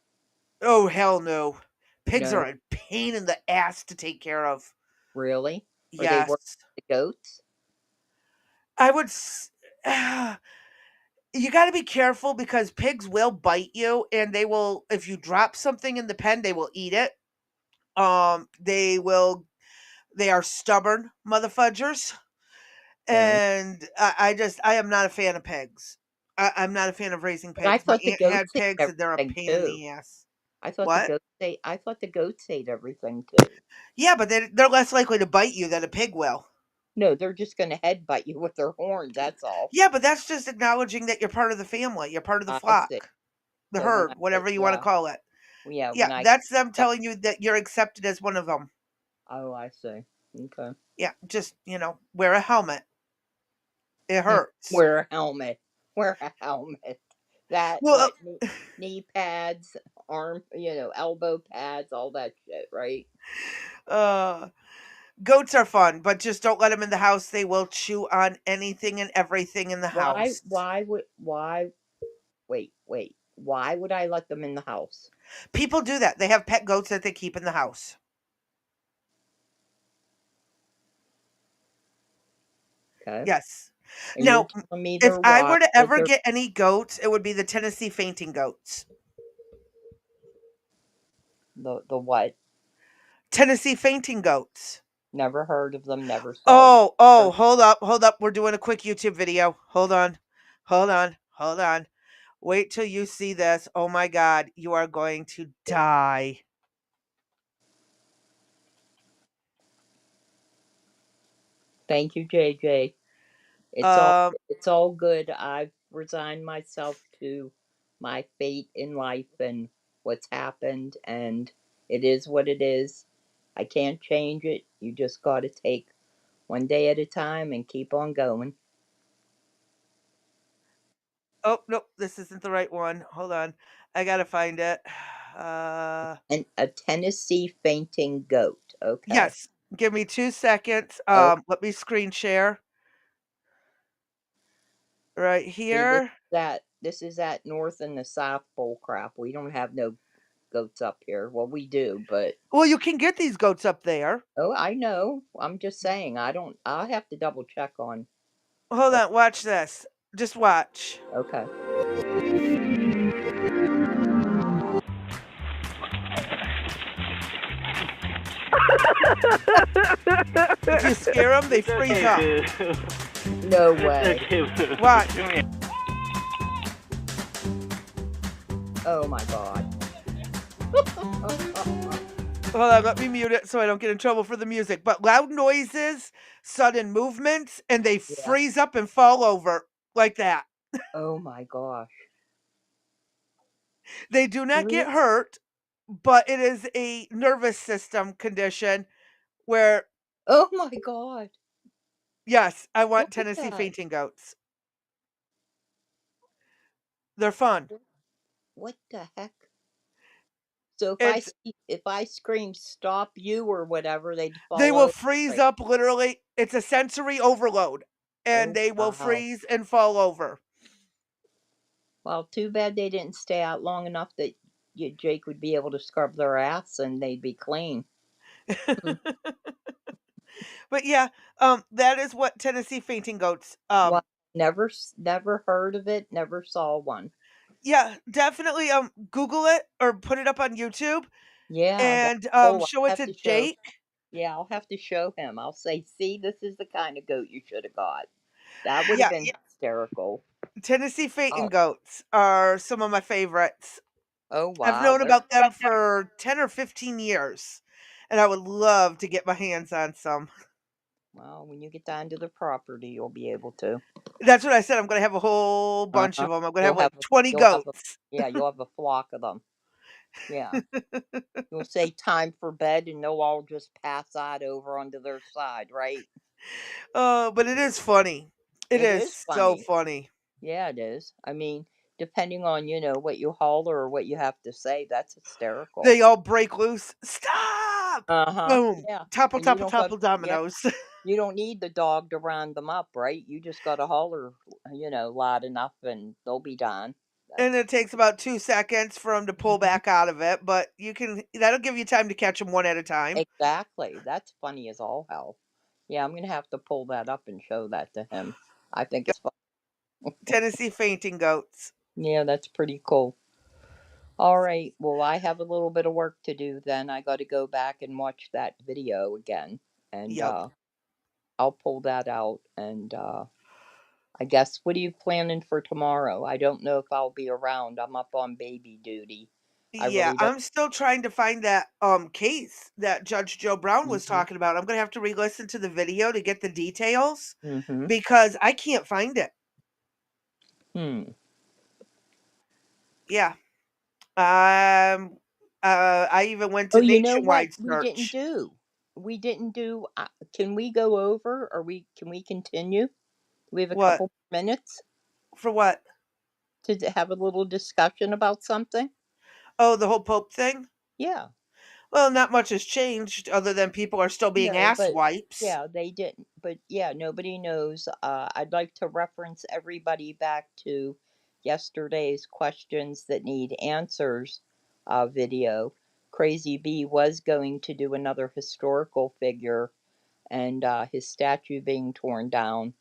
Oh hell no. Pigs are
No,
a pain in the ass to take care of.
really? Are they worse
Yes.
than the goats?
I would you got to be careful because pigs will bite you and they will if you drop something in the pen they will eat it. They are stubborn motherfudgers,
Okay.
and I am not a fan of pigs. I'm not a fan of raising
But I
pigs. My
thought the
aunt
goats
had
ate
pigs and they're a
everything
pain in
too.
the ass.
I thought the
What?
goats ate. I thought the goats ate everything too.
Yeah, but they're less likely to bite you than a pig will.
No, they're just going to headbutt you with their horns. That's all.
Yeah, but that's just acknowledging that you're part of the family. You're part of the
I see.
flock, the
So when
herd,
I get
whatever you want to
yeah,
call it.
yeah,
Yeah,
when I
that's them telling you that you're accepted as one of them.
oh, I see. Okay.
Yeah, just, wear a helmet. It hurts.
Wear a helmet. Wear a helmet. That
Well,
what knee pads, arm, elbow pads, all that shit, right?
uh, goats are fun, but just don't let them in the house. They will chew on anything and everything in the
Why?
house.
Why would? Why? Wait, wait. Why would I let them in the house?
People do that. They have pet goats that they keep in the house.
Okay.
Yes.
And you're
Now,
telling me
if
they're
I
wise
were to
because
ever
they're
get any goats, it would be the Tennessee fainting goats.
the what?
Tennessee fainting goats.
Never heard of them, never saw them.
Oh, hold up. We're doing a quick YouTube video. Hold on. Hold on. Wait till you see this. Oh my god, you are going to die.
Thank you, JJ. It's all
Um,
it's all good. I've resign myself to my fate in life and what's happened, and it is what it is. I can't change it. You just got to take one day at a time and keep on going.
Oh, nope, this isn't the right one. Hold on. I gotta find it. Uh,
And a Tennessee fainting goat. Okay.
yes. Give me 2 seconds.
Oh,
Let me screen share right
see, this
here.
is that North and the South bull crap. We don't have no goats up here. Well, we do, but
Well, you can get these goats up there.
oh, I know. I'm just saying. I don't. I'll have to double check on.
Hold
Uh,
on, watch this. Just watch.
okay.
If you scare them, they freeze up.
No way.
Watch.
Oh my god.
Hold on, let me mute it so I don't get in trouble for the music. But loud noises, sudden movements, and they
Yeah.
freeze up and fall over like that.
Oh my gosh.
They do not get
Really?
hurt, but it is a nervous system condition where,
Oh my god.
yes, I
Look
want
at
Tennessee
that.
fainting goats. They're fun.
What the heck? So
It's
if I scream stop you or whatever, they'd
They
fall
will
over.
freeze
Right.
up literally. It's a sensory overload, and
Oh
they will
wow.
freeze and fall over.
Well, too bad they didn't stay out long enough that Jake would be able to scrub their ass and they'd be clean. Hmm.
But yeah, that is what Tennessee fainting goats.
Well, never heard of it. Never saw one.
Yeah, definitely. Google it or put it up on YouTube
Yeah, that's
and
cool.
show it to Jake.
Yeah, I'll have to show him. I'll say, see, this is the kind of goat you should have got. That would have
Yeah,
been hysterical.
Tennessee fainting
Oh,
goats are some of my favorites.
oh
I've
wow.
known about them for 10 or 15 years, and I would love to get my hands on some.
Well, when you get down to the property, you'll be able to.
That's what I said. I'm going to have a whole bunch
Uh-huh.
of them. I'm going to have
You'll
like
have
20 goats.
you'll have a flock of them. Yeah. You'll say time for bed and they'll all just pass out over onto their side, right?
But it is funny. It
It
is
is
so
funny.
funny.
Yeah, it is. I mean, depending on, what you holler or what you have to say, that's hysterical.
They all break loose. Stop!
Uh-huh.
Boom.
Yeah.
Topple,
And you
topple,
don't got
topple
yeah,
dominoes.
you don't need the dog to round them up, right? You just got to holler, loud enough and they'll be done.
And
That's
it takes about 2 seconds for them to pull
Mhm.
back out of it, but that'll give you time to catch them one at a time.
Exactly. That's funny as all hell. Yeah, I'm going to have to pull that up and show that to him. I think
Yep.
it's fun.
Tennessee fainting goats.
Yeah, that's pretty cool. All right. Well, I have a little bit of work to do then. I got to go back and watch that video again. And
Yep.
I'll pull that out. And I guess, what are you planning for tomorrow? I don't know if I'll be around. I'm up on baby duty. I
Yeah,
really don't.
I'm still trying to find that case that Judge Joe Brown was
Mm-hmm.
talking about. I'm gonna have to re-listen to the video to get the details
Mm-hmm.
because I can't find it.
Hmm.
Yeah. I even went
Oh,
to
you know what?
Nationwide
We didn't
search.
do. We didn't do. Can we go over, or can we continue? We have a
What?
couple minutes
For what?
to have a little discussion about something.
Oh, the whole Pope thing?
Yeah.
Well, not much has changed other than people are still being
No,
ass
but
wipes.
yeah, they didn't. But yeah, nobody knows. I'd like to reference everybody back to yesterday's questions that need answers video. Crazy B was going to do another historical figure and his statue being torn down.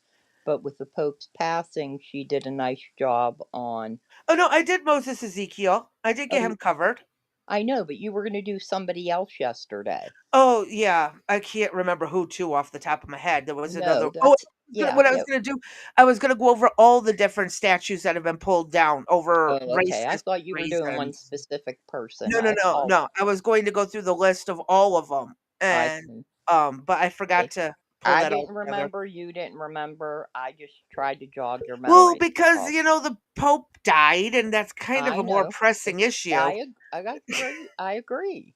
But with the Pope's passing, she did a nice job on.
Oh no, I did Moses Ezekiel. I did get
Oh,
him covered.
I know, but you were going to do somebody else yesterday.
Oh yeah, I can't remember who to off the top of my head. There was
No,
another. Oh,
yeah,
what I was
yeah.
gonna do, I was gonna go over all the different statues that have been pulled down over
Oh, okay. I
racist
thought you were doing one
reasons.
specific person.
No, no,
I
no,
apologize.
no. I was going to go through the list of all of them,
I
and
see.
but I forgot
Okay.
to. pull
I
that all
didn't
together.
remember. You didn't remember. I just tried to jog your
Well,
memory. That's
because
all.
the Pope died, and that's kind of
I
a more
know.
pressing issue.
I agree. I agree.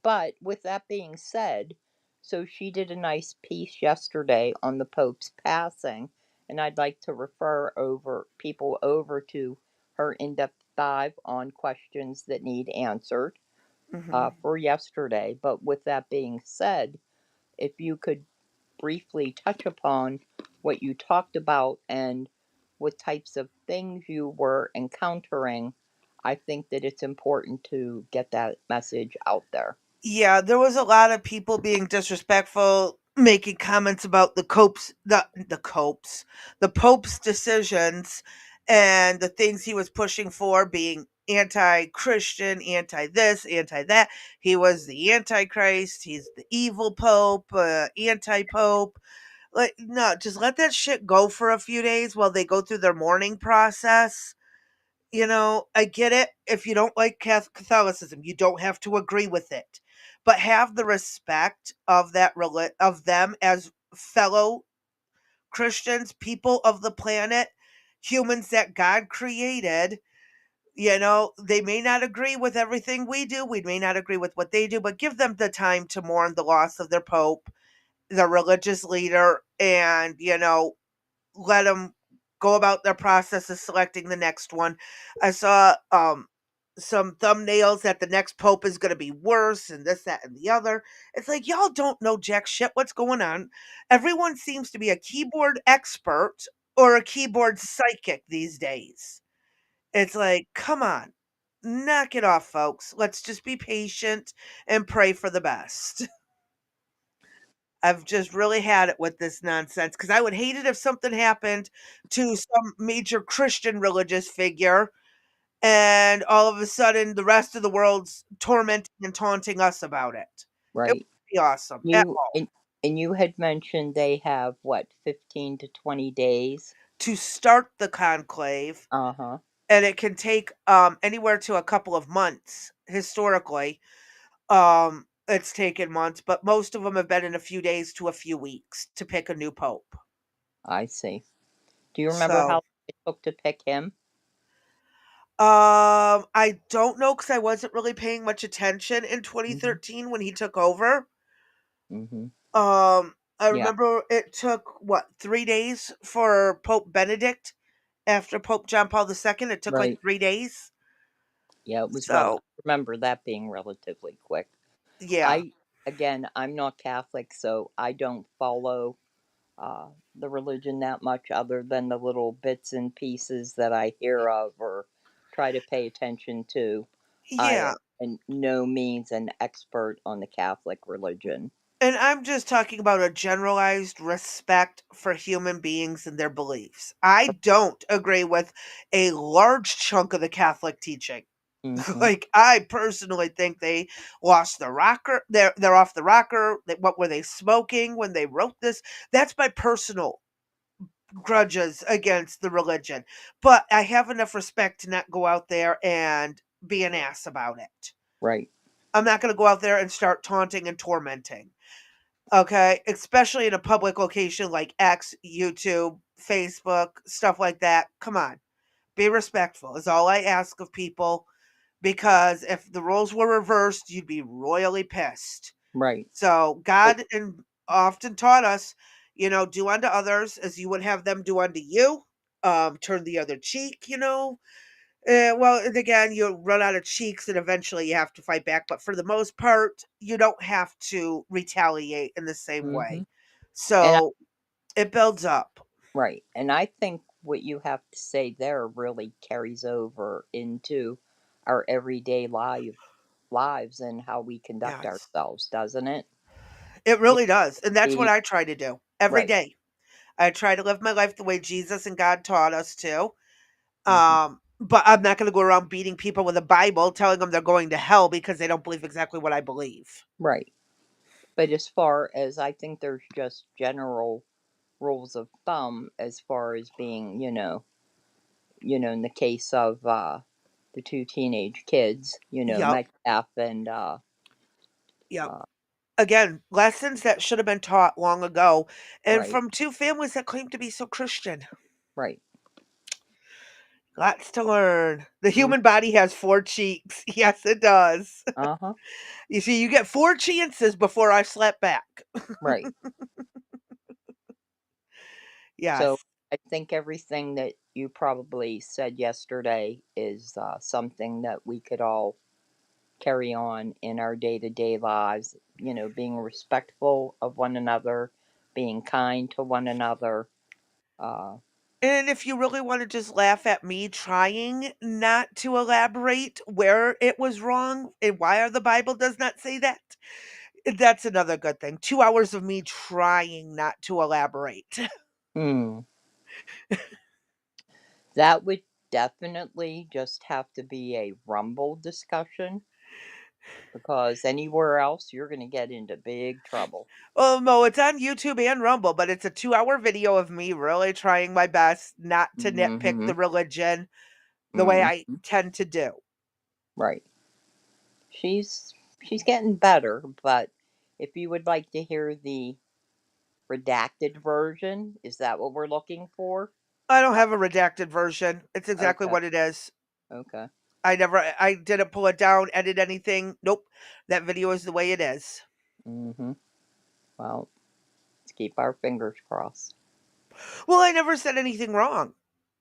But with that being said, so she did a nice piece yesterday on the Pope's passing, and I'd like to refer over people over to her in-depth dive on questions that need answered
Hmm.
for yesterday. But with that being said, if you could briefly touch upon what you talked about and what types of things you were encountering, I think that it's important to get that message out there.
Yeah, there was a lot of people being disrespectful, making comments about the Pope's decisions and the things he was pushing for, being anti-Christian, anti this, anti that. He was the Antichrist. He's the evil Pope, anti-Pope. Like, no, just let that shit go for a few days while they go through their mourning process. I get it. If you don't like Catholicism, you don't have to agree with it, but have the respect of of them as fellow Christians, people of the planet, humans that God created. They may not agree with everything we do. We may not agree with what they do, but give them the time to mourn the loss of their pope, their religious leader, and let them go about their process of selecting the next one. I saw some thumbnails that the next pope is going to be worse and this, that, and the other. It's like, y'all don't know jack shit what's going on. Everyone seems to be a keyboard expert or a keyboard psychic these days. It's like, come on, knock it off, folks. Let's just be patient and pray for the best. I've just really had it with this nonsense because I would hate it if something happened to some major Christian religious figure and all of a sudden the rest of the world's tormenting and taunting us about it. It
Right.
would be awesome at
You
all.
and you had mentioned they have what, 15 to 20 days.
To start the conclave,
Uh-huh.
and it can take anywhere to a couple of months historically. It's taken months, but most of them have been in a few days to a few weeks to pick a new pope.
I see. Do you remember how
So
long it took to pick him?
I don't know because I wasn't really paying much attention in
Mhm.
2013 when he took over.
Mhm.
I
Yeah.
remember it took what 3 days for Pope Benedict after Pope John Paul II. It took like
Right.
3 days.
Yeah, it was
So
I remember that being relatively quick.
yeah,
I again, I'm not Catholic, so I don't follow the religion that much other than the little bits and pieces that I hear of or try to pay attention to. I
yeah.
am in no means an expert on the Catholic religion.
And I'm just talking about a generalized respect for human beings and their beliefs. I don't agree with a large chunk of the Catholic teaching.
Hmm.
Like, I personally think they lost the rocker. They're off the rocker. What were they smoking when they wrote this? That's my personal grudges against the religion. But I have enough respect to not go out there and be an ass about it.
Right.
I'm not going to go out there and start taunting and tormenting. Okay, especially in a public location like X, YouTube, Facebook, stuff like that. Come on, be respectful is all I ask of people, because if the roles were reversed, you'd be royally pissed.
Right.
So
Oh,
God and often taught us, do unto others as you would have them do unto you. Turn the other cheek. Well, and again, you run out of cheeks, and eventually you have to fight back. But for the most part, you don't have to retaliate in the same
hmm.
way.
And
So it builds up.
right. And I think what you have to say there really carries over into our everyday lives and how we conduct
Yes,
ourselves, doesn't it?
it
You
really does, and that's what
the
I try to do every
right.
day. I try to live my life the way Jesus and God taught us to.
Hmm.
But I'm not going to go around beating people with a Bible, telling them they're going to hell because they don't believe exactly what I believe.
Right. But as far as I think there's just general rules of thumb as far as being, in the case of the two teenage kids,
Yep,
Metcalf and
yep. Again, lessons that should have been taught long ago, and
Right.
from two families that claim to be so Christian.
Right.
Lots to learn. The
Mm.
human body has four cheeks. Yes, it does.
Uh-huh.
You see, you get four chances before I slap back.
Right. So
Yes.
I think everything that you probably said yesterday is something that we could all carry on in our day to day lives. Being respectful of one another, being kind to one another. Uh,
And if you really want to just laugh at me trying not to elaborate where it was wrong and why the Bible does not say that, that's another good thing. 2 hours of me trying not to elaborate.
hmm, that would definitely just have to be a rumble discussion because anywhere else you're going to get into big trouble.
Oh no, it's on YouTube and Rumble, but it's a 2 hour video of me really trying my best not to nitpick
Mm-hmm.
the religion the way I
Mm-hmm.
tend to do.
Right. She's getting better, but if you would like to hear the redacted version, is that what we're looking for?
I don't
Uh,
have a redacted version. It's exactly
okay.
what it is.
Okay.
I didn't pull it down, edit anything. Nope. That video is the way it is.
Mm-hmm. Well, let's keep our fingers crossed.
Well, I never said anything wrong.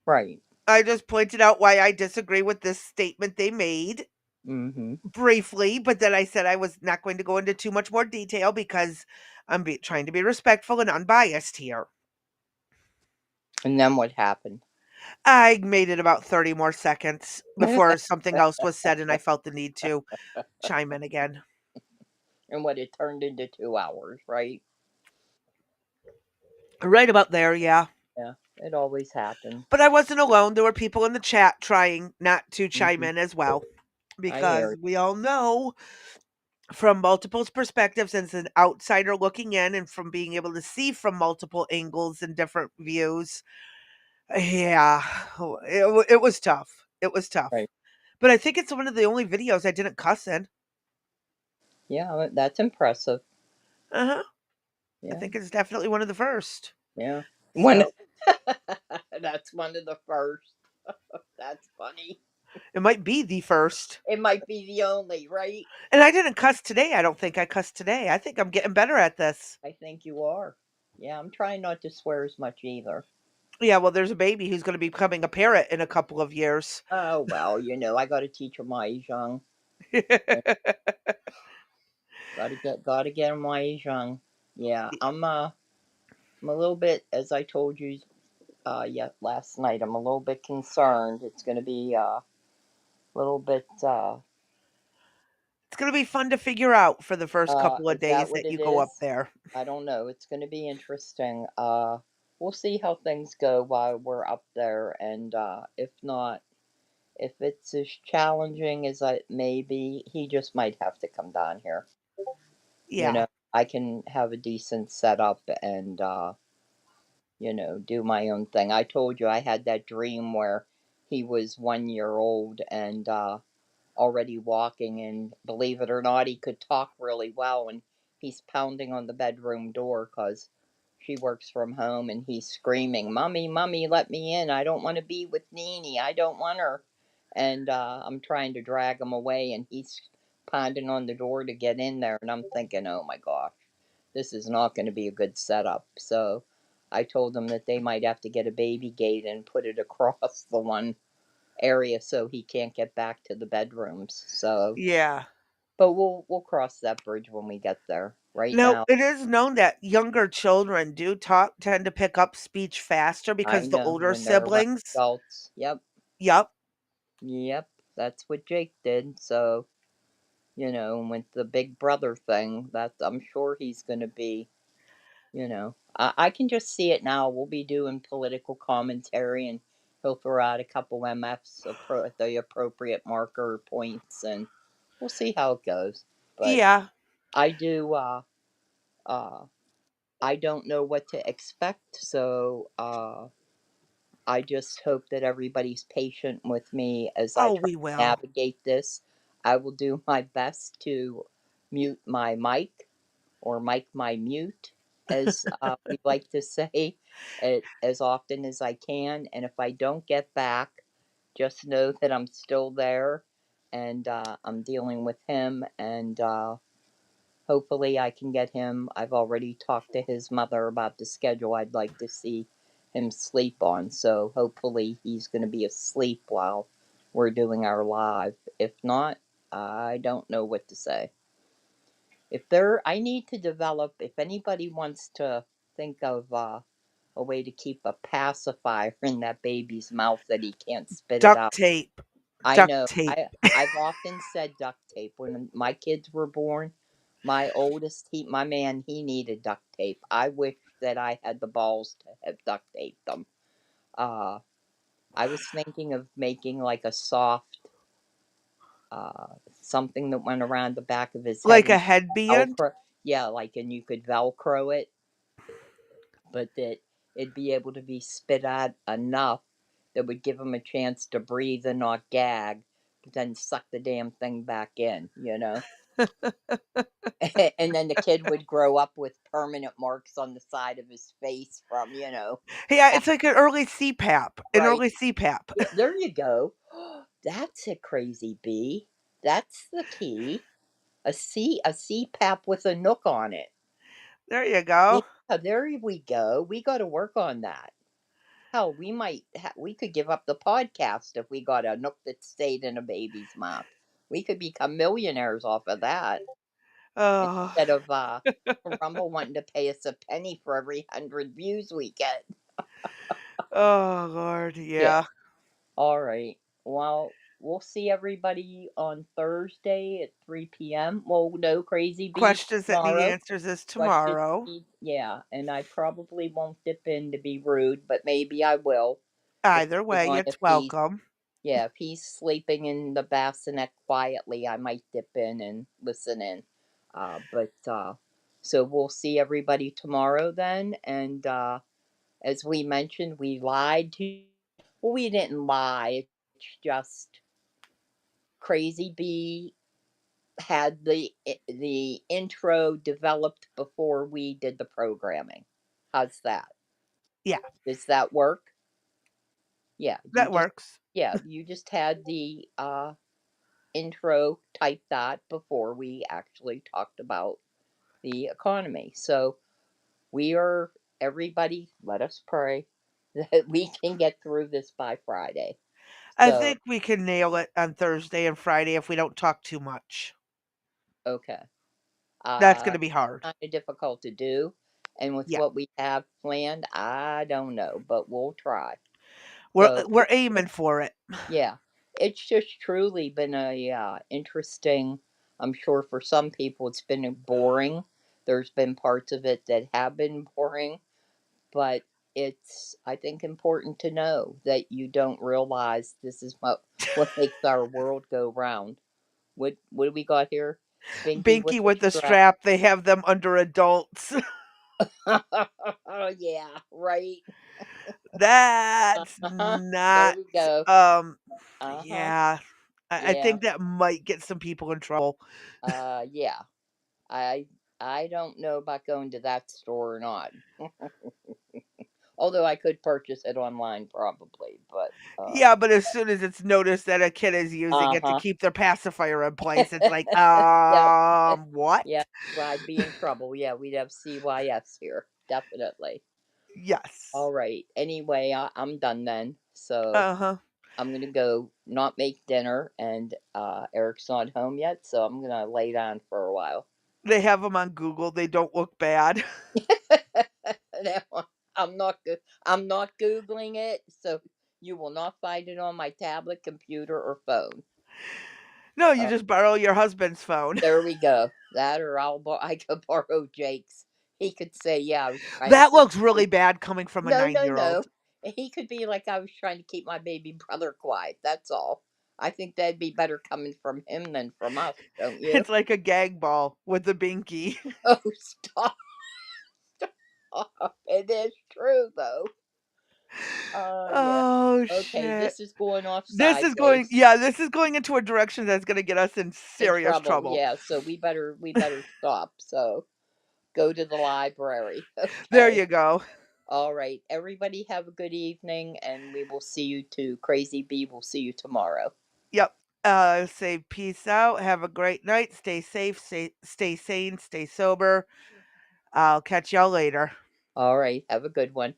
Right.
I just pointed out why I disagree with this statement they made
Mm-hmm.
briefly, but then I said I was not going to go into too much more detail because trying to be respectful and unbiased here.
And then what happened?
I made it about 30 more seconds before something else was said, and I felt the need to chime in again.
And what it turned into 2 hours, right?
Right about there, yeah.
Yeah. It always happens.
But I wasn't alone. There were people in the chat trying not to chime
Mm-hmm.
in as well
I hear
because
it.
we all know from multiple perspectives as an outsider looking in and from being able to see from multiple angles and different views. Yeah, it was tough. It was tough.
Right.
But I think it's one of the only videos I didn't cuss in.
Yeah, that's impressive.
Uh-huh. I
Yeah.
think it's definitely one of the first.
Yeah. One.
So
That's one of the first. That's funny.
it might be the first.
It might be the only, right?
And I didn't cuss today. I don't think I cussed today. I think I'm getting better at this.
I think you are. Yeah, I'm trying not to swear as much either.
Yeah, well, there's a baby who's going to be becoming a parrot in a couple of years.
Oh well, I got to teach him while he's young. Got to get him while he's young. Yeah, I'm a little bit, as I told you, yeah, last night. I'm a little bit concerned. It's going to be a little bit.
It's going to be fun to figure out for the first couple of
Is that
days
what
that you
it
go up
is?
there.
I don't know. It's going to be interesting. We'll see how things go while we're up there, and if not, if it's as challenging as it may be, he just might have to come down here. You
Yeah.
know, I can have a decent setup and do my own thing. I told you I had that dream where he was 1 year old and already walking, and believe it or not, he could talk really well. And he's pounding on the bedroom door because she works from home, and he's screaming, "Mommy, mommy, let me in! I don't want to be with Nene. I don't want her." And I'm trying to drag him away, and he's pounding on the door to get in there. And I'm thinking, oh my gosh, this is not going to be a good setup. So I told them that they might have to get a baby gate and put it across the one area so he can't get back to the bedrooms. So,
Yeah.
but we'll cross that bridge when we get there. Right
Now,
now,
it is known that younger children do tend to pick up speech faster
I
because the
know
older
when they're around
siblings.
adults. Yep,
Yep.
yep, that's what Jake did. So, with the big brother thing, I'm sure he's going to be. I can just see it now. We'll be doing political commentary, and he'll throw out a couple MFs at the appropriate marker points, and we'll see how it goes. But
Yeah.
I do. Uh, I don't know what to expect, so I just hope that everybody's patient with me as I
Oh,
try
we
to
will.
navigate this. I will do my best to mute my mic or Mike my mute, as we like to say, as often as I can. And if I don't get back, just know that I'm still there, and I'm dealing with him, and hopefully I can get him. I've already talked to his mother about the schedule I'd like to see him sleep on, so hopefully he's going to be asleep while we're doing our live. If not, I don't know what to say. If there, I need to develop, if anybody wants to think of a way to keep a pacifier in that baby's mouth that he can't spit it
Duct
out.
tape.
I
Duct
know.
tape.
I've often said duct tape. When my kids were born, my oldest, my man, he needed duct tape. I wish that I had the balls to have duct taped them. Uh, I was thinking of making like a soft something that went around the back of his head
Like
and
a headband?
Velcro. Yeah, like, and you could Velcro it, but that it'd be able to be spit out enough that would give him a chance to breathe and not gag, but then suck the damn thing back in, you know? And then the kid would grow up with permanent marks on the side of his face from,
Yeah,
ha-
it's like an early CPAP. An
right.
early CPAP.
Yeah, there you go. That's a crazy bee. That's the key. A CPAP with a nook on it.
There you go.
Yeah, there we go. We got to work on that. Hell, we could give up the podcast if we got a nook that stayed in a baby's mouth. We could become millionaires off of that
Oh,
instead of Rumble wanting to pay us a penny for every 100 views we get.
oh Lord,
Yeah.
yeah.
All right. Well, we'll see everybody on Thursday at 3 p.m. Well, no crazy bees
Questions that need
tomorrow.
answers is
Question,
tomorrow.
yeah, and I probably won't dip in to be rude, but maybe I will,
Either
depending
way,
on
it's welcome.
if he's sleeping in the bassinet quietly, I might dip in and listen in. But so we'll see everybody tomorrow then, and as we mentioned, we lied to. Well, we didn't lie. It's just Crazy Bee had the intro developed before we did the programming. How's that?
Yeah,
Does that work? Yeah,
that works.
you just had the intro typed that before we actually talked about the economy. So we are everybody. Let us pray that we can get through this by Friday.
I
So
think we can nail it on Thursday and Friday if we don't talk too much.
okay,
That's going to be hard.
kind of difficult to do, and with
Yeah,
what we have planned, I don't know, but we'll try.
we're
So
we're aiming for it.
yeah, it's just truly been a interesting. I'm sure for some people it's been boring. There's been parts of it that have been boring, but it's, I think, important to know that you don't realize this is what makes our world go round. What do we got here? Binky with
Binky
the
with the
strap.
strap, they have them under adults.
Oh yeah, right.
That's
There
not
we go.
um
Uh huh.
yeah. I
Yeah.
think that might get some people in trouble.
Yeah. I I don't know about going to that store or not. Although I could purchase it online probably, but
Yeah, but as soon as it's noticed that a kid is using it to
uh-huh.
keep their pacifier in place, it's like,
Yep.
what?
Yeah, I'd be in trouble. Yeah, we'd have CYS here. Definitely.
Yes.
All right. Anyway, I'm done then. So
Uh-huh.
I'm gonna go not make dinner, and Eric's not home yet, so I'm gonna lay down for a while.
They have them on Google. They don't look bad.
That one, I'm not googling it, so you will not find it on my tablet, computer, or phone.
No, you
Uh,
just borrow your husband's phone.
there we go. That, or I could borrow Jake's. He could say, "Yeah, I was trying to
That
keep."
looks really bad coming from a
No,
9-year
no.
old.
He could be like, "I was trying to keep my baby brother quiet." That's all. I think that'd be better coming from him than from us, don't you?
It's like a gag ball with the binky.
Oh, stop! It is true though. Yeah.
Oh
Okay,
shit.
this is going off
This is going
sideways.
yeah, this is going into a direction that's gonna get us in
In
serious
trouble.
trouble.
Yeah, so we better stop. So, Go to the library.
There
Okay.
you go.
All right. Everybody have a good evening, and we will see you too. Crazy Bee will see you tomorrow.
Yep. Say peace out. Have a great night. Stay safe. Stay sane. Stay sober. I'll catch y'all later.
All right. Have a good one.